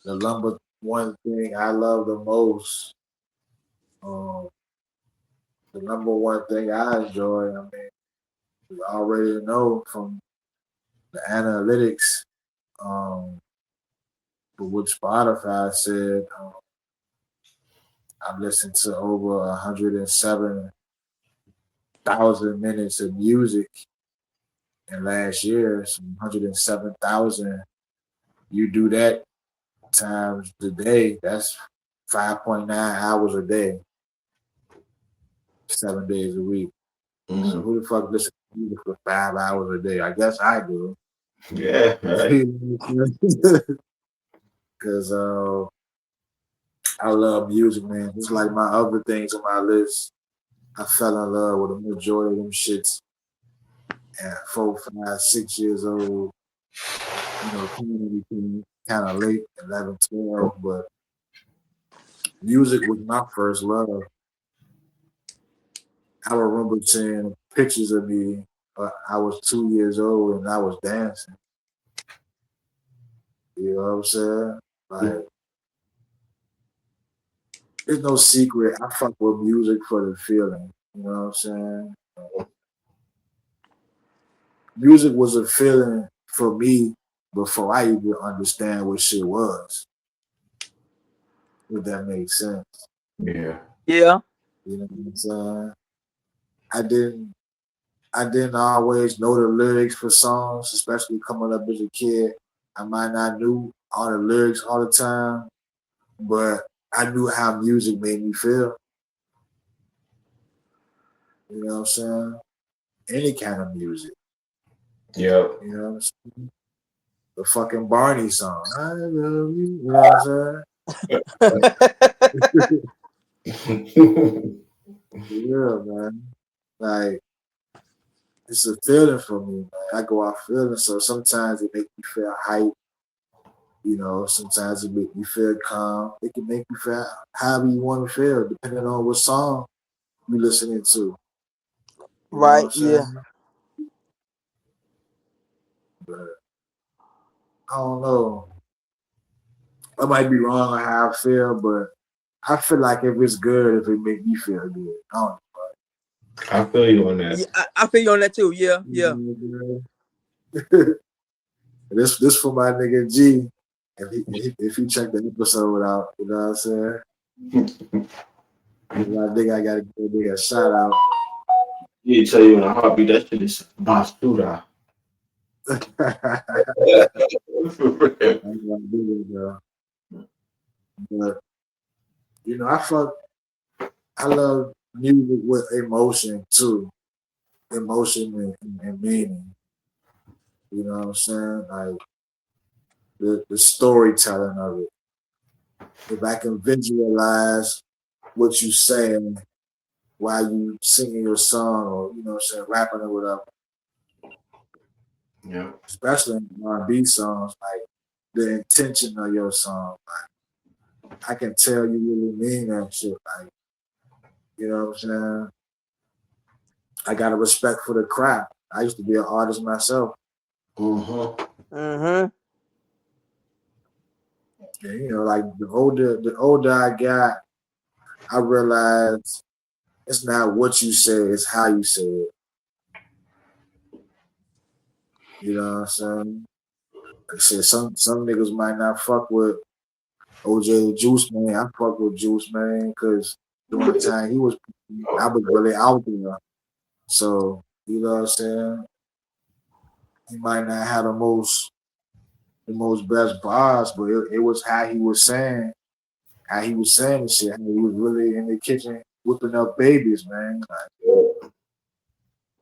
The number one thing I love the most, the number one thing I enjoy, I mean, we already know from the analytics, but what Spotify said, I've listened to over 107,000 minutes of music in last year. So 107,000. You do that times the day, that's 5.9 hours a day, 7 days a week. Mm-hmm. So who the fuck listens to music for 5 hours a day? I guess I do. Yeah, right. Because I love music, man. Just like my other things on my list. I fell in love with the majority of them shits at 4, 5, 6 years old. Kind of late, 11, 12, but music was my first love. I remember seeing pictures of me. I was 2 years old and I was dancing. You know what I'm saying? Like, there's no secret. I fuck with music for the feeling. You know what I'm saying? Music was a feeling for me before I even understand what shit was. If that makes sense. Yeah. Yeah. You know what I'm saying? I didn't always know the lyrics for songs, especially coming up as a kid. I might not knew all the lyrics all the time, but I knew how music made me feel. You know what I'm saying? Any kind of music. Yeah. You know what I'm saying? The fucking Barney song. I love you. You know what I'm saying? Yeah, man. Like, it's a feeling for me, man. I go out feeling, so sometimes it makes me feel hype. You know, sometimes it makes me feel calm. It can make me feel however you want to feel, depending on what song you're listening to. You know what I'm saying? Yeah. But I don't know. I might be wrong on how I feel, but I feel like if it's good, if it make me feel good. I don't know. I feel you on that. Yeah, I feel you on that too. Yeah. This for my nigga G. If he check the episode out, you know what I'm saying? I think I gotta give a nigga a shout out. He'll tell you in a heartbeat that shit is basura. But I love music with emotion too. Emotion and meaning. You know what I'm saying? Like the storytelling of it. If I can visualize what you're saying while you singing your song or rapping or whatever. Yeah. Especially in R&B songs, like the intention of your song. Like I can tell you really mean that shit. Like you know what I'm saying? I got a respect for the craft. I used to be an artist myself. Mm-hmm. And, like the older I got, I realized it's not what you say, it's how you say it. You know what I'm saying? Like I said, some niggas might not fuck with OJ Juice Man. I fuck with Juice Man because during the time I was really out there. So, you know what I'm saying? He might not have the most best bars, but it was how he was saying the shit, how he was really in the kitchen whipping up babies, man. Like,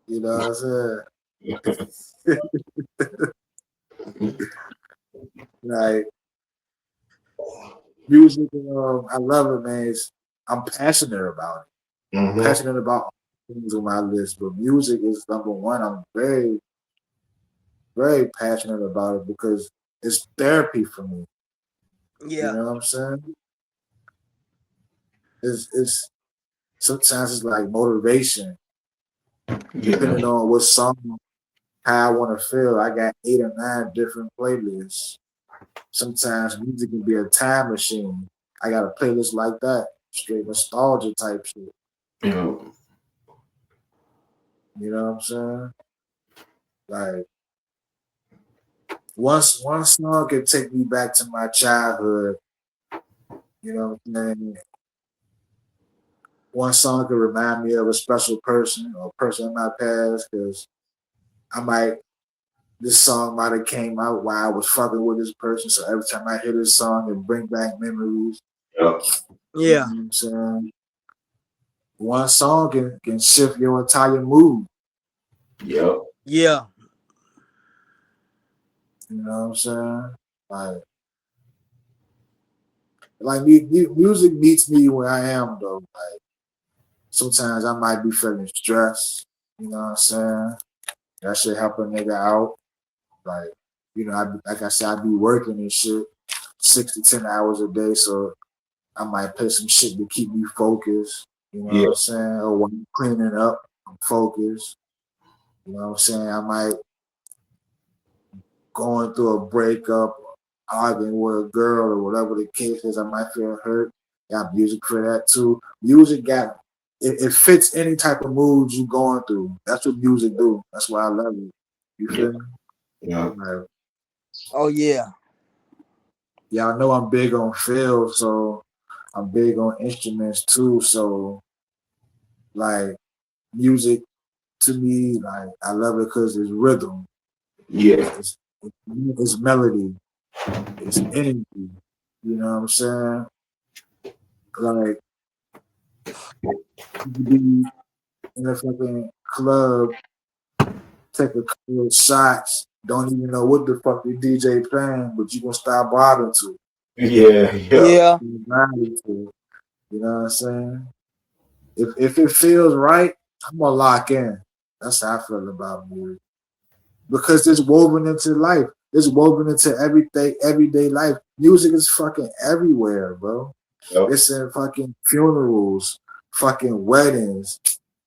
you know what I'm saying? Like music, I love it, man. I'm passionate about it. I'm passionate about things on my list, but music is number one. I'm very, very passionate about it because it's therapy for me. You Yeah. know what I'm saying? It's sometimes it's like motivation, depending on what song, how I want to feel. I got 8 or 9 different playlists. Sometimes music can be a time machine. I got a playlist like that, straight nostalgia type shit. Yeah. You know what I'm saying? Like one song can take me back to my childhood. You know what I'm saying? One song can remind me of a special person or person in my past because I might this song might have came out while I was fucking with this person. So every time I hear this song, it bring back memories. Yeah. You Yeah. know what I'm saying? One song can shift your entire mood. Yeah. Yeah. You know what I'm saying? Like music meets me where I am though. Like sometimes I might be feeling stressed. You know what I'm saying? That should help a nigga out. Like like I said, I be working and shit 6 to 10 hours a day, so I might play some shit to keep me focused. You know what Yeah. I'm saying? Or when I'm cleaning up, I'm focused. You know what I'm saying? I might going through a breakup, arguing with a girl, or whatever the case is. I might feel hurt. Got music for that too. Music got it fits any type of mood you going through. That's what music do. That's why I love it. You Yeah. feel me? Yeah. Like, Oh yeah. y'all know I'm big on feel, so I'm big on instruments too. So like music to me, like I love it because it's rhythm, Yeah. it's melody, it's energy. You know what I'm saying? Like you could be in a fucking club, take a couple of shots, don't even know what the fuck the DJ playing, but you gonna start bobbing to. Yeah. Yeah. Yeah. You know what I'm saying? If it feels right, I'm gonna lock in. That's how I feel about music. Because it's woven into life. It's woven into everything, everyday life. Music is fucking everywhere, bro. Yep. It's in fucking funerals, fucking weddings,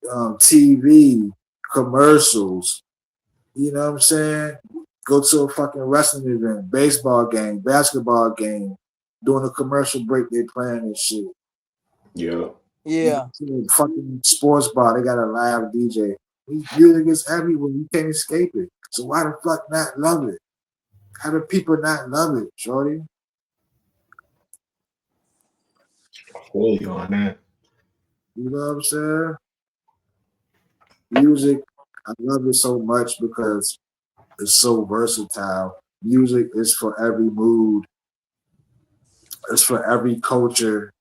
TV, commercials. You know what I'm saying? Go to a fucking wrestling event, baseball game, basketball game. During a commercial break, they playing this shit. Yeah. Yeah. Fucking sports bar, they got a live DJ. Music is everywhere. You can't escape it. So why the fuck not love it? How do people not love it, Shorty? Fully on that. You know what I'm saying? Music, I love it so much because it's so versatile. Music is for every mood. It's for every culture.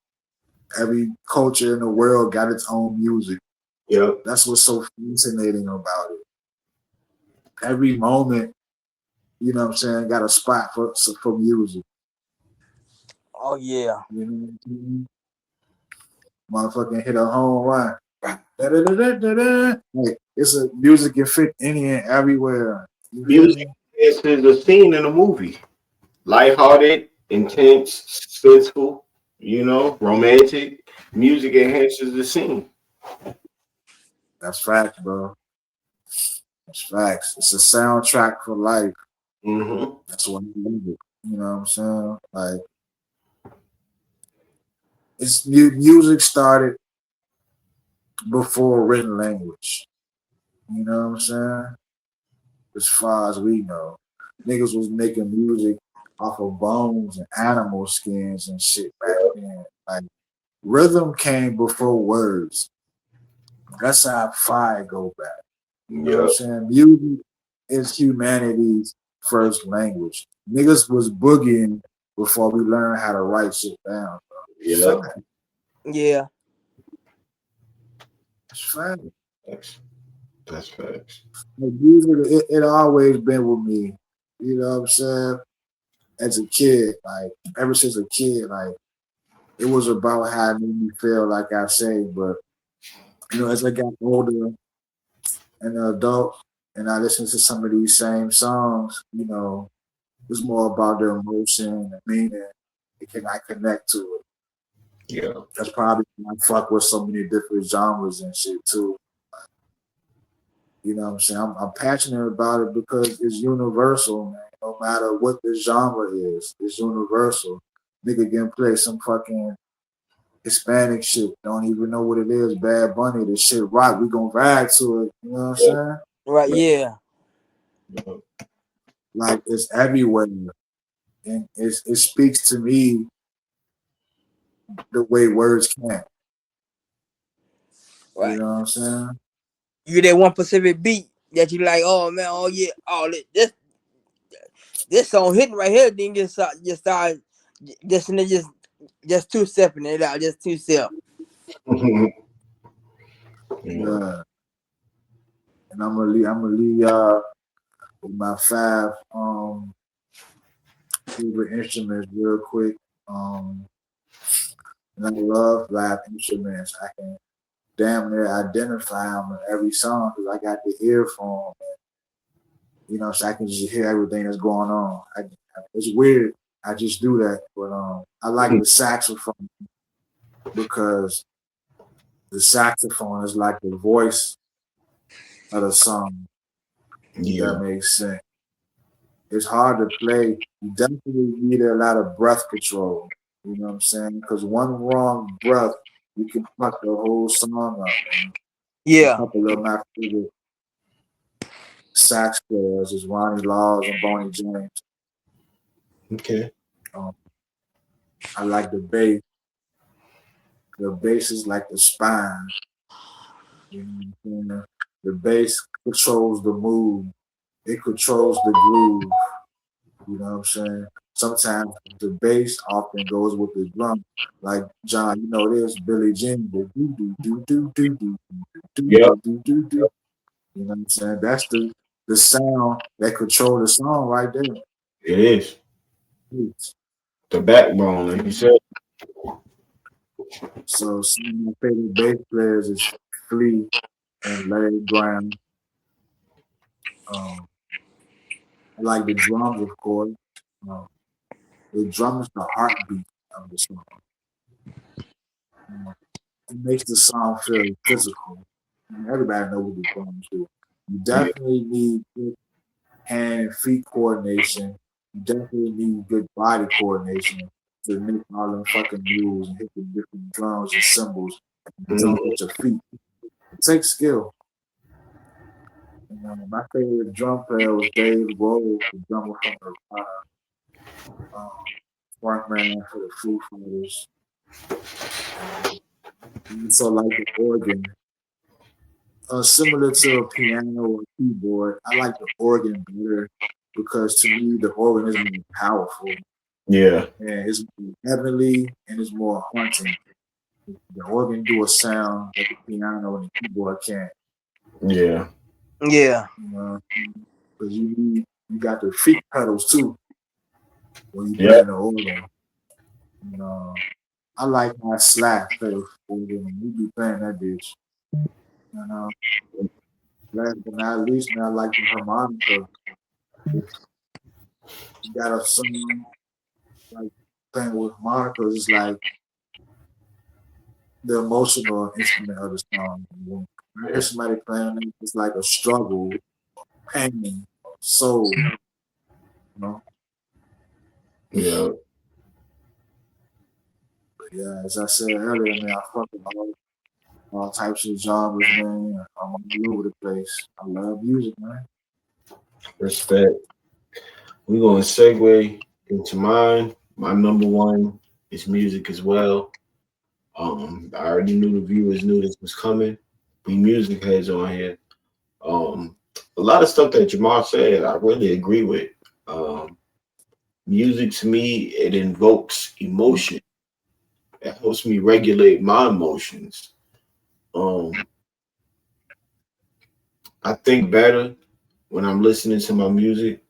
Every culture in the world got its own music. Yep. That's what's so fascinating about it. Every moment, you know what I'm saying, got a spot for music. Oh yeah. You know what I mean? Motherfucking hit a home run. Like, it's a music can fit any and everywhere. You feel Music me? is a scene in a movie. Lighthearted, intense, suspenseful, romantic. Music enhances the scene. That's facts, bro. That's facts. It's a soundtrack for life. Mm-hmm. That's what I love it. You know what I'm saying? Like, music started before written language. You know what I'm saying? As far as we know, niggas was making music off of bones and animal skins and shit back then. Like, rhythm came before words. That's how fire go back. You know what I'm Yep. saying? Music is humanity's first language. Niggas was boogieing before we learned how to write shit down. Yep. Fact. Yeah. It's fact. Facts. That's facts. Like, music, it always been with me. You know what I'm saying? As a kid, like ever since a kid, like it was about how it made me feel, like I say. But as I got older and an adult, and I listened to some of these same songs, it's more about the emotion and the meaning. I connect to it. Yeah. That's probably why I fuck with so many different genres and shit too. You know what I'm saying? I'm passionate about it because it's universal, man. No matter what the genre is, it's universal. Nigga can play some fucking Hispanic shit. Don't even know what it is. Bad Bunny, the shit rock. We gonna vibe to it. You know what I'm Yeah. saying? Right. Yeah. Yeah. Like it's everywhere, and it speaks to me the way words can't. You Right. know what I'm saying? You that one specific beat that you like. Oh man. Oh yeah. Oh this song hitting right here. Then just start just two stepping it out. Just two step. Yeah. Yeah. And I'm gonna leave y'all with my five favorite instruments real quick. Um, and I love live instruments. I can damn near identify them in every song because I got the ear for them. So I can just hear everything that's going on. It's weird. I just do that, but I like the saxophone because the saxophone is like the voice of the song. If that Yeah. makes sense. It's hard to play. You definitely need a lot of breath control. You know what I'm saying? Because one wrong breath, you can fuck the whole song up. Man. A Yeah. couple of my favorite sax players is Ronnie Laws and Boney James. Okay. Um, I like the bass. The bass is like the spine. You know what I'm saying? The bass controls the mood. It controls the groove. You know what I'm saying? Sometimes the bass often goes with the drum. Like John, you know this, Billy Jean, the do do do do do do do Yep. do do do do. You know what I'm saying? That's the sound that control the song right there. It is the backbone, like you said. So some of my favorite bass players is Flea and Larry Graham. Um, I like the drums, of course. Um, the drum is the heartbeat of the song. It makes the song feel physical. Everybody knows what the drums do. You Yeah. definitely need good hand and feet coordination. You definitely need good body coordination to make all them fucking moves and hit the different drums and cymbals and jump Mhm. with your feet. It takes skill. My favorite drum player was Dave Grohl, the drummer from the um, frontman for the Foo Fighters. I also like the organ. Similar to a piano or keyboard, I like the organ better because to me the organ is more powerful Yeah. and it's more heavenly and it's more haunting. The organ do a sound that the piano and the keyboard can't. Yeah. Yeah. You know, because you got the feet pedals too when you Yeah. play the organ. You know, I like my slap play the organ. You be playing that bitch. You know, last but not least, man, I like the harmonica. You got a song like playing with harmonicas is like the emotional instrument of the song. When I hear somebody playing it, it's like a struggle, pain, soul. You know, Yeah, but yeah. As I said earlier, man, I fuck with all types of genres, man. I'm all over the place. I love music, man. respect. We're gonna segue into mine. My number one is music as well. I already knew the viewers knew this was coming. We music heads on here. Um, a lot of stuff that Jamal said, I really agree with. Um, Music to me, it invokes emotion. It helps me regulate my emotions. Um, I think better when I'm listening to my music.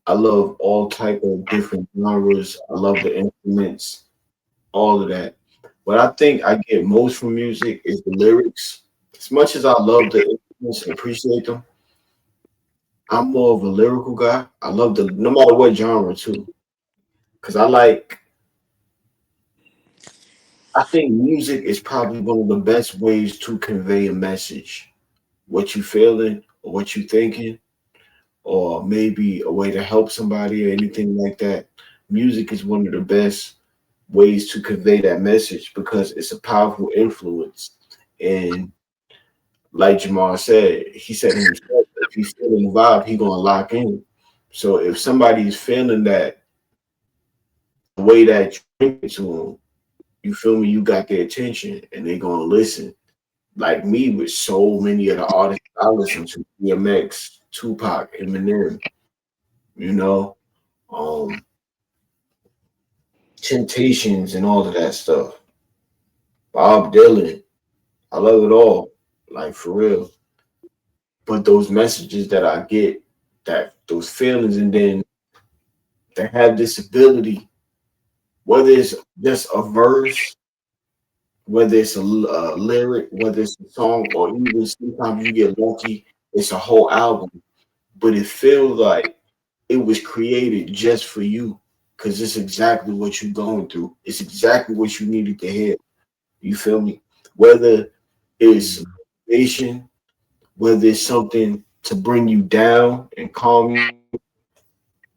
I love all type of different genres. I love the instruments, all of that. What I think I get most from music is the lyrics. As much as I love the instruments and appreciate them, I'm more of a lyrical guy. I love the no matter what genre too, because I think music is probably one of the best ways to convey a message. What you feeling or what you thinking, or maybe a way to help somebody or anything like that. Music is one of the best ways to convey that message because it's a powerful influence. And like Jamal said, he said himself, if he's feeling the vibe, he gonna lock in. So if somebody's feeling that the way that you bring it to them, you feel me, you got their attention and they gonna listen. Like me with so many of the artists I listen to, DMX, Tupac, Eminem, you know, um, Temptations and all of that stuff. Bob Dylan, I love it all, like for real. But those messages that I get, that those feelings, and then they have this ability, whether it's just a verse, whether it's a lyric, whether it's a song, or even sometimes you get lucky, it's a whole album. But it feels like it was created just for you because it's exactly what you're going through. It's exactly what you needed to hear. You feel me? Whether it's motivation, whether it's something to bring you down and calm you,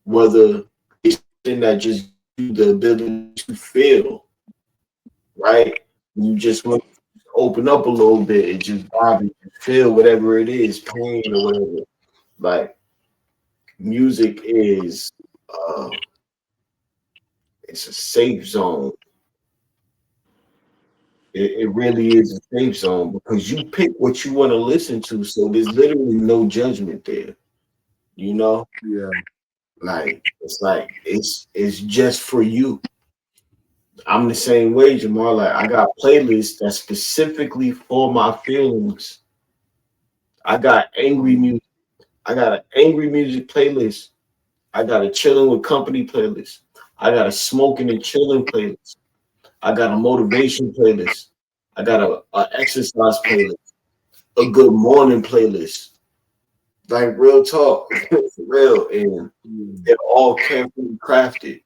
whether it's something that just gives you the ability to feel, right? You just want to open up a little bit and just vibe and feel whatever it is, pain or whatever. Like music is it's a safe zone. It really is a safe zone because you pick what you want to listen to, so there's literally no judgment there. You know, Yeah, it's just for you. I'm the same way, Jamal. Like I got playlists that's specifically for my feelings. I got angry music. I got an angry music playlist. I got a chilling with company playlist. I got a smoking and chilling playlist. I got a motivation playlist. I got a exercise playlist. A good morning playlist. Like real talk, for real, and they're all carefully crafted.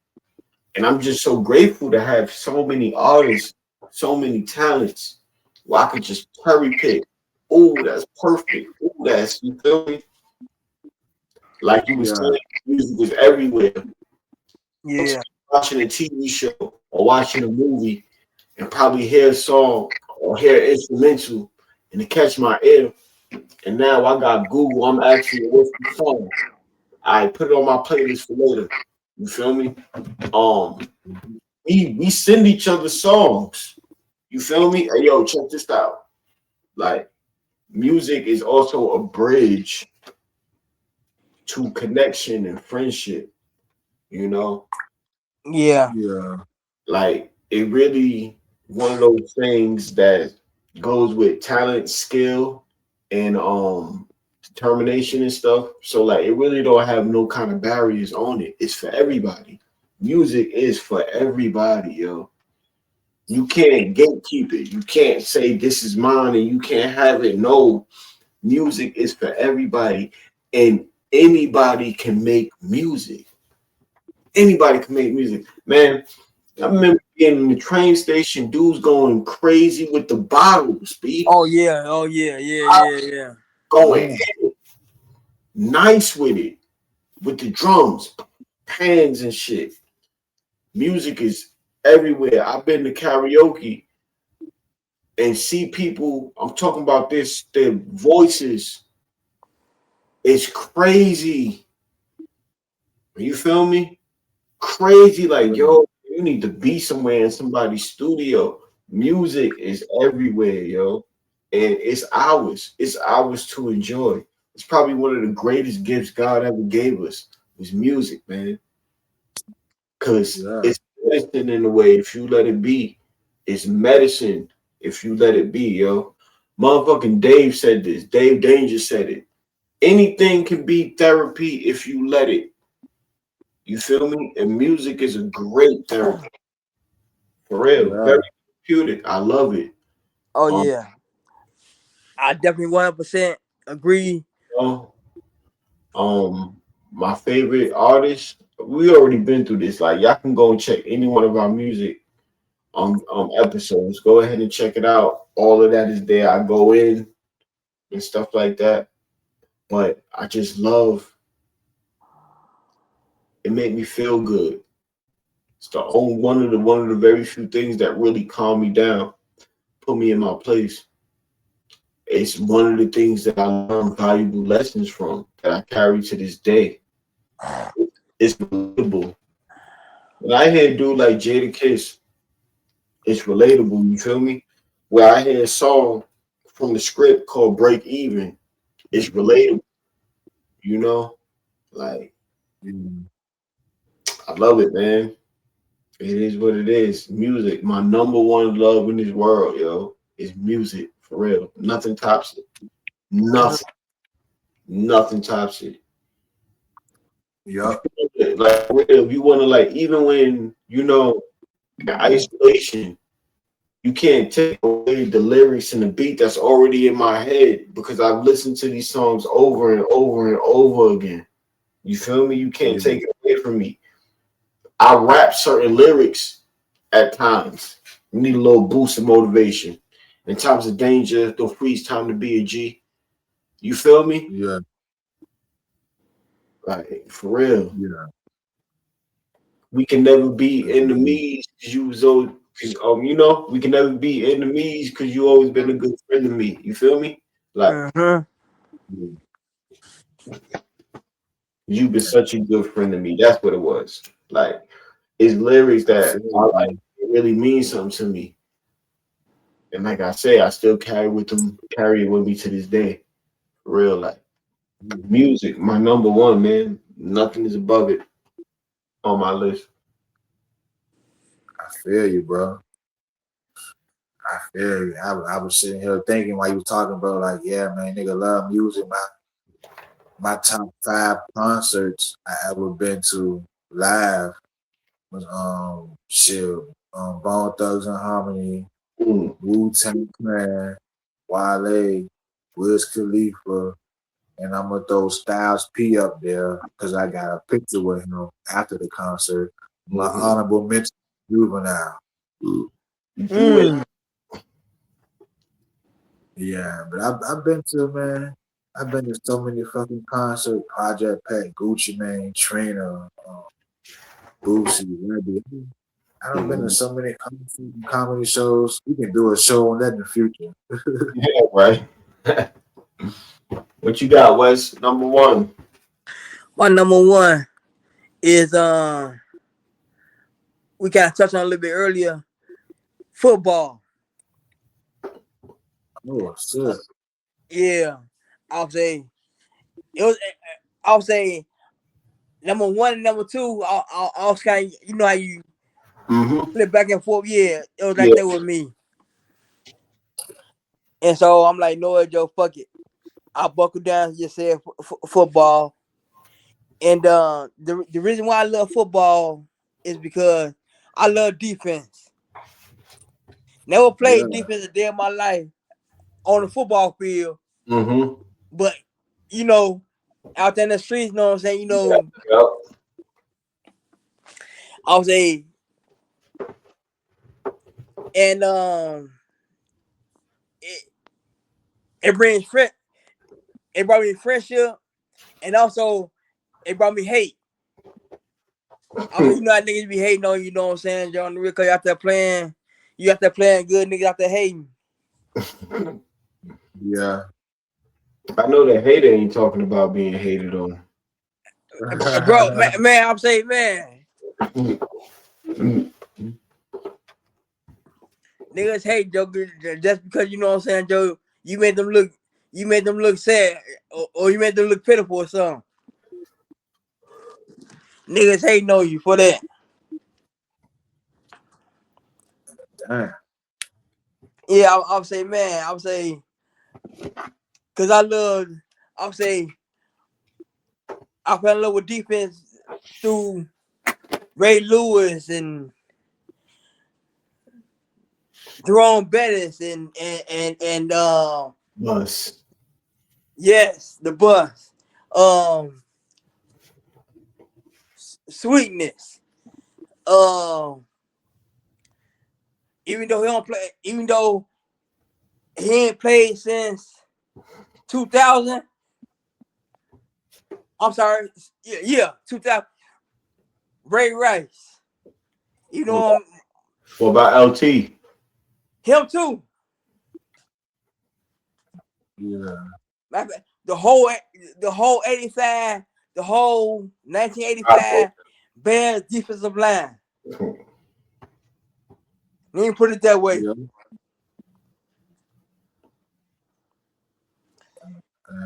And I'm just so grateful to have so many artists, so many talents, where I could just cherry pick. Oh, that's perfect. Oh, that's you feel me? Like you were yeah, saying, music is everywhere. Yeah. Watching a TV show or watching a movie and probably hear a song or hear an instrumental and it catch my ear. And now I got Google. I'm actually what's the song? I put it on my playlist for later. You feel me? Um, we send each other songs. You feel me? Hey, yo, check this out. Like music is also a bridge to connection and friendship. You know, Yeah. yeah, like it really one of those things that goes with talent, skill, and determination and stuff. So like it really don't have no kind of barriers on it. It's for everybody. Music is for everybody, yo. You can't gatekeep it. You can't say this is mine and you can't have it. No, music is for everybody, and anybody can make music. Anybody can make music, man. I remember being in the train station, dudes going crazy with the bottles, B. Oh yeah, oh yeah. Going Yeah. nice with the drums, hands and shit. Music is everywhere. I've been to karaoke and see people. I'm talking about this. Their voices is crazy. You feel me? Crazy. Like, yo, you need to be somewhere in somebody's studio. Music is everywhere, yo. And it's ours. It's ours to enjoy. It's probably one of the greatest gifts God ever gave us was music, man. Because Yeah. it's medicine in a way if you let it be. It's medicine if you let it be, yo. Motherfucking Dave said this. Dave Danger said it. Anything can be therapy if you let it. You feel me? And music is a great therapy. For real. Yeah. Very therapeutic. I love it. Oh Um, yeah. I definitely 100% agree. you know, my favorite artist, we already been through this. Like y'all can go and check any one of our music episodes. Go ahead and check it out. All of that is there. I go in and stuff like that. But I just love it. Make me feel good. It's the only one of the very few things that really calm me down, put me in my place. It's one of the things that I learned valuable lessons from that I carry to this day. It's relatable. When I hear a dude like Jada Kiss, it's relatable. You feel me? Where I hear a song from the script called Break Even, it's relatable. You know, like Mm. I love it, man. It is what it is. Music, my number one love in this world, yo, is music for real. Nothing tops it. Nothing, nothing tops it. If Yup. you, like, if you want to, like, even when you know in isolation, you can't take away the lyrics and the beat that's already in my head because I've listened to these songs over and over and over again. You feel me? You can't Yeah. take it away from me. I rap certain lyrics at times. You need a little boost of motivation. In times of danger, don't freeze time to be a G. You feel me? Yeah. Like for real. Yeah. We can never be Mhm. enemies because you was always, you know, we can never be enemies because you always been a good friend to me. You feel me? Like Uh-huh. Yeah. you've been such a good friend to me. That's what it was. Like it's lyrics I that feel I you, like. man. It really means something to me. And like I say, I still carry it with me to this day. For real, like Mm. music, my number one, man. Nothing is above it on my list. I feel you, bro. I feel you. I was sitting here thinking while you was talking, bro. Like, yeah, man, nigga love music. My top 5 concerts I ever been to live was shit, Bone Thugs and Harmony, Mm, Wu-Tang Clan, Wale, Wiz Khalifa, and I'm gonna throw Styles P up there because I got a picture with him after the concert. My mhm. honorable mention, Juvenile. You and Mm. Yeah, but I've been to, man. I've been to so many fucking concerts. Project Pat, Gucci Mane, Trina, Boosie, Webby. I done been to Mhm. so many comedy shows. We can do a show on that in the future. Yeah, right. What you got, Wes? Number one. My number one is we kind of touched on a little bit earlier. Football. Oh shit. Yeah. I'll say it was I'll say number one and number two, I was kind of, you know how you Mm-hmm. flip back and forth. Yeah, it was like Yeah. that with me. And so I'm like, no, Joe, fuck it. I buckled down, just said football. And the reason why I love football is because I love defense. Never played Yeah. defense a day of my life on the football field, Mm-hmm. but you know, out there in the streets, you know what I'm saying? You know, Yep. I was and it, it brings friend, it brought me friendship, and also it brought me hate. I mean, you know how niggas be hating on you, know what I'm saying, John? Because you out there playing, good, niggas out there hating. Yeah. I know that hater ain't talking about being hated on. Bro, man, I'm saying, man, niggas hate Joe just because, you know what I'm saying, Joe, you made them look sad, or you made them look pitiful or something. Niggas hating on you for that. Damn. Yeah, I'll say, because I fell in love with defense through Ray Lewis and Jerome Bettis and Bus. yes, the bus. Sweetness. Even though he ain't played since 2000. I'm sorry, yeah, 2000. Ray Rice. You know What about LT? him too. Yeah. The whole 85, the whole 1985 Bears defensive line. Let me put it that way. Yeah.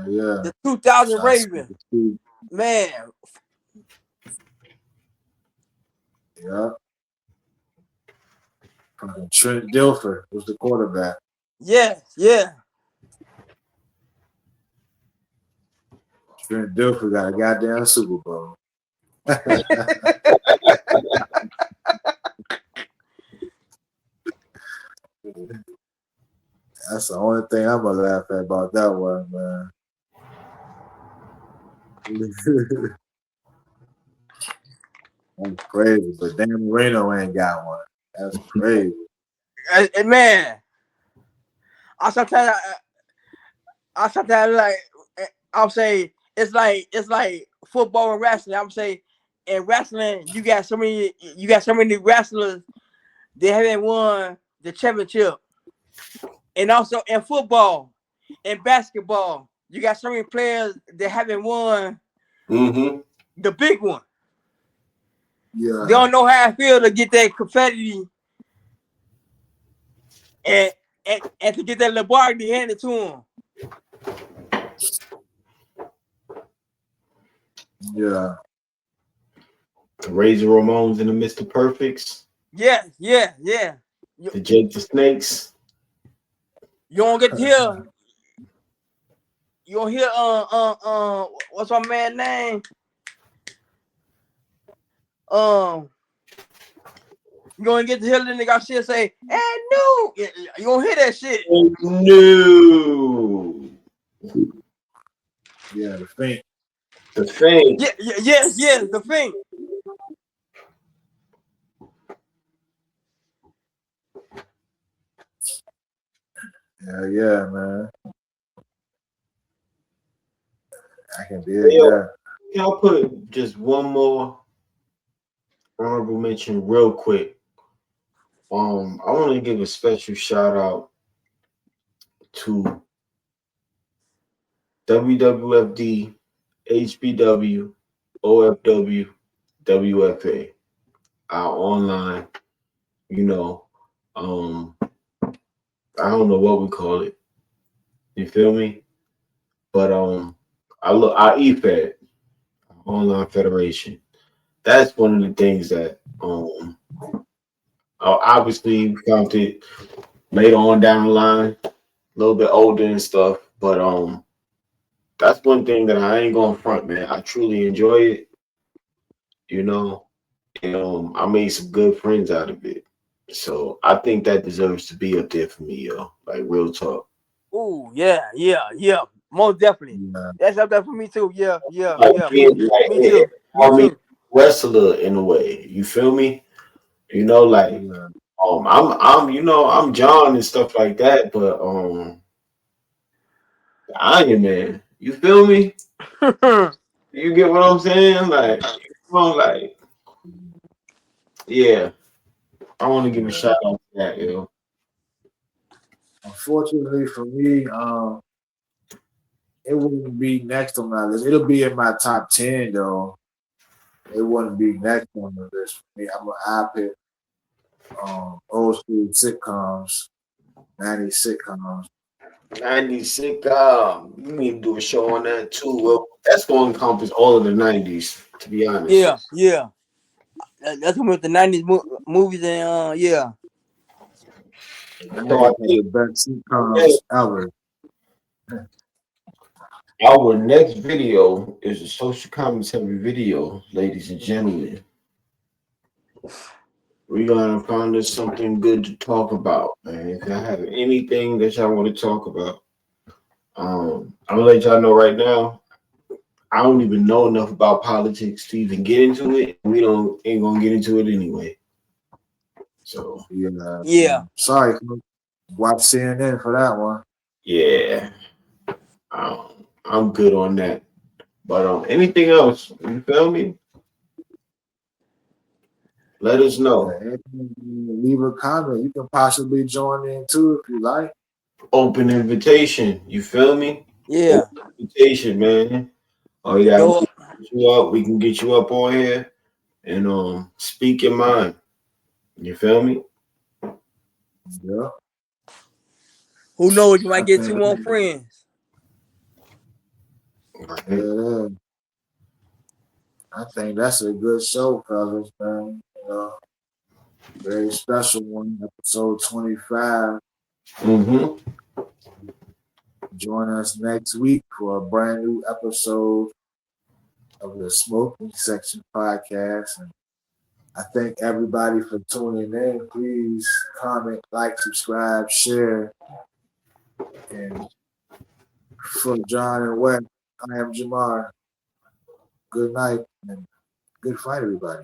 Yeah. The 2000 Ravens, man. Yeah. Trent Dilfer was the quarterback. Yes, yeah. Trent Dilfer got a goddamn Super Bowl. That's the only thing I'm gonna laugh at about that one, man. That's crazy, but Dan Marino ain't got one. That's crazy. Man, I sometimes like, I'll say it's like football and wrestling. I'm say in wrestling you got so many wrestlers that haven't won the championship, and also in football and basketball you got so many players that haven't won the big one. Yeah. They don't know how I feel to get that confetti and to get that Lamborghini handed to him. Yeah. The Razor Ramones and the Mr. Perfects. Yeah. The Jake the Snakes. You don't get to hear. You don't hear what's my man's name? You gonna get to hear the nigga shit say, "And no," you gonna hear that shit. No. Yeah, the Fink. The Fink. Yes, the Fink. Yeah, man. I can dig that. Can I put just one more honorable mention real quick? I want to give a special shout out to WWFD, HBW, OFW, WFA, our online, I don't know what we call it. You feel me? But our EFED, Online Federation. That's one of the things that obviously we found it later on down the line, a little bit older and stuff. But that's one thing that I ain't gonna front, man. I truly enjoy it, and I made some good friends out of it. So I think that deserves to be up there for me, yo. Like real talk. Ooh, yeah, most definitely. Yeah, That's up there for me too. Yeah, Like me, being like me it, too, me I mean too. wrestler in a way. You feel me? You know, like yeah, I'm John and stuff like that, but Iron Man. You feel me? You get what I'm saying? Like, come on, like, yeah. I want to give a yeah. shout out to that, yo. Unfortunately for me, it wouldn't be next on my list. It'll be in my top 10 though. It wouldn't be next on the list for me. I pick old school sitcoms, 90s sitcoms. 96. We need to do a show on that too. Well, that's going to encompass all of the 90s, to be honest. Yeah. That's what the '90s movies and yeah. The So I 90s are think the best yeah, sitcoms ever. our next video is a social commentary video, ladies and gentlemen. We're gonna find us something good to talk about, man. If y'all have anything that y'all want to talk about, I'm gonna let y'all know right now. I don't even know enough about politics to even get into it. We don't ain't gonna get into it anyway. So Yeah. Yeah. Sorry, watch CNN for that one. yeah, I'm good on that. But anything else, you feel me? Let us Yeah, know. and leave a comment. You can possibly join in too if you like. Open invitation. You feel me? Yeah. Open invitation, man. Oh The yeah, we door. can get you up. We can get you up on here and speak your mind. You feel me? Yeah, Who knows? You I might get two think. more friends. Right. Yeah, I think that's a good show, fellas, man. Very special one, episode 25. Mm-hmm. Join us next week for a brand new episode of the Smoking Section podcast. And I thank everybody for tuning in. Please comment, like, subscribe, share. And for John and Wes, I am Jamar. Good night and good fight, everybody.